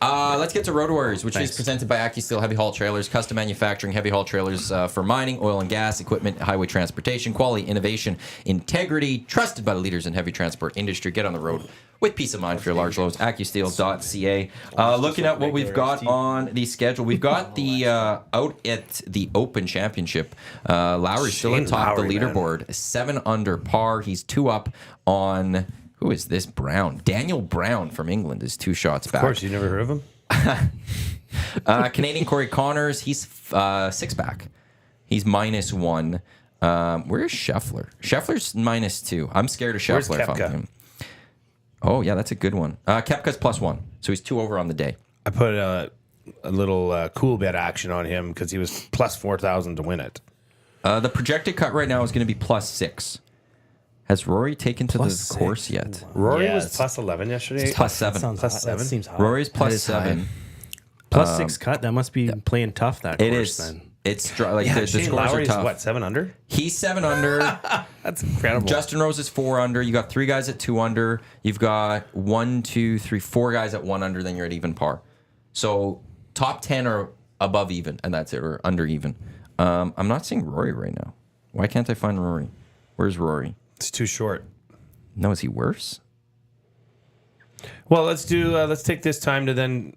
Let's get to Road Warriors, which is Nice. presented by AccuSteel Heavy Haul Trailers, custom manufacturing heavy haul trailers for mining, oil and gas, equipment, highway transportation, quality, innovation, integrity, trusted by the leaders in heavy transport industry. Get on the road with peace of mind for your large loads. AccuSteel.ca. Looking at what we've got on the schedule, we've got the out at the Open Championship. Lowry's still Shane atop the Lowry, man. leaderboard, 7 under par. He's 2 up on. Who is this Brown? Daniel Brown from England is 2 shots back. Of course, you never heard of him. Canadian Corey Connors, he's 6 back. He's -1. Where's Scheffler? Scheffler's -2. I'm scared of Where's Scheffler if I'm Koepka? him. Oh, yeah, that's a good one. Koepka's +1, so he's 2 over on the day. I put a little cool bet action on him because he was plus 4,000 to win it. The projected cut right now is going to be +6. Has Rory taken to +6. the course yet? Rory Yeah, was it's- plus 11 yesterday. +7. Sounds Plus hot. 7? That seems hot. Rory's is high. +7. +6 cut. That must be playing tough. That It course, is. then. It's like the Shane scores are Lowry's tough. what, 7 under? He's 7 under. That's incredible. Justin Rose is 4 under. You got 3 guys at 2 under. You've got 1, 2, 3, 4 guys at 1 under. Then you're at even par. So top 10 are above even, and that's it, or under even. I'm not seeing Rory right now. Why can't I find Rory? Where's Rory? It's too short. No, is he worse? Well, let's take this time to then.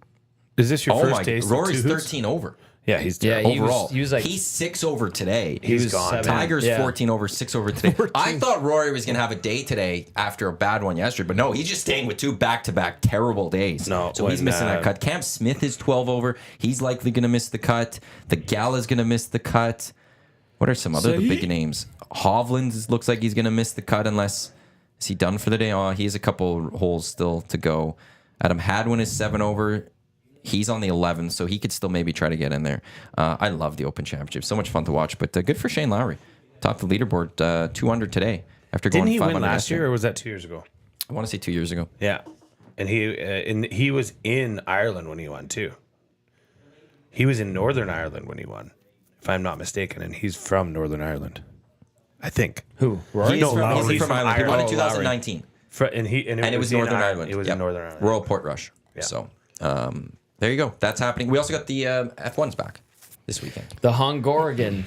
Is this your Oh first my! taste? of Rory's two hoots? 13 over. Yeah, he's Yeah, terrible. he was- Overall, he was like- he's 6 over today. He's gone. 7. Tiger's Yeah. 14 over, 6 over today. I thought Rory was going to have a day today after a bad one yesterday, but no, he's just staying with 2 back-to-back terrible days. No, so he's when, missing that cut. Cam Smith is 12 over. He's likely going to miss the cut. The Gala's going to miss the cut. What are some other big names? Hovland looks like he's going to miss the cut unless... Is he done for the day? Oh, he has a couple holes still to go. Adam Hadwin is 7 over. He's on the 11, so he could still maybe try to get in there. I love the Open Championship. So much fun to watch. But good for Shane Lowry. Topped the leaderboard 2 under today after going 5 Didn't he win under last year, or was that 2 years ago? I want to say 2 years ago. Yeah. And he was in Ireland when he won, too. He was in Northern Ireland when he won, if I'm not mistaken, and he's from Northern Ireland. I think. Who? Rory? He's from Ireland. He won in Oh, 2019. And it was Northern Ireland. It was Yep. in Northern Ireland. Royal Portrush. Yeah. So there you go. That's happening. We also got the F1s back this weekend. The Hungarian.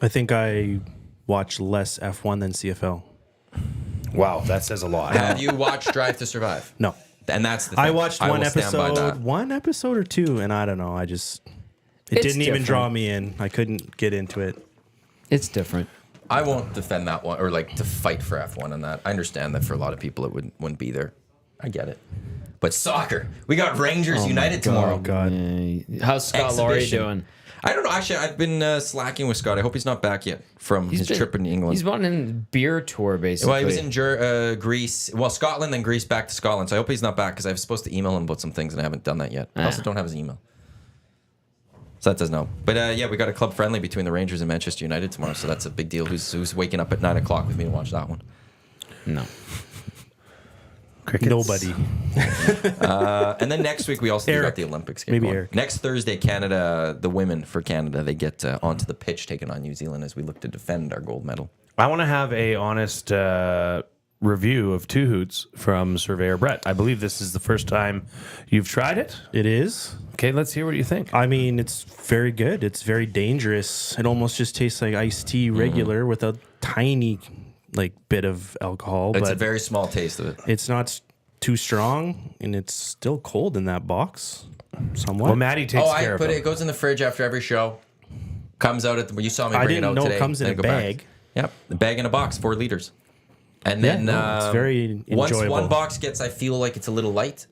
I think I watch less F1 than CFL. Wow, that says a lot. Have you watched Drive to Survive? No. And that's the thing. I watched will stand by that. one episode or two, and I don't know. It It's didn't even draw different. me in. I couldn't get into it. It's different. I won't defend that one or like to fight for F1 on that. I understand that for a lot of people it wouldn't be there. I get it. But soccer, we got Rangers United tomorrow. Oh, God. How's Scott Laurie Exhibition. doing? I don't know. Actually, I've been slacking with Scott. I hope he's not back yet from his trip in England. He's on a beer tour, basically. Well, he was in Greece. Well, Scotland, then Greece, back to Scotland. So I hope he's not back because I was supposed to email him about some things and I haven't done that yet. I also don't have his email. So that doesn't know. But yeah, we got a club friendly between the Rangers and Manchester United tomorrow. So that's a big deal. Who's waking up at 9 o'clock with me to watch that one? No. Crickets. Nobody. And then next week we also got the Olympics. Maybe going. Eric. Next Thursday, Canada, the women for Canada, they get onto the pitch taking on New Zealand as we look to defend our gold medal. I want to have a honest review of Two Hoots from Surveyor Brett. I believe this is the first time you've tried it. It is. Okay, let's hear what you think. I mean, it's very good. It's very dangerous. It almost just tastes like iced tea regular with a tiny bit of alcohol. It's but a very small taste of it. it's not too strong, and it's still cold in that box somewhat. Well, Maddie takes care of But it. it goes in the fridge after every show. Comes out when you saw me I bring it didn't out know today. it comes in then a go back. bag. Yep, a bag in a box, 4 liters. And then it's very once enjoyable. one box gets, I feel like it's a little light,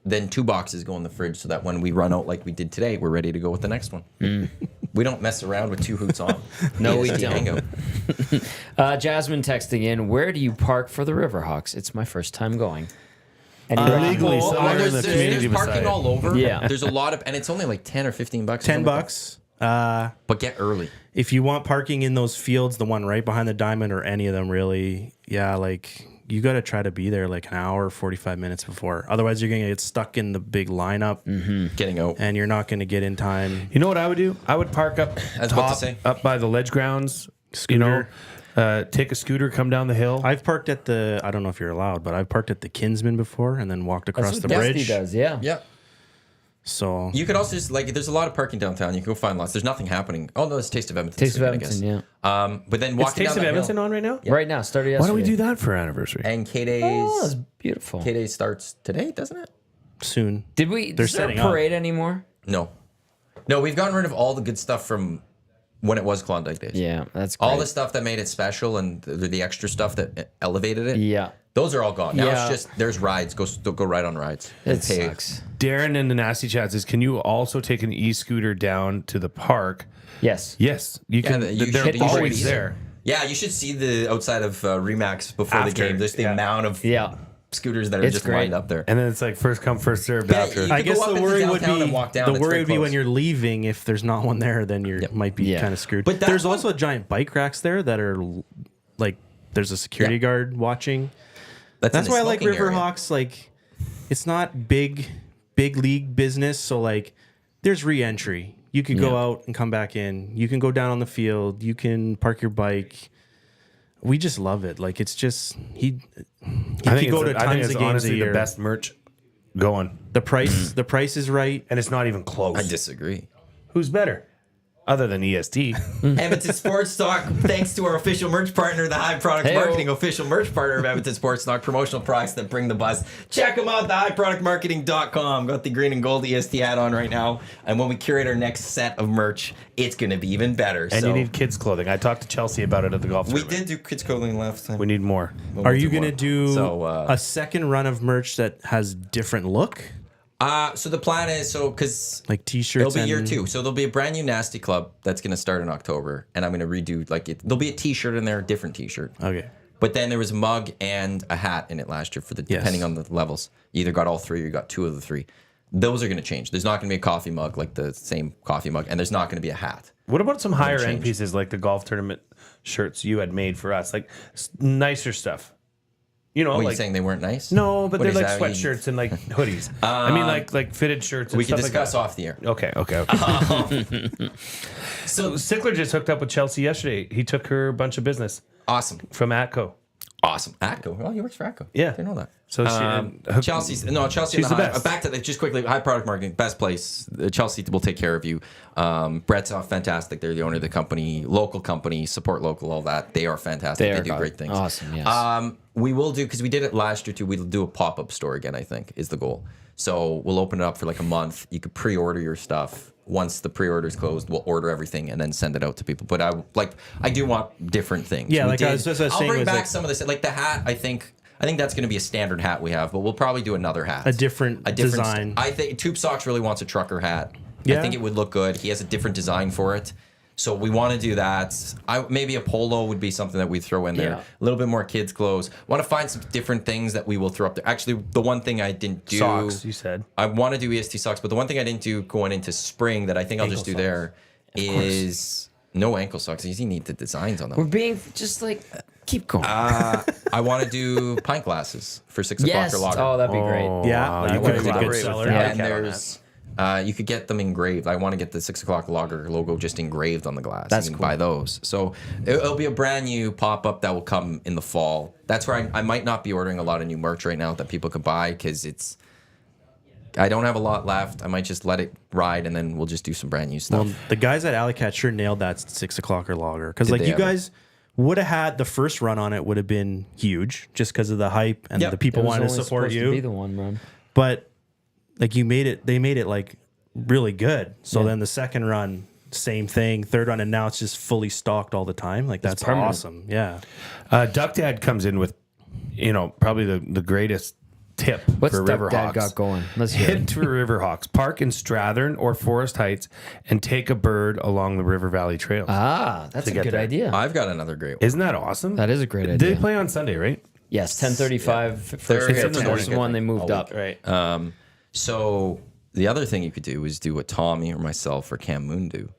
then 2 boxes go in the fridge so that when we run out like we did today, we're ready to go with the next one. We don't mess around with 2 Hoots on. No, we EST don't. Hangout. Jasmine texting in, where do you park for the Riverhawks? It's my first time going. And Legally, Well, somewhere in the there's community parking beside. all over. Yeah. There's a lot of, and it's only like 10 or 15 bucks. $10. But get early. If you want parking in those fields, the one right behind the diamond or any of them really, you got to try to be there like an hour, 45 minutes before. Otherwise, you're going to get stuck in the big lineup Getting out. and you're not going to get in time. You know what I would do? I would park up I was about to top, say. up by the ledge grounds. Scooter. Take a scooter, come down the hill. I've parked at I don't know if you're allowed, but I've parked at the Kinsman before and then walked across the Dusty bridge. does, yeah. Yeah. So You could also just there's a lot of parking downtown. You can go find lots. There's nothing happening. Oh no, it's Taste of Edmonton. Taste of this weekend, Edmonton, I guess. But then Is walking Taste down of that Edmonton hill, on right now? Right now, started yesterday. Why don't we do that for our anniversary? and K-Day's Oh, that's beautiful. K-Day starts today, doesn't it? soon. Is there a setting up. parade anymore? No, we've gotten rid of all the good stuff from when it was Klondike Days. Yeah, that's great. All the stuff that made it special and the extra stuff that elevated it. Yeah. Those are all gone. Now Yeah. it's just there's rides. Go ride on rides. It And pay. sucks. Darren in the Nasty Chat says, can you also take an e-scooter down to the park? Yes. Yes, you can. you They're should- always you should- there. Yeah, you should see the outside of Remax before the After, game. There's the yeah. amount of Yeah. scooters that are It's just great. lined up there. And then it's like first come, first served Yeah, after. you- I can guess go up the into worry would downtown be and walk down. the It's worry very would be close. when you're leaving. If there's not one there, then you might be Yeah. kind of screwed. But that there's one- also giant bike racks there that are there's a security Yeah. guard watching. That's That's in the why I like smoking area. Riverhawks. It's not big league business. So there's re-entry. You could go Yeah. out and come back in. You can go down on the field. You can park your bike. We just love it. It's just he could go to tons of games honestly a year. the best merch going. The price is right. And it's not even close. I disagree. Who's better? Other than E EST. Edmonton Sports Talk, thanks to our official merch partner, the High Product Hey-o. Marketing official merch partner of Edmonton Sports Talk, promotional products that bring the buzz. Check them out, thehighproductmarketing.com. Got the green and gold EST hat on right now. And when we curate our next set of merch, it's going to be even better. And so you need kids' clothing. I talked to Chelsea about it at the golf we tournament. did do kids clothing last time. We need more. We'll Are do you more. going to do So, a second run of merch that has different look? So the plan is because Like t-shirts. it'll be year and- 2, so there'll be a brand new Nasty Club that's going to start in October, and I'm going to redo there'll be a T-shirt in there, a different T-shirt. Okay. But then there was a mug and a hat in it last year depending on the levels. You either got all 3 or you got 2 of the 3. Those are going to change. There's not going to be a coffee mug like the same coffee mug, and there's not going to be a hat. What about some higher end change. pieces like the golf tournament shirts you had made for us, like nicer stuff? You know, What are like you saying they weren't nice? no, but What they're is like that? sweatshirts and like hoodies. I mean, like fitted shirts. And We can stuff discuss like off the air. that. Okay. So Sickler just hooked up with Chelsea yesterday. He took her a bunch of business Awesome. from Atco. Awesome. Atco. Well, he works for Atco. Yeah. Didn't know that. So she Chelsea. she's And the the high, best. back to just quickly. High product marketing, best place. Chelsea will take care of you. Brett's fantastic. They're the owner of the company, local company, support local, all that. They are fantastic. They do great things. Awesome. Yes. We will do because we did it last year too. We'll do a pop up store again. I think is the goal. So we'll open it up for like a month. You could pre-order your stuff. Once the pre-order is closed, we'll order everything and then send it out to people. But I do want different things. Yeah, We like I was just I'll saying bring was back like- some of this. Like the hat, I think that's going to be a standard hat we have, but we'll probably do another hat. A different design. I think Tube Socks really wants a trucker hat. I Yeah. think it would look good. He has a different design for it. So we want to do that. Maybe a polo would be something that we throw in there. Yeah. A little bit more kids' clothes. Want to find some different things that we will throw up there. Actually, the one thing I didn't do. socks. You said I want to do EST socks, but the one thing I didn't do going into spring that I think I'll just do there is no ankle socks. You need the designs on We're them. being just like keep going. I want to do pint glasses for 6 yes. o'clock or lager. Oh, that'd be great. Yeah, wow, that you would could be a good collaborate with seller. that. Yeah. And there's you could get them engraved. I want to get the 6 o'clock lager logo just engraved on the glass. That's you can cool. buy those. So it'll be a brand new pop up that will come in the fall. That's where I might not be ordering a lot of new merch right now that people could buy because I don't have a lot left. I might just let it ride and then we'll just do some brand new stuff. Well, the guys at Alley Cat sure nailed that 6 o'clock or lager because Did like they you ever? guys would have had the first run on it would have been huge just because of the hype and Yep. the people It was wanted to only support supposed you. To be the one run. But like they made it like really good. So Yeah. then the second run, same thing. Third run, and now it's just fully stocked all the time. Like that's permanent. awesome. Yeah. Duck Dad comes in with, probably the greatest tip What's for Duck Dad Riverhawks. got going? Let's hear Head it. to Riverhawks, park in Strathern or Forest Heights, and take a bird along the River Valley Trails. That's a get good there. idea. I've got another great one. Isn't that awesome? That is a great Did idea. they play on Sunday, right? Yes, 10:35 They're first in pitch. the That was the morning, one they moved all up. Right. So the other thing you could do is do what Tommy or myself or Cam Moon do.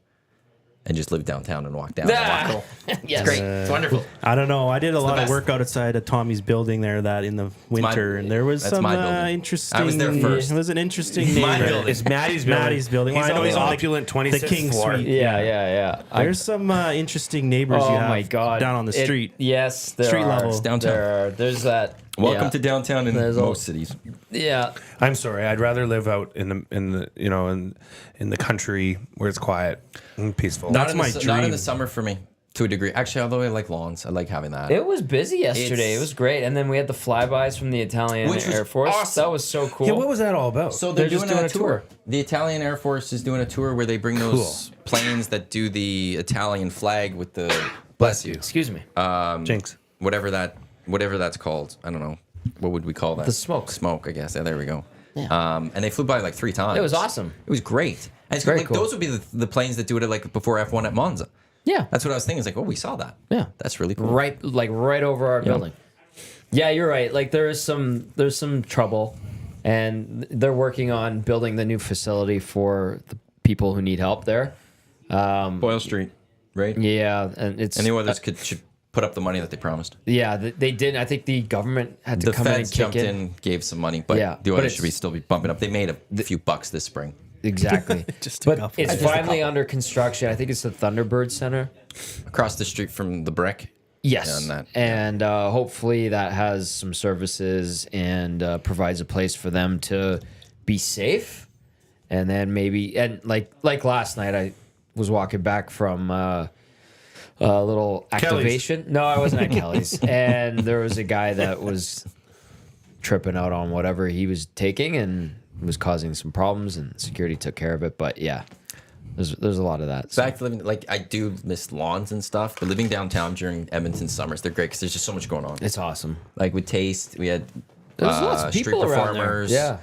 And just live downtown and walk down. Ah! Yes. It's great. It's wonderful. I don't know. I did a lot of best. work outside of Tommy's building there that in the winter, and there was that's some my building. interesting. I was there first. It was an interesting My neighborhood. building. It's Maddie's building. Maddie's building. Well, He's I know on he's the on the- opulent the 26th King floor. Suite. Yeah. There's some interesting neighbors you Oh have my god! down on the street. Yes, there Street are. level. Downtown. There's that. Welcome yeah. to downtown in There's most cities. Yeah. I'm sorry. I'd rather live out in the country where it's quiet and peaceful. Not That's in my the, Not in dream. the summer for me, to a degree. Actually, although I like lawns, I like having that. It was busy yesterday. It's- It was great, and then we had the flybys from the Italian Which was Air Force. awesome. That was so cool. Yeah, what was that all about? So They're they're just doing, doing a a tour. tour. The Italian Air Force is doing a tour where they bring those planes that do the Italian flag with the bless you, Excuse me. Jinx. whatever that's called. I don't know. What would we call that? The smoke. Smoke, I guess. Yeah, there we go. Yeah. And they flew by like 3 times. It was awesome. It was great. And it's Very like cool. those would be the planes that do it at like before F1 at Monza. Yeah. That's what I was thinking. It's like, oh, we saw that. Yeah. That's really cool. right over our building. Yeah, you're right. Like there's some trouble, and they're working on building the new facility for the people who need help there. Boyle Street, right? Yeah, and it's Any others should put up the money that they promised. yeah, they did. I think the government had to The come in and feds kick jumped in. in, gave some money, but Yeah, the but others it's- still be bumping up. They made a few bucks this spring. Exactly. Just a but couple. it's Just a finally couple. under construction. I think it's the Thunderbird Center. Across the street from the Brick. Yes, And that- and hopefully that has some services and provides a place for them to be safe. And then maybe like last night, I was walking back from a little activation. No, I wasn't at Kelly's, and there was a guy that was tripping out on whatever he was taking and was causing some problems, and security took care of it. But yeah, there's a lot of that. So. Back to living, like I do miss lawns and stuff, but living downtown during Edmonton summers, they're great because there's just so much going on. It's awesome. Like with Taste, we had There's lots of street people around there. performers. Yeah.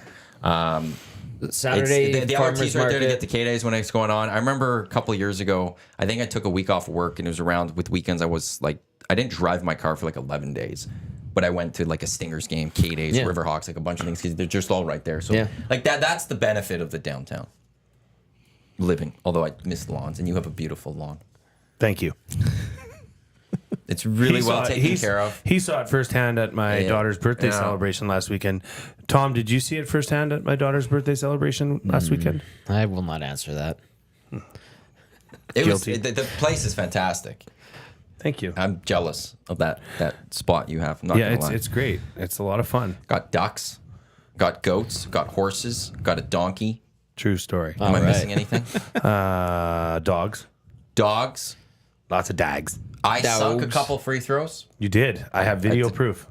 Saturday, the farmers LRT's right there to market. get the K-Days when it's going on. I remember a couple of years ago, I think I took a week off work, and it was around with weekends. I was like, I didn't drive my car for like 11 days, but I went to like a Stingers game, K-Days, Yeah. Riverhawks, like a bunch of things, because they're just all right there. So Yeah. like that's the benefit of the downtown living, although I miss the lawns, and you have a beautiful lawn. Thank you. It's really well taken He's- care of. He saw it firsthand at my Yeah. daughter's birthday Yeah. celebration last weekend. Tom, did you see it firsthand at my daughter's birthday celebration last weekend? I will not answer that. It was, Guilty. the place is fantastic. Thank you. I'm jealous of that spot you have. I'm not Yeah, gonna lie. it's great. It's a lot of fun. Got ducks, got goats, got horses, got a donkey. True story. Am I All right. missing anything? Dogs. Dogs. Lots of dags. I sunk a Dogs. couple free throws. You did. I have video proof.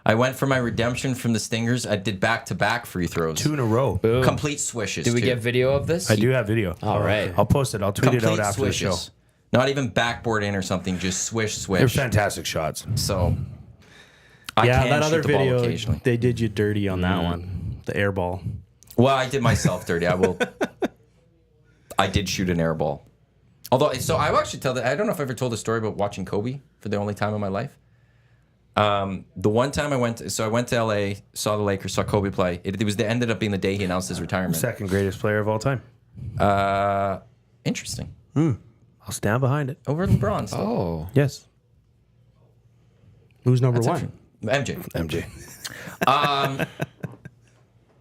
I went for my redemption from the Stingers. I did back-to-back free throws. 2 in a row. Boom. Complete swishes. Did we too. get video of this? I do have video. All right. I'll post it. I'll tweet it complete out after swishes. the show. Not even backboard in or something. Just swish. They're fantastic shots. So I Yeah, can that other shoot the ball video, occasionally. they did you dirty on that one. The air ball. Well, I did myself dirty. I did shoot an air ball. Although, so I will actually tell that I don't know if I ever told a story about watching Kobe for the only time in my life. The one time I went to LA, saw the Lakers, saw Kobe play. It ended up being the day he announced his retirement. Second greatest player of all time. Interesting. I'll stand behind it. Over LeBron. Still. Oh. Yes. Who's number That's one? interesting. MJ. MJ.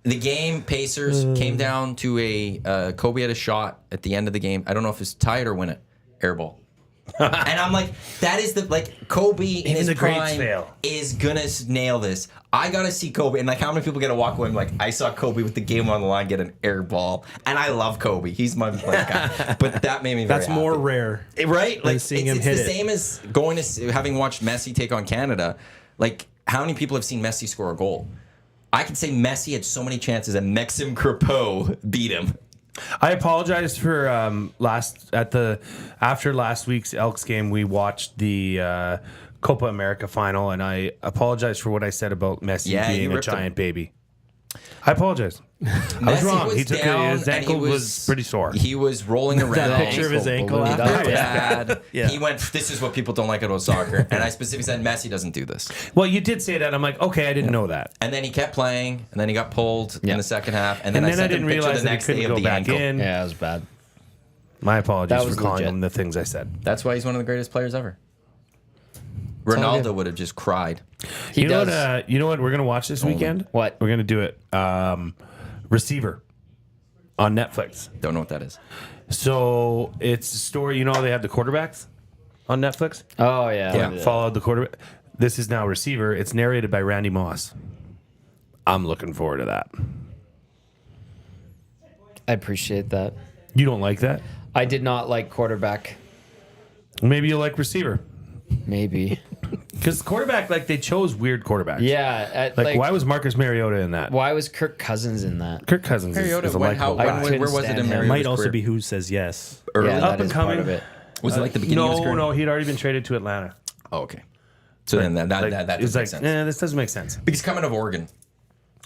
The game, Pacers came down to a Kobe had a shot at the end of the game. I don't know if it's tie it or win it. Air ball. And I'm like, that is Kobe in his the greats prime fail. is gonna nail this. I gotta see Kobe, and like, how many people get to walk away? Like, I saw Kobe with the game on the line get an air ball, and I love Kobe. He's my guy. But that made me very That's more happy. rare. Right? Like, seeing it's him hit the it. same as going to having watched Messi take on Canada. Like, how many people have seen Messi score a goal? I can say Messi had so many chances, and Maxim Crepeau beat him. I apologize for after last week's Elks game. We watched the Copa America final, and I apologize for what I said about Messi Yeah, you being a ripped him. giant baby. I apologize. I was Messi wrong. was He took down, his and ankle was pretty sore. He was rolling around. That picture of his ankle believe after. that. Bad. Yeah. He went, this is what people don't like about soccer. And I specifically said, Messi doesn't do this. Well, you did say that. I'm like, okay, I didn't know that. And then he kept playing, and then he got pulled in Yeah. the second half. And then, And I then I sent him didn't a picture realize the that he next day couldn't of go the back ankle. in. Yeah, it was bad. My apologies That for was calling legit. him the things I said. That's why he's one of the greatest players ever. all Ronaldo good. would have just cried. He You know does. what? You know what we're gonna watch this weekend? What? We're gonna do it. Receiver on Netflix. Don't know what that is. So it's a story. You know how they have the quarterbacks on Netflix? Oh, yeah. Yeah. Followed the quarterback. This is now Receiver. It's narrated by Randy Moss. I'm looking forward to that. I appreciate that. You don't like that? I did not like quarterback. Maybe you like Receiver. Maybe. Because quarterback, like, they chose weird quarterbacks. Yeah. Like, why was Marcus Mariota in that? Why was Kirk Cousins in that? Kirk Cousins Mariota, is a when, how, likable when, guy. couldn't where was it stand in him. Mariota's Might also career? be who says yes. Early? Yeah, Up that and is part coming. of it. Was it like the beginning of his career? No, he'd already been traded to Atlanta. Oh, okay. So then that Like, doesn't it's make like, sense. this doesn't make sense. Because coming out of Oregon,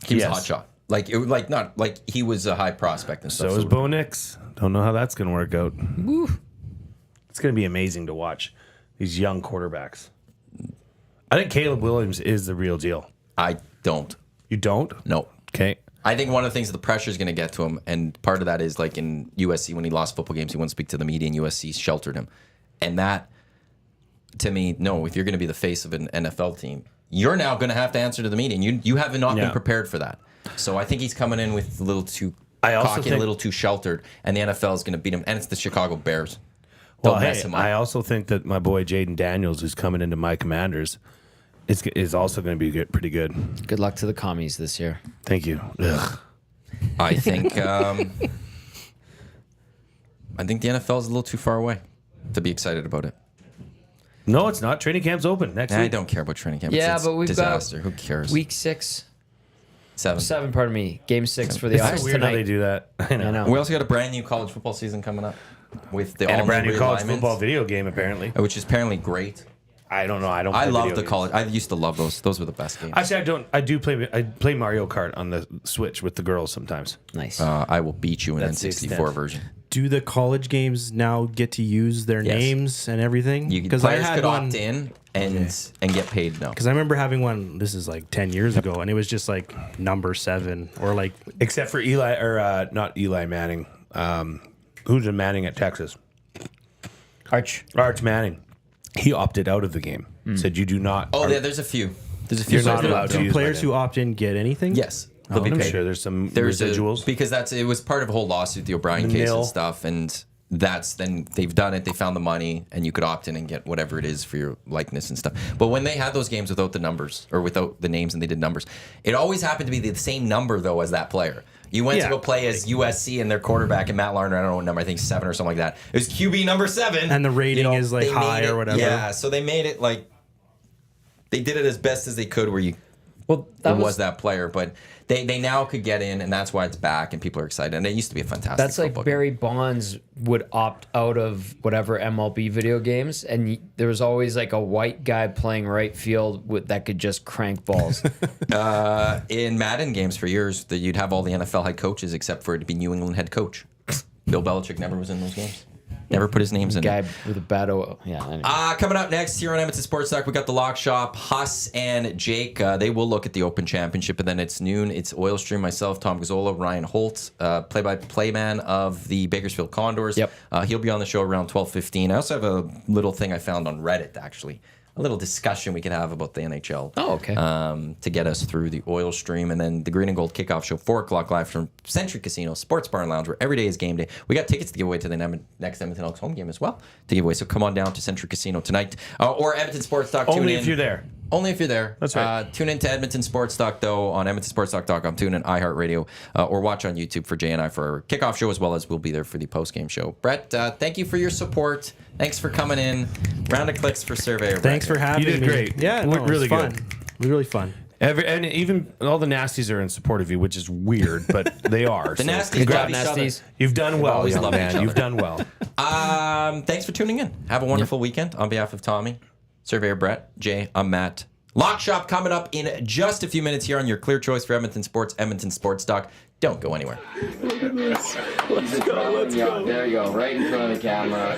he was a Yes. hot shot. Not like he was a high prospect and So stuff. is Bo Nix. Don't know how that's going to work out. It's going to be amazing to watch these young quarterbacks. I think Caleb Williams is the real deal. I don't. You don't? No. Okay. I think one of the things that the pressure is going to get to him, and part of that is like in USC when he lost football games, he wouldn't speak to the media, and USC sheltered him. And that, to me, no. If you're going to be the face of an NFL team, you're now going to have to answer to the media, and you have not been Yeah. prepared for that. So I think he's coming in with a little too I also cocky, and think- a little too sheltered, and the NFL is going to beat him, and it's the Chicago Bears. Don't Well, mess hey, him up. I also think that my boy Jaden Daniels, who's coming into my Commanders, is also going to be good, pretty good. Good luck to the commies this year. Thank you. Ugh. I think the NFL is a little too far away to be excited about it. No, it's not. Training camp's open next I week. don't care about training camp. Yeah, It's but we've disaster. got Who cares? Week 6. 7. 7, pardon me. Game 6 for the It's Ox so weird how they tonight. do that. I know. I know. We also got a brand new college football season coming up with the And a all brand new college realignments, football video game, apparently. which is apparently great. I don't know. I don't. I play love video the games. college. I used to love those. Those were the best games. Actually, I don't. I do play. I play Mario Kart on the Switch with the girls sometimes. Nice. I will beat you in That's the N64 extent. version. Do the college games now get to use their Yes. names and everything? Because players could opt in and get paid now. Because I remember having one. This is like 10 years ago, and it was just like number 7 or like Except for Eli, or not Eli Manning. Who's a Manning at Texas? Arch. Arch Manning. He opted out of the game. Said you do not. Oh, yeah, there's a few. There's a few. You're not players that- allowed to do use players my who name. opt in get anything? Yes. They'll be I'm paid. sure there's some There's residuals. because it was part of a whole lawsuit, the O'Brien case Nil. and stuff, and then they've done it. They found the money, and you could opt in and get whatever it is for your likeness and stuff. But when they had those games without the numbers or without the names, and they did numbers, it always happened to be the same number though as that player. You went to Yeah. go play as USC and their quarterback and Matt Larner. I don't know what number. I think 7 or something like that. It was QB number 7, And the rating is, like, they high made or it- whatever. Yeah, so they made it like they did it as best as they could where you. Well, That was that player, but they now could get in, and that's why it's back, and people are excited. And it used to be a fantastic. That's like football game. Barry Bonds would opt out of whatever MLB video games, and there was always like a white guy playing right field that could just crank balls. In Madden games for years, that you'd have all the NFL head coaches except for it to be New England head coach. Bill Belichick never was in those games. Never put his names in. Guy with a bad yeah. Anyway. Coming up next here on Edmonton Sports Talk, we got the Lock Shop, Huss and Jake. They will look at the Open Championship, and then it's noon. It's Oil Stream, myself, Tom Gazzola, Ryan Holt, play-by-play man of the Bakersfield Condors. Yep. He'll be on the show around 12:15. I also have a little thing I found on Reddit, actually. A little discussion we could have about the NHL. Oh, okay. To get us through the Oil Stream, and then the Green and Gold Kickoff Show, 4 o'clock live from Century Casino, Sports Bar and Lounge, where every day is game day. We got tickets to give away to the next Edmonton Elks home game as well to give away. So come on down to Century Casino tonight, or Edmonton Sports Talk. Only tune if in. you're there. Only if you're there. That's right. Tune in to Edmonton Sports Talk, though, on EdmontonSportsTalk.com. Tune in iHeartRadio, or watch on YouTube for Jay and I for our kickoff show, as well as we'll be there for the post-game show. Brett, thank you for your support. Thanks for coming in. Round of clicks for Surveyor Brett. Thanks for having me. You did great. Yeah, Looked it was really fun. good. It was really fun. And even all the nasties are in support of you, which is weird, but they are. The so nasties congrats. love each other. Nasties. You've done well, always young loved each man. other. You've done well. Thanks for tuning in. Have a wonderful weekend. On behalf of Tommy, Surveyor Brett, Jay, I'm Matt. Lock Shop coming up in just a few minutes here on your clear choice for Edmonton Sports, Edmonton Sports Talk. Don't go anywhere. Let's go. There you go, right in front of the camera.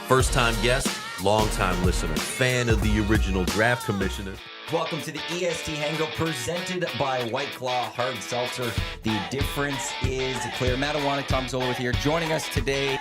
First time guest, long time listener, fan of the original draft commissioner. Welcome to the EST Hangout presented by White Claw Hard Seltzer. The difference is clear. Matt Iwanyk, Tom Zola with here. Joining us today,